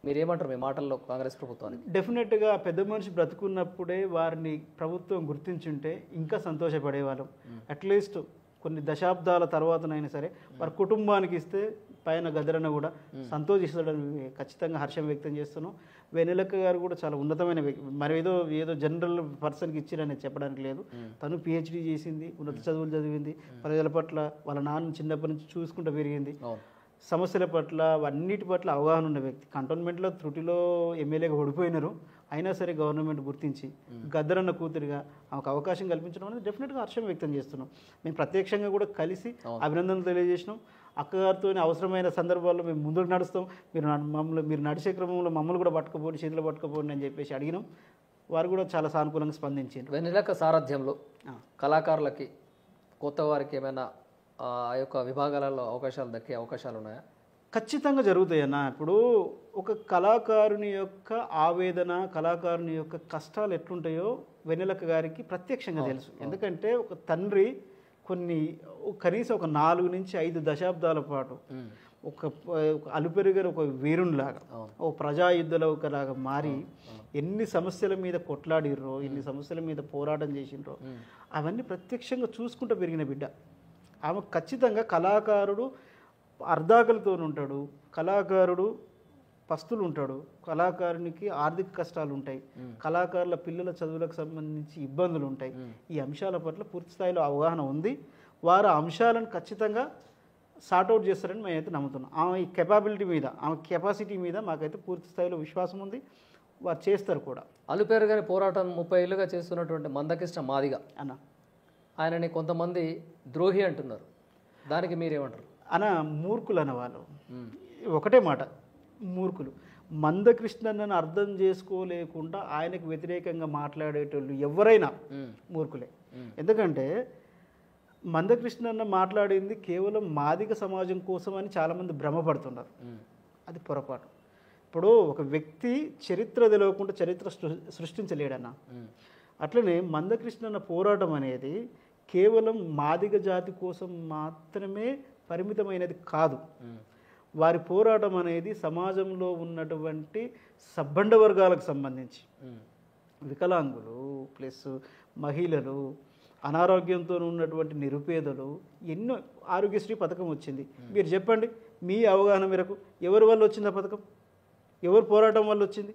మీరేమంటారు మీ మాటల్లో కాంగ్రెస్ ప్రభుత్వానికి? డెఫినెట్గా పెద్ద మనిషి బ్రతుకున్నప్పుడే వారిని ప్రభుత్వం గుర్తించుంటే ఇంకా సంతోషపడేవాళ్ళం. అట్లీస్ట్ కొన్ని దశాబ్దాల తర్వాతనైనా సరే వారి కుటుంబానికి ఇస్తే పైన గదరన్న కూడా సంతోషిస్తాడని ఖచ్చితంగా హర్షం వ్యక్తం చేస్తున్నాం. వెన్నెలక్క గారు కూడా చాలా ఉన్నతమైన వ్యక్తి, మరి ఏదో జనరల్ పర్సన్కి ఇచ్చిరని చెప్పడానికి లేదు. తను పిహెచ్డి చేసింది, ఉన్నత చదువులు చదివింది, ప్రజల పట్ల వాళ్ళ నాన్న చిన్నప్పటి నుంచి చూసుకుంటూ పెరిగింది, సమస్యల పట్ల అన్నిటి పట్ల అవగాహన ఉన్న వ్యక్తి. కంటోన్మెంట్లో త్రుటిలో ఎమ్మెల్యేగా ఓడిపోయినారు, అయినా సరే గవర్నమెంట్ గుర్తించి గద్దరన్న కూతురిగా ఆమెకు అవకాశం కల్పించడం అనేది డెఫినెట్గా హర్షం వ్యక్తం చేస్తున్నాం. మేము ప్రత్యక్షంగా కూడా కలిసి అభినందనలు తెలియజేసినాం. అక్కగారితో అవసరమైన సందర్భాల్లో మేము ముందుకు నడుస్తాం, మీరు నడిచే క్రమంలో మమ్మల్ని కూడా పట్టుకుపోండి, చేతులు పట్టుకుపోండి అని చెప్పేసి అడిగినాం. వారు కూడా చాలా సానుకూలంగా స్పందించారు. వెన్నెలక్క సారథ్యంలో కళాకారులకి కొత్త వారికి ఏమైనా ఆ యొక్క విభాగాలలో అవకాశాలు దక్కే అవకాశాలు ఉన్నాయా? ఖచ్చితంగా జరుగుతాయి అన్న. ఇప్పుడు ఒక కళాకారుని యొక్క ఆవేదన, కళాకారుని యొక్క కష్టాలు ఎట్లుంటాయో వెన్నెలక్క గారికి ప్రత్యక్షంగా తెలుసు. ఎందుకంటే ఒక తండ్రి కనీసం ఒక 4 నుంచి 5 దశాబ్దాల పాటు ఒక అలుపెరుగని ఒక వీరునిలాగా, ఒక ప్రజాయుద్ధలో ఒకలాగా మారి ఎన్ని సమస్యల మీద కొట్లాడిర్రో, ఎన్ని సమస్యల మీద పోరాటం చేసిండ్రో అవన్నీ ప్రత్యక్షంగా చూసుకుంటూ పెరిగిన బిడ్డ. ఆమె ఖచ్చితంగా కళాకారుడు అర్ధాకలతో ఉంటాడు, కళాకారుడు పస్తులు ఉంటాడు, కళాకారునికి ఆర్థిక కష్టాలు ఉంటాయి, కళాకారుల పిల్లల చదువులకు సంబంధించి ఇబ్బందులు ఉంటాయి. ఈ అంశాల పట్ల పూర్తి స్థాయిలో అవగాహన ఉంది. వారు ఆ అంశాలను ఖచ్చితంగా సార్ట్అవుట్ చేస్తారని మేమైతే నమ్ముతున్నాం. ఆమె ఈ కెపాబిలిటీ మీద, ఆమె కెపాసిటీ మీద మాకైతే పూర్తి స్థాయిలో విశ్వాసం ఉంది. వారు చేస్తారు కూడా. అలుపేరు గారి పోరాటం 30 ఏళ్ళుగా చేస్తున్నటువంటి మందకృష్ణ మాదిగ అన్న, ఆయనని కొంతమంది ద్రోహి అంటున్నారు, దానికి మీరేమంటారు? అన్న, మూర్ఖులు అన్నవాళ్ళు ఒకటే మాట, మూర్ఖులు. మందకృష్ణన్నను అర్థం చేసుకోలేకుండా ఆయనకు వ్యతిరేకంగా మాట్లాడేటోళ్ళు ఎవరైనా మూర్ఖులే. ఎందుకంటే మందకృష్ణన్న మాట్లాడింది కేవలం మాదిగ సమాజం కోసం అని చాలామంది భ్రమపడుతున్నారు. అది పొరపాటు. ఇప్పుడు ఒక వ్యక్తి చరిత్ర తెలియకుండా చరిత్ర సృష్టించలేడన్న. అట్లనే మందకృష్ణన్న పోరాటం అనేది కేవలం మాదిగ జాతి కోసం మాత్రమే పరిమితమైనది కాదు. వారి పోరాటం అనేది సమాజంలో ఉన్నటువంటి సబ్బండ వర్గాలకు సంబంధించి వికలాంగులు ప్లస్ మహిళలు, అనారోగ్యంతో ఉన్నటువంటి నిరుపేదలు, ఎన్నో. ఆరోగ్యశ్రీ పథకం వచ్చింది. మీరు చెప్పండి, మీ అవగాహన మేరకు ఎవరి వల్ల వచ్చింది ఆ పథకం? ఎవరు పోరాటం వల్ల వచ్చింది?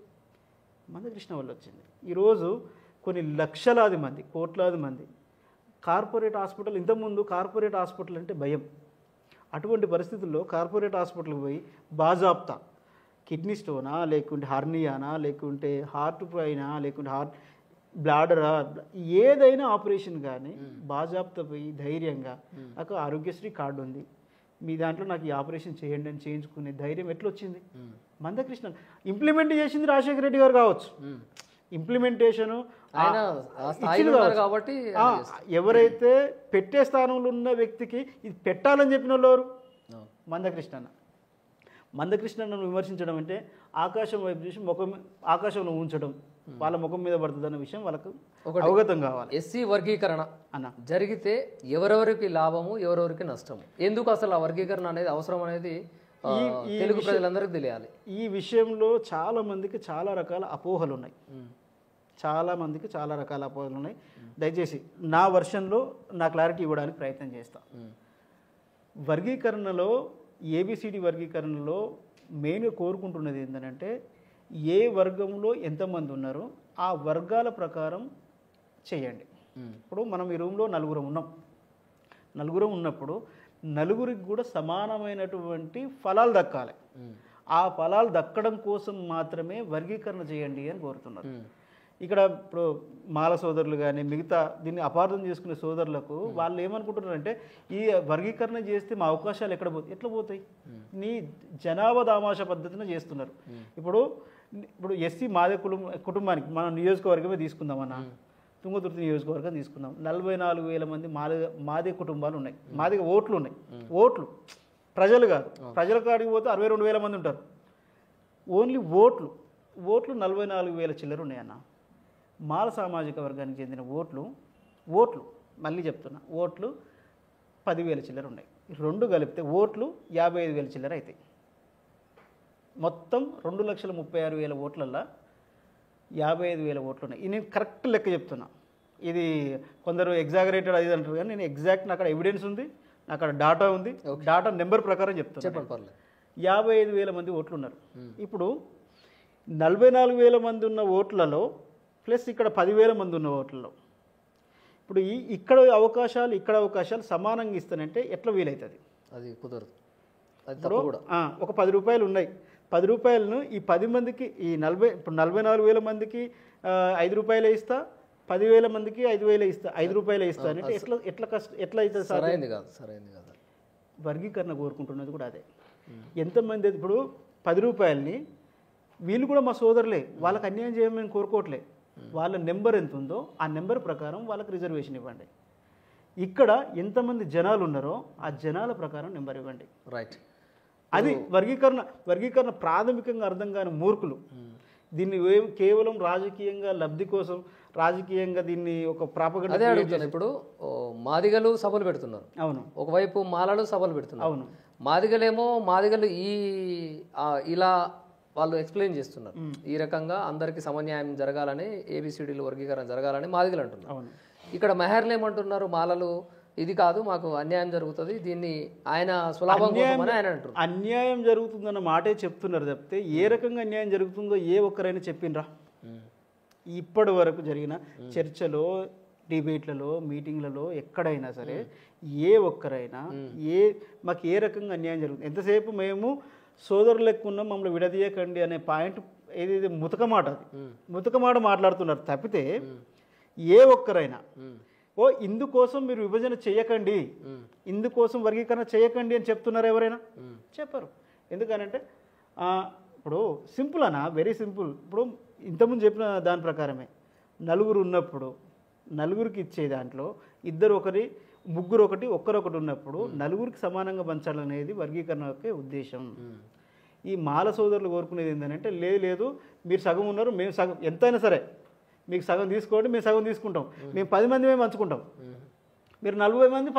మందకృష్ణ వల్ల వచ్చింది. ఈరోజు కొన్ని లక్షలాది మంది, కోట్లాది మంది కార్పొరేట్ హాస్పిటల్, ఇంతకుముందు కార్పొరేట్ హాస్పిటల్ అంటే భయం. అటువంటి పరిస్థితుల్లో కార్పొరేట్ హాస్పిటల్కి పోయి బాజాప్తా కిడ్నీ స్టోనా, లేకుంటే హర్నియానా, లేకుంటే హార్ట్ అయినా, లేకుంటే బ్లాడరా, ఏదైనా ఆపరేషన్ కానీ బాజాప్తా పోయి ధైర్యంగా నాకు ఆరోగ్యశ్రీ కార్డు ఉంది, మీ దాంట్లో నాకు ఈ ఆపరేషన్ చేయండి అని చేయించుకునే ధైర్యం ఎట్లొచ్చింది? మందకృష్ణ ఇంప్లిమెంట్ చేసింది రాజశేఖర రెడ్డి గారు కావచ్చు. ఇంప్లిమెంటేషను కాబట్టి ఎవరైతే పెట్టే స్థానంలో ఉన్న వ్యక్తికి ఇది పెట్టాలని చెప్పిన వాళ్ళు ఎవరు? మందకృష్ణన్న. మందకృష్ణను విమర్శించడం అంటే ఆకాశం వైపు చూసి ఆకాశంలో ఉంచడం, వాళ్ళ ముఖం మీద పడుతుంది అన్న విషయం వాళ్ళకు అవగతం కావాలి. ఎస్సీ వర్గీకరణ అన్న జరిగితే ఎవరెవరికి లాభము, ఎవరెవరికి నష్టము, ఎందుకు అసలు ఆ వర్గీకరణ అనేది అవసరం అనేది తెలుగు ప్రజలందరికీ తెలియాలి. ఈ విషయంలో చాలా మందికి చాలా రకాల అపోహలు ఉన్నాయి. దయచేసి నా వర్షన్లో నా క్లారిటీ ఇవ్వడానికి ప్రయత్నం చేస్తా. వర్గీకరణలో, ఏబిసిడి వర్గీకరణలో మెయిన్గా కోరుకుంటున్నది ఏంటంటే ఏ వర్గంలో ఎంతమంది ఉన్నారో ఆ వర్గాల ప్రకారం చేయండి. ఇప్పుడు మనం ఈ రూమ్లో నలుగురం ఉన్నప్పుడు నలుగురికి కూడా సమానమైనటువంటి ఫలాలు దక్కాలి. ఆ ఫలాలు దక్కడం కోసం మాత్రమే వర్గీకరణ చేయండి అని కోరుతున్నారు. ఇక్కడ ఇప్పుడు మాల సోదరులు కానీ మిగతా దీన్ని అపార్థం చేసుకునే సోదరులకు వాళ్ళు ఏమనుకుంటున్నారంటే ఈ వర్గీకరణ చేస్తే మా అవకాశాలు ఎట్లా పోతాయి? నీ జనాభా దామాష పద్ధతిన చేస్తున్నారు. ఇప్పుడు ఎస్సీ మాదే కుటుంబానికి మనం నియోజకవర్గమే తీసుకుందామన్నా, తుంగతుర్తి నియోజకవర్గం తీసుకుందాం. 44,000 మంది మాదే కుటుంబాలు ఉన్నాయి, మాదే ఓట్లు ఉన్నాయి. ఓట్లు ప్రజలు కాదు, ప్రజల కాడికి పోతే 62,000 మంది ఉంటారు. ఓన్లీ ఓట్లు 44,000 చిల్లర ఉన్నాయన్న. మాల సామాజిక వర్గానికి చెందిన ఓట్లు మళ్ళీ చెప్తున్నా, ఓట్లు 10,000 చిల్లర ఉన్నాయి. రెండు కలిపితే ఓట్లు 55,000 చిల్లర అవుతాయి. మొత్తం 2,36,000 ఓట్లల్లో 55,000 ఓట్లు ఉన్నాయి. ఇది నేను కరెక్ట్ లెక్క చెప్తున్నా. ఇది కొందరు ఎగ్జాగరేటెడ్ అది అంటారు, కానీ నేను ఎగ్జాక్ట్ నాకు అక్కడ ఎవిడెన్స్ ఉంది, నాకు అక్కడ డాటా ఉంది, డాటా నెంబర్ ప్రకారం చెప్తాను. చెప్పండి పర్లేదు. 55,000 మంది ఓట్లు ఉన్నారు. ఇప్పుడు 44,000 మంది ఉన్న ఓట్లలో ప్లస్ ఇక్కడ 10,000 మంది ఉన్న ఓట్లలో ఇప్పుడు ఇక్కడ అవకాశాలు సమానంగా ఇస్తానంటే ఎట్లా వీలవుతుంది? అది కుదరదు. అది ఇప్పుడు తప్పు కూడా. ఒక 10 రూపాయలు ఉన్నాయి, 10 రూపాయలను ఈ 10 మందికి ఇప్పుడు 44,000 మందికి 5 రూపాయలే ఇస్తా, 10,000 మందికి 5,000 ఇస్తా, 5 రూపాయలే ఇస్తా అంటే ఎట్లా అవుతుంది? సరైంది కాదు. వర్గీకరణ కోరుకుంటున్నది కూడా అదే. ఎంతమంది ఇప్పుడు 10 రూపాయలని వీళ్ళు కూడా మా సోదరులే, వాళ్ళకి అన్యాయం చేయమని కోరుకోవట్లే. వాళ్ళ నెంబర్ ఎంత ఉందో ఆ నెంబర్ ప్రకారం వాళ్ళకి రిజర్వేషన్ ఇవ్వండి. ఇక్కడ ఎంతమంది జనాలు ఉన్నారో ఆ జనాల ప్రకారం నెంబర్ ఇవ్వండి. రైట్. అది వర్గీకరణ ప్రాథమికంగా అర్థం కాని మూర్ఖులు దీన్ని కేవలం రాజకీయంగా లబ్ధి కోసం రాజకీయంగా దీన్ని ఒక ప్రాపగండ. అదే అడుగుతాను. ఇప్పుడు మాదిగలు సభలు పెడుతున్నారు, అవును. ఒకవైపు మాలలు సభలు పెడుతున్నారు, అవును. మాదిగలు ఇలా వాళ్ళు ఎక్స్ప్లెయిన్ చేస్తున్నారు. ఈ రకంగా అందరికీ సమన్యాయం జరగాలని, ఏబిసిడీలు వర్గీకరణ జరగాలని మాదిగలు అంటున్నారు. అవును. ఇక్కడ మెహర్లు ఏమంటున్నారు? మాలలు ఇది కాదు, మాకు అన్యాయం జరుగుతుంది, దీన్ని ఆయన సులభం కోసమని ఆయన అంటారు. అన్యాయం జరుగుతుందన్న మాటే చెప్తున్నారు తప్పితే ఏ రకంగా అన్యాయం జరుగుతుందో ఏ ఒక్కరైనా చెప్పిండ్రా? ఇప్పటి వరకు జరిగిన చర్చలో, డిబేట్లలో, మీటింగ్లలో ఎక్కడైనా సరే ఏ ఒక్కరైనా మాకు ఏ రకంగా అన్యాయం జరుగుతుంది, ఎంతసేపు మేము సోదరులు ఎక్కువ ఉన్నాం మమ్మల్ని విడదీయకండి అనే పాయింట్ ఏదైతే ముతకమాట, అది ముతకమాట మాట్లాడుతున్నారు తప్పితే ఏ ఒక్కరైనా ఇందుకోసం మీరు విభజన చేయకండి, ఇందుకోసం వర్గీకరణ చేయకండి అని చెప్తున్నారు ఎవరైనా? చెప్పరు. ఎందుకనంటే ఇప్పుడు సింపుల్ అన్న, వెరీ సింపుల్. ఇప్పుడు ఇంతకుముందు చెప్పిన దాని ప్రకారమే నలుగురు ఉన్నప్పుడు నలుగురికి ఇచ్చే దాంట్లో ముగ్గురు ఒకటి ఒక్కరొకటి ఉన్నప్పుడు నలుగురికి సమానంగా పంచాలనేది వర్గీకరణ యొక్క ఉద్దేశం. ఈ మాల సోదరులు కోరుకునేది ఏంటంటే లేదు మీరు సగం ఉన్నారు, మేము సగం, ఎంతైనా సరే మీకు సగం తీసుకోండి, మేము సగం తీసుకుంటాం, మేము 10 మంది మేము పంచుకుంటాం, మీరు 40 మంది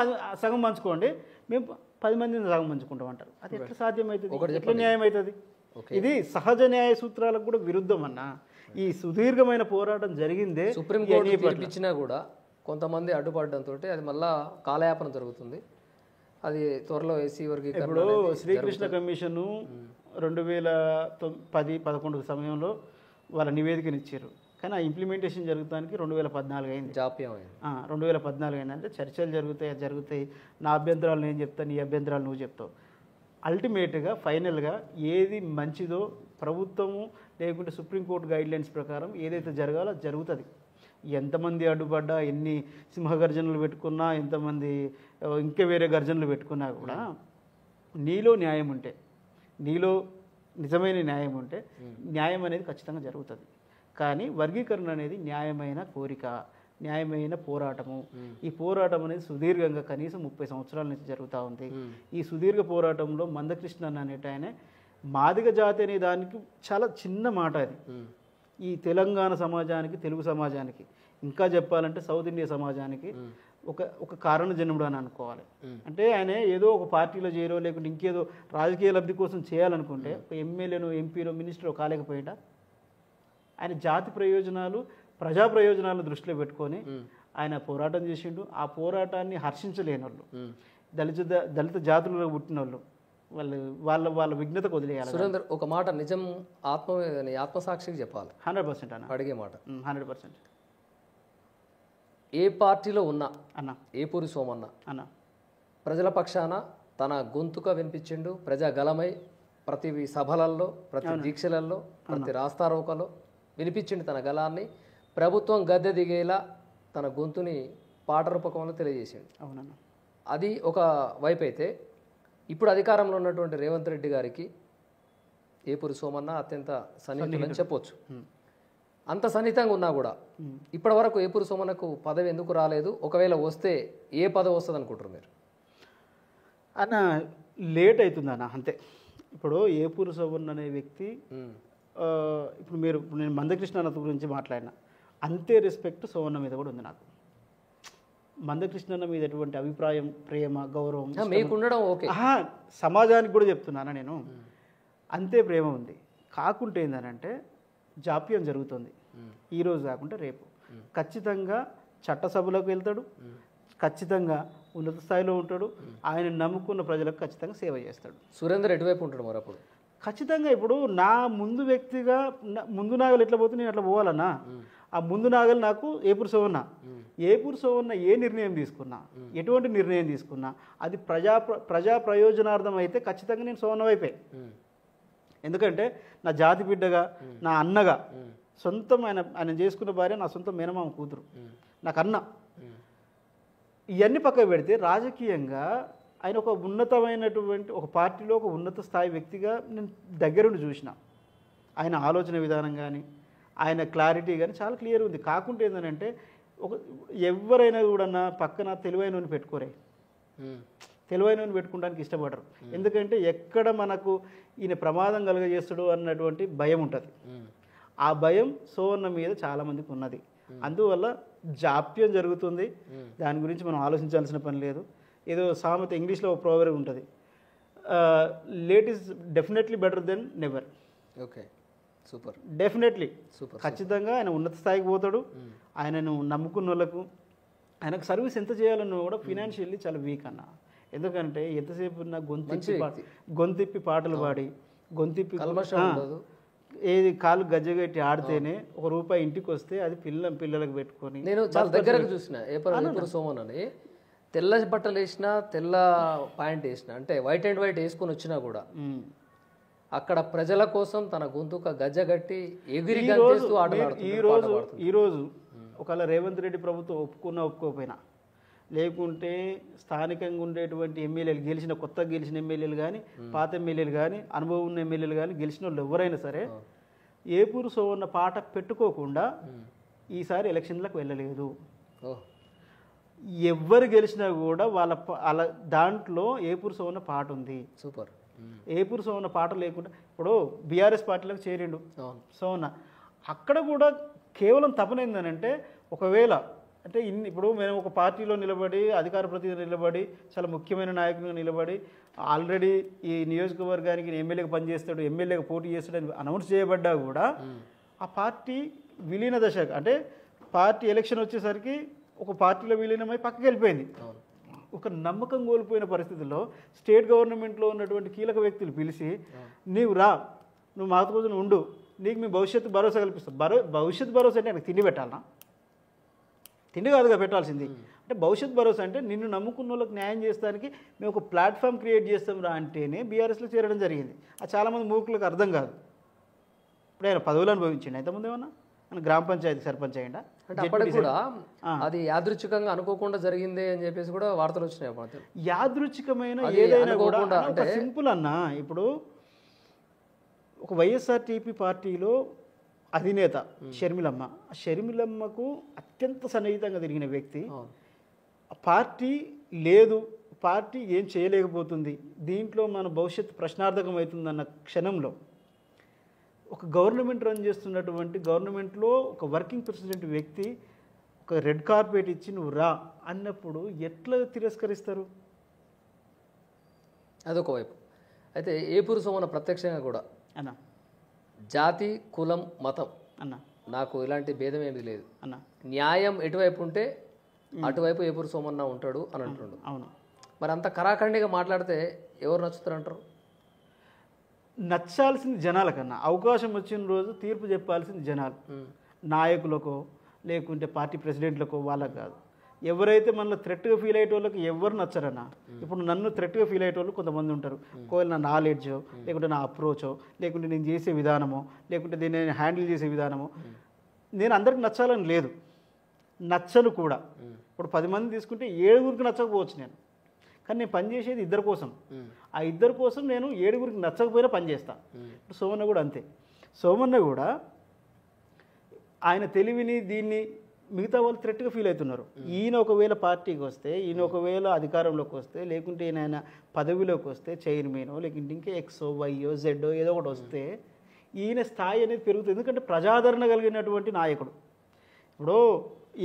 సగం పంచుకోండి, మేము 10 మందిని సగం పంచుకుంటాం అంటారు. అది ఎట్లా సాధ్యమవుతుంది? ఎట్లా న్యాయం అవుతుంది? ఇది సహజ న్యాయ సూత్రాలకు కూడా విరుద్ధం అన్న. ఈ సుదీర్ఘమైన పోరాటం జరిగిందే సుప్రీంకోర్టు తీర్పిచ్చినా కూడా కొంతమంది అడ్డుపడడంతో అది మళ్ళా కాలయాపన జరుగుతుంది. అది త్వరలో ఎస్సీ వర్గీకరణ. ఇప్పుడు శ్రీకృష్ణ కమిషను 2010-11 సమయంలో వాళ్ళ నివేదికనిచ్చారు, కానీ ఆ ఇంప్లిమెంటేషన్ జరుగుతానికి 2014 అయింది, జాప్యం అయింది. 2014 అయింది. అంటే చర్చలు జరుగుతాయి, నా అభ్యంతరాలు నేను చెప్తాను, నీ అభ్యంతరాలు నువ్వు చెప్తావు. అల్టిమేట్గా ఫైనల్గా ఏది మంచిదో ప్రభుత్వము లేకుంటే సుప్రీంకోర్టు గైడ్లైన్స్ ప్రకారం ఏదైతే జరగాలో జరుగుతుంది. ఎంతమంది అడ్డుపడ్డా, ఎన్ని సింహగర్జనలు పెట్టుకున్నా, ఎంతమంది ఇంకా వేరే గర్జనలు పెట్టుకున్నా కూడా నీలో న్యాయం ఉంటే, నీలో నిజమైన న్యాయం ఉంటే న్యాయం అనేది ఖచ్చితంగా జరుగుతుంది. కానీ వర్గీకరణ అనేది న్యాయమైన కోరిక, న్యాయమైన పోరాటము. ఈ పోరాటం అనేది సుదీర్ఘంగా కనీసం 30 సంవత్సరాల నుంచి జరుగుతూ ఉంది. ఈ సుదీర్ఘ పోరాటంలో మందకృష్ణ అనేట ఆయన మాదిగ జాతి అనే దానికి చాలా చిన్న మాట అది. ఈ తెలంగాణ సమాజానికి, తెలుగు సమాజానికి, ఇంకా చెప్పాలంటే సౌత్ ఇండియా సమాజానికి ఒక కారణ జన్ముడు అని అనుకోవాలి. అంటే ఆయన ఏదో ఒక పార్టీలో చేరో లేకుంటే ఇంకేదో రాజకీయ లబ్ధి కోసం చేయాలనుకుంటే ఒక ఎమ్మెల్యేనో, ఎంపీనో, మినిస్టరో కాలేకపోయినా ఆయన జాతి ప్రయోజనాలు, ప్రజా ప్రయోజనాలను దృష్టిలో పెట్టుకొని ఆయన పోరాటం చేసిండు. ఆ పోరాటాన్ని హర్షించలేని వాళ్ళు, దళిత జాతులలో పుట్టిన వాళ్ళు వాళ్ళ విఘ్నతకు వదిలేయాలి. సురేందర్, ఒక మాట నిజం ఆత్మసాక్షికి చెప్పాలి. 100% అన్న, అడిగే మాట 100%. ఏ పార్టీలో ఉన్నా అన్న, ఏపూరి సోమన్న అన్న ప్రజల పక్షాన తన గొంతుగా వినిపించిండు. ప్రజా గలమై ప్రతి సభలలో, ప్రతి దీక్షలలో, ప్రతి రాస్తారోకలో వినిపించిండు తన గలాన్ని. ప్రభుత్వం గద్దె దిగేలా తన గొంతుని పాట రూపకంలో తెలియజేసిండు. అవునన్న. అది ఒక వైపు అయితే, ఇప్పుడు అధికారంలో ఉన్నటువంటి రేవంత్ రెడ్డి గారికి ఏపూరి సోమన్న అత్యంత సన్నిహితులని చెప్పొచ్చు. అంత సన్నిహితంగా ఉన్నా కూడా ఇప్పటి వరకు ఏపూరి సోమన్నకు పదవి ఎందుకు రాలేదు? ఒకవేళ వస్తే ఏ పదవి వస్తుంది అనుకుంటారు మీరు? అన్న లేట్ అవుతుంది అన్న, అంతే. ఇప్పుడు ఏపూరి సోమన్న అనే వ్యక్తి, ఇప్పుడు నేను మందకృష్ణ అన్న గురించి మాట్లాడినా, అంతే రెస్పెక్ట్ సోమన్న మీద కూడా ఉంది నాకు. మందకృష్ణ మీద ఎటువంటి అభిప్రాయం, ప్రేమ, గౌరవం మీకుండడం ఓకే, సమాజానికి కూడా చెప్తున్నాను నేను, అంతే ప్రేమ ఉంది. కాకుంటే ఏంటంటే జాప్యం జరుగుతుంది, ఈరోజు కాకుండా రేపు ఖచ్చితంగా చట్టసభలోకి వెళ్తాడు, ఖచ్చితంగా ఉన్నత స్థాయిలో ఉంటాడు, ఆయన నమ్ముకున్న ప్రజలకు ఖచ్చితంగా సేవ చేస్తాడు. సురేందర్ ఎటువైపు ఉంటాడు మరి అప్పుడు? ఖచ్చితంగా ఇప్పుడు నా ముందు వ్యక్తిగా ముందు నాగలు ఎట్లా పోతే నేను అట్లా పోవాలన్నా, ఆ ముందు నాగలు నాకు ఏపూరు సోమన్న ఏ నిర్ణయం తీసుకున్నా, ఎటువంటి నిర్ణయం తీసుకున్నా అది ప్రజా ప్రయోజనార్థం అయితే ఖచ్చితంగా నేను సోమన్న వైపే. ఎందుకంటే నా జాతి బిడ్డగా, నా అన్నగా, సొంతం ఆయన చేసుకున్న భార్య నా సొంత మేనమామ కూతురు, నాకు అన్న. ఇవన్నీ పక్కకు పెడితే రాజకీయంగా ఆయన ఒక ఉన్నతమైనటువంటి ఒక పార్టీలో ఒక ఉన్నత స్థాయి వ్యక్తిగా నేను దగ్గరుండి చూసిన. ఆయన ఆలోచన విధానం కానీ ఆయన క్లారిటీ కానీ చాలా క్లియర్ ఉంది. కాకుంటే ఏంటంటే ఎవరైనా కూడా పక్కన తెలివైనని పెట్టుకోరే, తెలివైనని పెట్టుకోవడానికి ఇష్టపడరు. ఎందుకంటే ఎక్కడ మనకు ఈయన ప్రమాదం కలుగజేస్తాడు అన్నటువంటి భయం ఉంటుంది. ఆ భయం సోమన్న మీద చాలామందికి ఉన్నది. అందువల్ల జాప్యం జరుగుతుంది. దాని గురించి మనం ఆలోచించాల్సిన పని లేదు. ఏదో సామెత ఇంగ్లీష్లో ఒక ప్రోవర్బ్ ఉంటుంది, late is definitely better than never. Okay, super, definitely super. ఖచ్చితంగా ఆయన ఉన్నత స్థాయికి పోతాడు. ఆయనను నమ్ముకున్న వాళ్ళకు ఆయనకు సర్వీస్ ఎంత చేయాలన్నా కూడా ఫినాన్షియల్లీ చాలా వీక్ అన్న. ఎందుకంటే ఎంతసేపు ఉన్న గొంతిప్పి పాటలు పాడి గొంతిప్పి ఏది కాలు గజ్జగట్టి ఆడితేనే ₹1 ఇంటికి వస్తే అది పిల్లలకు పెట్టుకొని. నేను చాలా దగ్గరకు చూసిన ఏపూరు సోమన్ అని, తెల్ల బట్టలు వేసినా, తెల్ల ప్యాంట్ వేసినా, అంటే వైట్ అండ్ వైట్ వేసుకొని వచ్చినా కూడా అక్కడ ప్రజల కోసం తన గొంతుక గజ్జగట్టి ఎగిరి గంతేస్తూ ఈరోజు ఒకవేళ రేవంత్ రెడ్డి ప్రభుత్వం ఒప్పుకోకపోయినా, లేకుంటే స్థానికంగా ఉండేటువంటి ఎమ్మెల్యేలు కొత్తగా గెలిచిన ఎమ్మెల్యేలు కానీ, పాత ఎమ్మెల్యేలు కానీ, అనుభవం ఉన్న ఎమ్మెల్యేలు కానీ, గెలిచిన వాళ్ళు ఎవరైనా సరే ఏపూరు సోమన్న పాట పెట్టుకోకుండా ఈసారి ఎలక్షన్లకు వెళ్ళలేదు. ఎవరు గెలిచినా కూడా వాళ్ళ దాంట్లో ఏపూరు సోమన్న పాట ఉంది. సూపర్. ఏపూరు సోమన్న పాట లేకుండా ఇప్పుడు బీఆర్ఎస్ పార్టీలకు చేరిండు సోమన్న. అక్కడ కూడా కేవలం తపన ఏంటంటే, ఒకవేళ అంటే ఇప్పుడు మేము ఒక పార్టీలో నిలబడి, అధికార ప్రతినిధి నిలబడి, చాలా ముఖ్యమైన నాయకునిగా నిలబడి, ఆల్రెడీ ఈ నియోజకవర్గానికి ఎమ్మెల్యేగా పనిచేస్తాడు, ఎమ్మెల్యేగా పోటీ చేస్తాడని అనౌన్స్ చేయబడ్డా కూడా ఆ పార్టీ విలీన దశ, అంటే పార్టీ ఎలక్షన్ వచ్చేసరికి ఒక పార్టీలో విలీనమై పక్కకి వెళ్ళిపోయింది. ఒక నమ్మకం కోల్పోయిన పరిస్థితుల్లో స్టేట్ గవర్నమెంట్లో ఉన్నటువంటి కీలక వ్యక్తులు పిలిచి, నీవు రా, నువ్వు మాతో రోజున ఉండు, నీకు మీ భవిష్యత్తు భరోసా కల్పిస్తాం. భవిష్యత్తు భరోసా అంటే నాకు తిండి పెట్టాలనా? తిండి కాదుగా పెట్టాల్సింది. అంటే భవిష్యత్ భరోసా అంటే నిన్ను నమ్ముకున్న వాళ్ళకి న్యాయం చేస్తానికి మేము ఒక ప్లాట్ఫామ్ క్రియేట్ చేస్తాం రా అంటేనే బీఆర్ఎస్లో చేరడం జరిగింది. అది చాలామంది మూర్ఖులకు అర్థం కాదు. ఇప్పుడు ఆయన పదవులు అనుభవించండి, ఎంతమంది ఏమన్నా ఆయన గ్రామ పంచాయతీ సర్పంచ్ అయ్యిందా? అంటే అప్పటికి కూడా అది యాదృచ్ఛికంగా అనుకోకుండా జరిగింది అని చెప్పేసి కూడా వార్తలు వచ్చినాయి. యాదృచ్ఛికమైన ఏదైనా కూడా అంటే సింపుల్ అన్న. ఇప్పుడు ఒక వైఎస్ఆర్టీపీ పార్టీలో అధినేత షర్మిలమ్మ, షర్మిలమ్మకు అత్యంత సన్నిహితంగా తిరిగిన వ్యక్తి, పార్టీ లేదు, పార్టీ ఏం చేయలేకపోతుంది, దీంట్లో మన భవిష్యత్తు ప్రశ్నార్థకం అవుతుందన్న క్షణంలో ఒక గవర్నమెంట్ రన్ చేస్తున్నటువంటి గవర్నమెంట్లో ఒక వర్కింగ్ ప్రెసిడెంట్ వ్యక్తి ఒక రెడ్ కార్పెట్ ఇచ్చి నువ్వు రా అన్నప్పుడు ఎట్లా తిరస్కరిస్తారు? అదొక వైపు. అయితే ఏపూరు సోమన్న ప్రత్యక్షంగా కూడా అన్న జాతి, కులం, మతం అన్న నాకు ఇలాంటి భేదం ఏమీ లేదు అన్న, న్యాయం ఎటువైపు ఉంటే అటువైపు ఏపూరు సోమన్న ఉంటాడు అని అంటుండు. అవును. మరి అంత కరాఖండిగా మాట్లాడితే ఎవరు నచ్చుతారంటారు? నచ్చాల్సింది జనాలకన్నా, అవకాశం వచ్చిన రోజు తీర్పు చెప్పాల్సింది జనాలు, నాయకులకో లేకుంటే పార్టీ ప్రెసిడెంట్లకో వాళ్ళకు కాదు. ఎవరైతే మనలో థ్రెట్గా ఫీల్ అయ్యే వాళ్ళకి ఎవరు నచ్చరన్నా. ఇప్పుడు నన్ను థ్రెట్గా ఫీల్ అయ్యే వాళ్ళు కొంతమంది ఉంటారు. ఒకవేళ నా నాలెడ్జో, లేకుంటే నా అప్రోచో, లేకుంటే నేను చేసే విధానమో, లేకుంటే దీన్ని నేను హ్యాండిల్ చేసే విధానమో నేను అందరికి నచ్చాలని లేదు, నచ్చను కూడా. ఇప్పుడు 10 మంది తీసుకుంటే 7గురికి నచ్చకపోవచ్చు నేను, కానీ నేను పనిచేసేది 2 కోసం. ఆ 2 కోసం నేను 7గురికి నచ్చకపోయినా పనిచేస్తాను. ఇప్పుడు సోమన్న కూడా అంతే. సోమన్న కూడా ఆయన తెలివిని దీన్ని మిగతా వాళ్ళు థ్రెట్గా ఫీల్ అవుతున్నారు. ఈయన ఒకవేళ పార్టీకి వస్తే, ఈయన ఒకవేళ అధికారంలోకి వస్తే, లేకుంటే ఈయన పదవిలోకి వస్తే, చైర్మనో లేకుంటే ఇంకా ఎక్సో వైయో జెడ్డో ఏదో ఒకటి వస్తే ఈయన స్థాయి అనేది పెరుగుతుంది. ఎందుకంటే ప్రజాదరణ కలిగినటువంటి నాయకుడు. ఇప్పుడు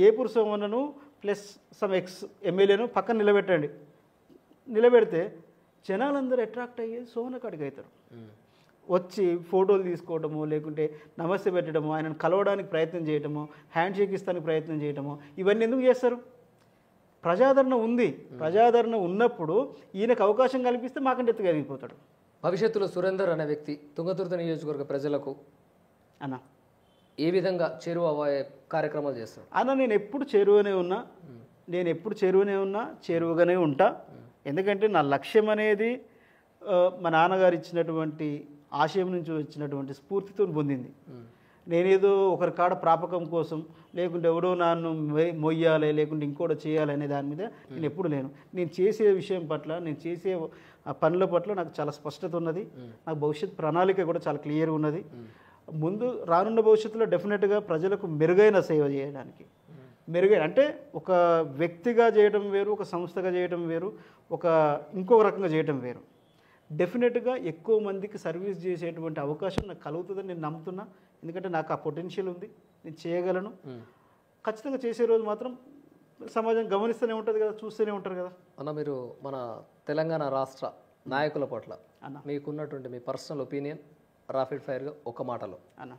ఏపూరు సోమన్నను ప్లస్ సమ్ ఎక్స్ ఎమ్మెల్యేను పక్కన నిలబెట్టండి, నిలబెడితే జనాలందరూ అట్రాక్ట్ అయ్యేది సోమన్న కాడికి అవుతారు. వచ్చి ఫోటోలు తీసుకోవటము, లేకుంటే నమస్తే పెట్టడము, ఆయనను కలవడానికి ప్రయత్నం చేయటము, హ్యాండ్ షేక్ ఇస్తానికి ప్రయత్నం చేయటము, ఇవన్నీ ఎందుకు చేస్తారు? ప్రజాదరణ ఉంది. ప్రజాదరణ ఉన్నప్పుడు ఈయనకు అవకాశం కల్పిస్తే మాకంటే ఎత్తుకెదిగిపోతాడు. భవిష్యత్తులో సురేందర్ అనే వ్యక్తి తుంగతుర్తి నియోజకవర్గ ప్రజలకు అన్న ఏ విధంగా చేరువ అయ్యే కార్యక్రమాలు చేస్తారు? నేను ఎప్పుడు చేరువనే ఉన్నా, చేరువగానే ఉంటా. ఎందుకంటే నా లక్ష్యం అనేది మా నాన్నగారు ఇచ్చినటువంటి ఆశయం నుంచి వచ్చినటువంటి స్ఫూర్తితో పొందింది. నేనేదో ఒకరి కాడ ప్రాపకం కోసం, లేకుంటే ఎవడో నన్ను మొయ్యాలి, లేకుంటే ఇంకోటి చేయాలి అనే దాని మీద నేను ఎప్పుడు లేను. నేను చేసే విషయం పట్ల, నేను చేసే పనుల పట్ల నాకు చాలా స్పష్టత ఉన్నది. నాకు భవిష్యత్ ప్రణాళిక కూడా చాలా క్లియర్గా ఉన్నది. ముందు రానున్న భవిష్యత్తులో డెఫినెట్గా ప్రజలకు మెరుగైన సేవ చేయడానికి, అంటే ఒక వ్యక్తిగా చేయడం వేరు, ఒక సంస్థగా చేయడం వేరు, ఇంకొక రకంగా చేయడం వేరు. డెఫినెట్గా ఎక్కువ మందికి సర్వీస్ చేసేటువంటి అవకాశం నాకు కలుగుతుందని నేను నమ్ముతున్నా. ఎందుకంటే నాకు ఆ పొటెన్షియల్ ఉంది, నేను చేయగలను. ఖచ్చితంగా చేసే రోజు మాత్రం సమాజం గమనిస్తూనే ఉంటుంది కదా, చూస్తూనే ఉంటారు కదా. అన్న, మీరు మన తెలంగాణ రాష్ట్ర నాయకుల పట్ల మీకున్నటువంటి మీ పర్సనల్ ఒపీనియన్ రాపిడ్ ఫైర్గా ఒక మాటలో అన్న.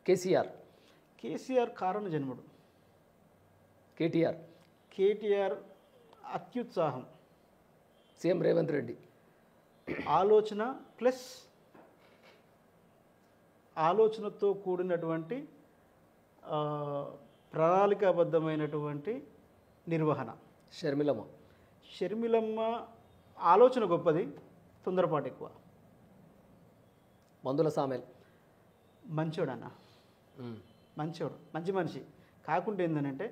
కేసీఆర్ కారణ జన్ముడు. కేటీఆర్ అత్యుత్సాహం. సీఎం రేవంత్ రెడ్డి ఆలోచన ప్లస్ ఆలోచనతో కూడినటువంటి ప్రణాళికాబద్ధమైనటువంటి నిర్వహణ. షర్మిలమ్మ ఆలోచన గొప్పది, తొందరపాటు ఎక్కువ. మందుల సామెల్ మంచోడు అన్న, మంచోడు, మంచి మనిషి. కాకుండా ఏంటంటే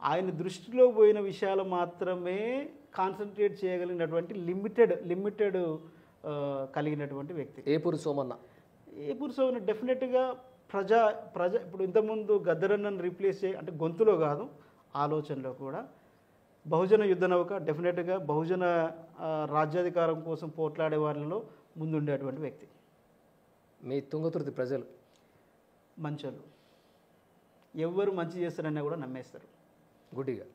ఆయన దృష్టిలో పోయిన విషయాలు మాత్రమే కాన్సన్ట్రేట్ చేయగలిగినటువంటి లిమిటెడ్ కలిగినటువంటి వ్యక్తి. ఏపూరి సోమన్న డెఫినెట్గా ఇప్పుడు ఇంతకుముందు గద్దరన్నను రీప్లేస్ అంటే గొంతులో కాదు, ఆలోచనలో కూడా బహుజన యుద్ధ నౌక. డెఫినెట్గా బహుజన రాజ్యాధికారం కోసం పోట్లాడే వాళ్ళలో ముందుండేటువంటి వ్యక్తి. మీ తుంగతుర్తి ప్రజలు మంచోళ్ళు, ఎవరు మంచి చేస్తారన్నా కూడా నమ్మేస్తారు. గుడ్డిగాను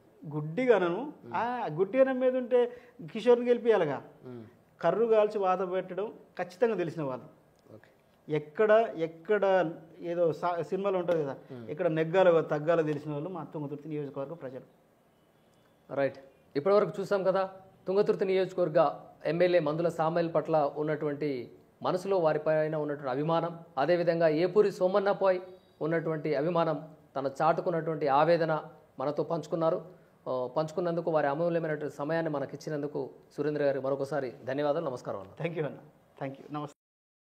గుడ్డిగా నమ్మేది ఉంటే కిషోర్ని గెలిపియాలిగా. కర్రు కాల్చి వాత పెట్టడం ఖచ్చితంగా తెలిసిన వాళ్ళు. ఎక్కడ ఏదో సినిమాలో ఉంటుంది కదా, ఎక్కడ నెగ్గాలో తగ్గాలో తెలిసిన వాళ్ళు మా తుంగతుర్తి నియోజకవర్గ ప్రజలు. రైట్. ఇప్పటివరకు చూసాం కదా తుంగతుర్తి నియోజకవర్గ ఎమ్మెల్యే మందుల సామెల్ పట్ల ఉన్నటువంటి మనసులో వారిపైన ఉన్నటువంటి అభిమానం, అదేవిధంగా ఏపూరి సోమన్నపై ఉన్నటువంటి అభిమానం, తన చాటుకున్నటువంటి ఆవేదన మనతో పంచుకున్నందుకు, వారి అమూల్యమైనటువంటి సమయాన్ని మనకి ఇచ్చినందుకు సురేంద్ర గారికి మరొకసారి ధన్యవాదాలు. నమస్కారం అన్న. థ్యాంక్ యూ అన్న. Thank you. నమస్తే.